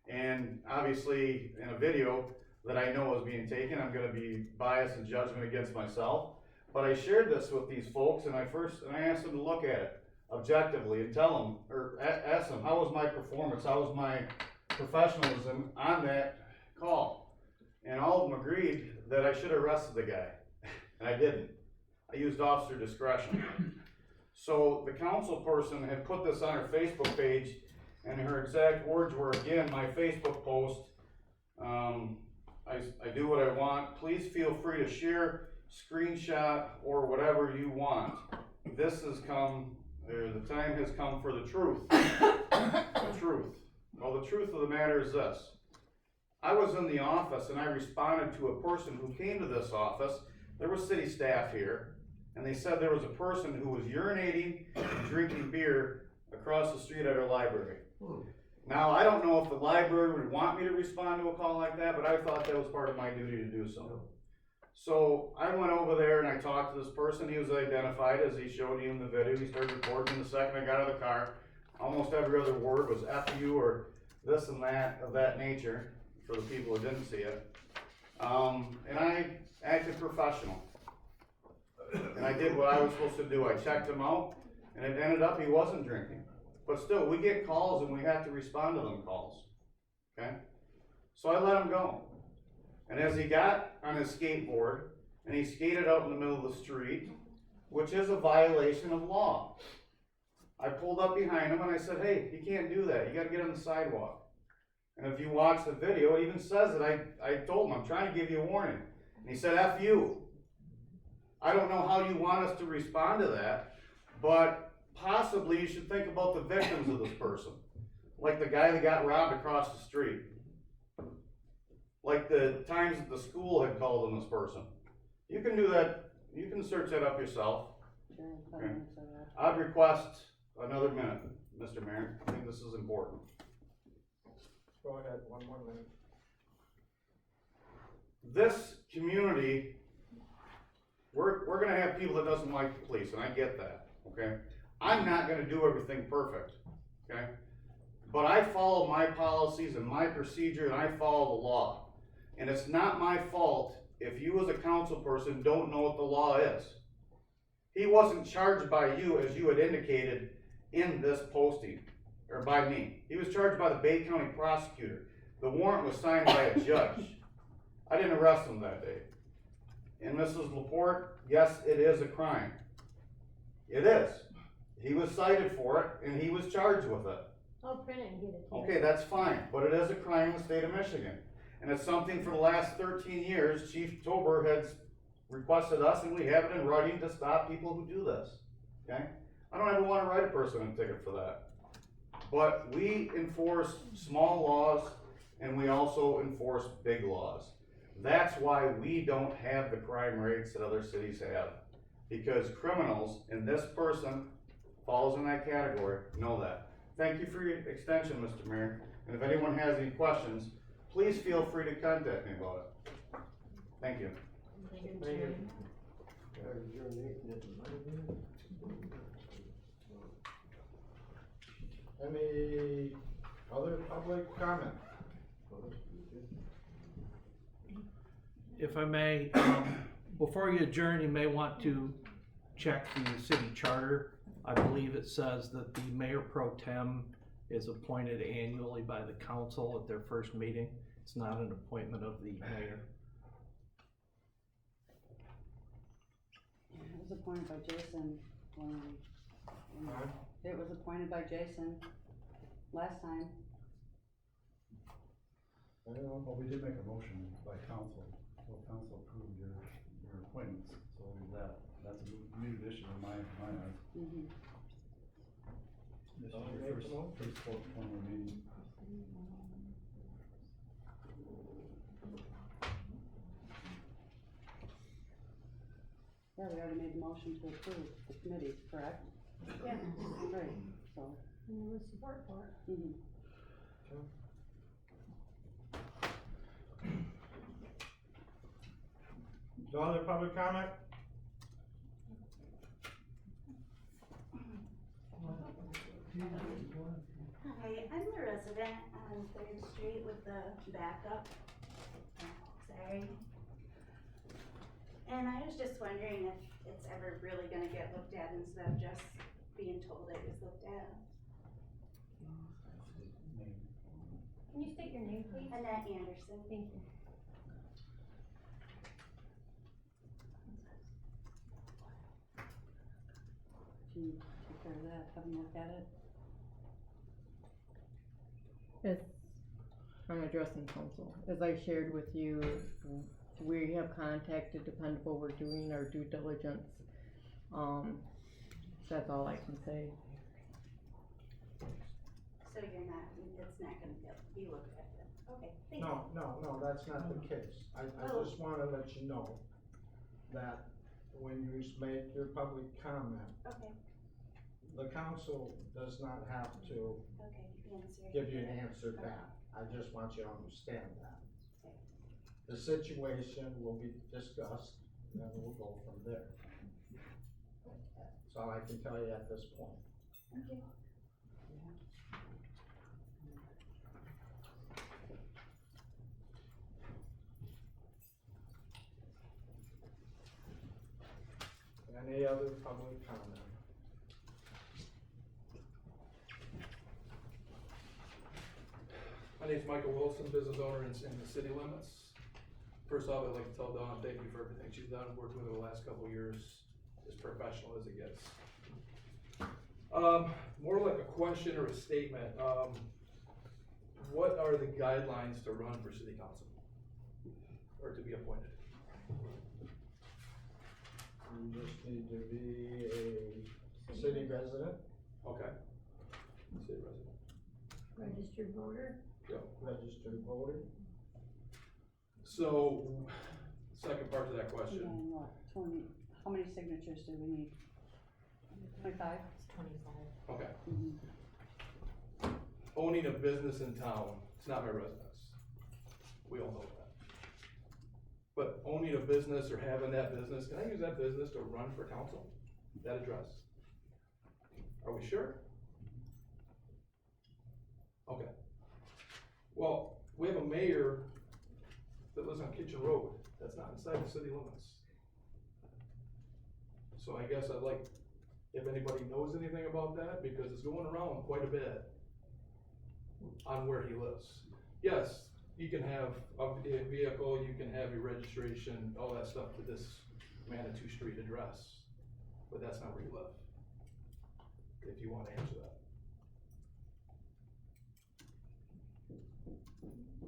And obviously, in a video that I know is being taken, I'm gonna be biased in judgment against myself. But I shared this with these folks, and I asked them to look at it objectively and tell them, or ask them, how was my performance, how was my professionalism on that call? And all of them agreed that I should have arrested the guy, and I didn't. I used officer discretion. So the council person had put this on her Facebook page, and her exact words were, again, my Facebook post, I do what I want. Please feel free to share, screenshot, or whatever you want. This has come, the time has come for the truth. The truth. Well, the truth of the matter is this. I was in the office and I responded to a person who came to this office. There was city staff here, and they said there was a person who was urinating and drinking beer across the street at our library. Now, I don't know if the library would want me to respond to a call like that, but I thought that was part of my duty to do so. So I went over there and I talked to this person. He was identified as he showed you in the video. He started recording. The second I got out of the car, almost every other word was F you or this and that of that nature for the people who didn't see it. And I acted professional. And I did what I was supposed to do. I checked him out, and it ended up he wasn't drinking. But still, we get calls and we have to respond to them calls, okay? So I let him go. And as he got on his skateboard, and he skated out in the middle of the street, which is a violation of law, I pulled up behind him and I said, hey, you can't do that. You gotta get on the sidewalk. And if you watch the video, it even says that I told him, I'm trying to give you a warning. And he said, F you. I don't know how you want us to respond to that, but possibly you should think about the victims of this person. Like the guy that got robbed across the street. Like the times that the school had called on this person. You can do that, you can search that up yourself. Okay. I'd request another minute, Mr. Mayor. I think this is important. Go ahead, one more minute. This community, we're gonna have people that doesn't like the police, and I get that, okay? I'm not gonna do everything perfect, okay? But I follow my policies and my procedure, and I follow the law. And it's not my fault if you as a council person don't know what the law is. He wasn't charged by you, as you had indicated in this posting, or by me. He was charged by the Bay County prosecutor. The warrant was signed by a judge. I didn't arrest him that day. And Mrs. Laporte, yes, it is a crime. It is. He was cited for it, and he was charged with it. I'll print it and get it to you. Okay, that's fine, but it is a crime in the state of Michigan. And it's something for the last 13 years, Chief Tober has requested us, and we have it in writing to stop people who do this, okay? I don't ever want to write a person a ticket for that. But we enforce small laws, and we also enforce big laws. That's why we don't have the crime rates that other cities have. Because criminals, and this person falls in that category, know that. Thank you for your extension, Mr. Mayor. And if anyone has any questions, please feel free to contact me about it. Thank you. Thank you. Any other public comment? If I may, before you adjourn, you may want to check the city charter. I believe it says that the mayor pro tem is appointed annually by the council at their first meeting. It's not an appointment of the mayor. It was appointed by Jason it was appointed by Jason last time. I don't know. Well, we did make a motion by council, so council approved your appointments, so that's a new addition in my eyes. Mhm. This is I'll your make first, the motion. first full formal meeting. Yeah, we already made the motion to approve the committees, correct? Yeah, Right, so. and there was support for it. Mhm. No other public comment? Hi, I'm the resident on Third Street with the backup. Sorry. And I was just wondering if it's ever really gonna get looked at instead of just being told it was looked at. Can you state your name, please? Annette Anderson. Thank you. Can you take care of that, have them look at it? As I'm addressing council, as I shared with you, we have contacted Dependable, we're doing our due diligence. That's all I can say. So you're not, it's not gonna be looked at then? Okay, thank you. No, that's not the case. I Oh. just wanna let you know that when you make your public comment, Okay, the council does not have to okay, answer. give you an answer Okay. back. I just want you to understand that. Okay. The situation will be discussed, and then we'll go from there. That's all I can tell you at this point. Okay. Any other public comment? My name's Michael Wilson, business owner in the city limits. First off, I'd like to tell Dawn, thank you for everything she's done, worked with her the last couple of years, as professional as it gets. More like a question or a statement, what are the guidelines to run for city council? Or to be appointed? You just need to be a city resident, Okay. City resident. Registered voter. registered voter. So, second part to that question. And what, 20, how many signatures do we need? 25? It's 25. Okay. Mhm. Owning a business in town, it's not my residence. We all know that. But owning a business or having that business, can I use that business to run for council? That address? Are we sure? Okay. Well, we have a mayor that lives on Kitchen Road, that's not inside the city limits. So I guess I'd like, if anybody knows anything about that, because it's going around quite a bit on where he lives. Yes, you can have a vehicle, you can have your registration, all that stuff with this Manitou Street address, but that's not where you live. If you wanna answer that.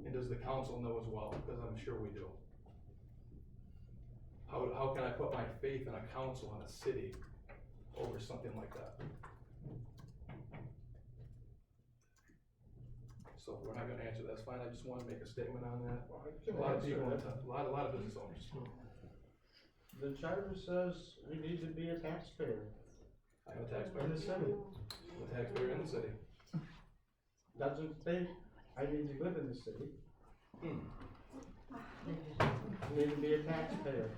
And does the council know as well, because I'm sure we do. How can I put my faith in a council and a city over something like that? So if we're not gonna answer, that's fine, I just wanna make a statement on that. Well, I can A lot of answer people, it. a lot of business owners. The charter says you need to be a taxpayer I'm a taxpayer. in the city. I'm a taxpayer in the city. Doesn't state I need to live in the city. Hmm. You need to be a taxpayer.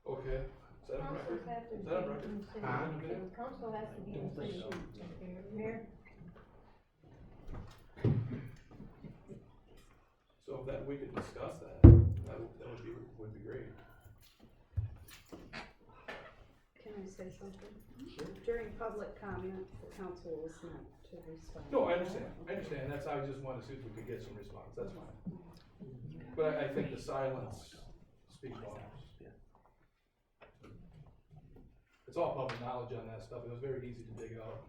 Okay, is that on record? Councils have to Is be that on in record? the city. Huh? The council has to be in the city. Mayor, So if that, we could discuss that, that would be great. Can I say something? During public comment, the council was meant to respond. No, I understand, that's, I just wanted to see if we could get some response, that's fine. But I think the silence speaks volumes. It's all public knowledge on that stuff, it was very easy to dig out.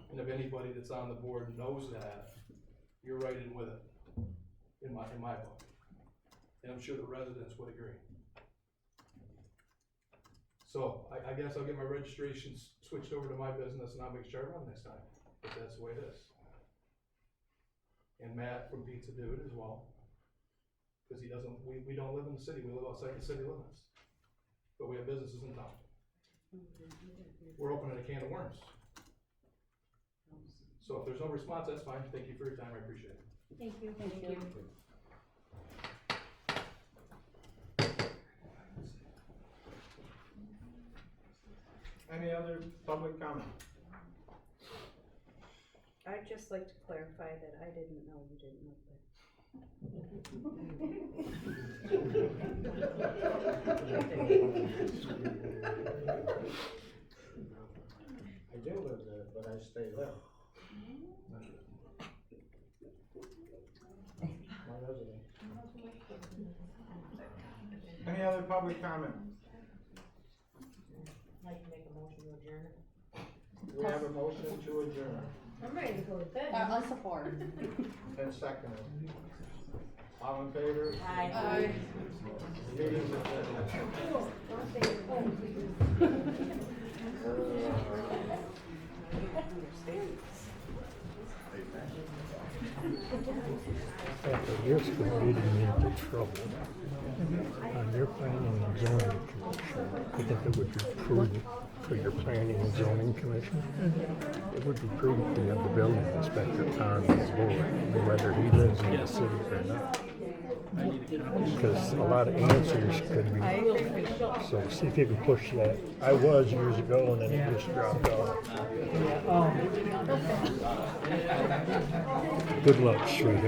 And if anybody that's on the board knows that, you're right in with it, in my book. And I'm sure the residents would agree. So, I guess I'll get my registrations switched over to my business and I'll make sure I run next time, if that's the way it is. And Matt from Pizza Dude as well. Cause he doesn't, we don't live in the city, we live outside the city limits. But we have businesses in town. We're opening a can of worms. So if there's no response, that's fine, thank you for your time, I appreciate it. Thank you. Thank you. Any other public comment? I'd just like to clarify that I didn't know you didn't live there. I do live there, but I stay there. My resident. Any other public comment? I'd like to make a motion to adjourn. We have a motion to adjourn. I'm ready to go to bed. I'll support. And second. All in favor? Aye. Meeting is After years ago, getting into trouble on your planning and zoning commission, I think it would be prudent for your planning and zoning commission. It would be prudent to have the building inspector on the board, whether he lives in the city or not. Because a lot of answers could be, so see if you can push that. I was years ago and then it just dropped off. Good luck, sweetheart.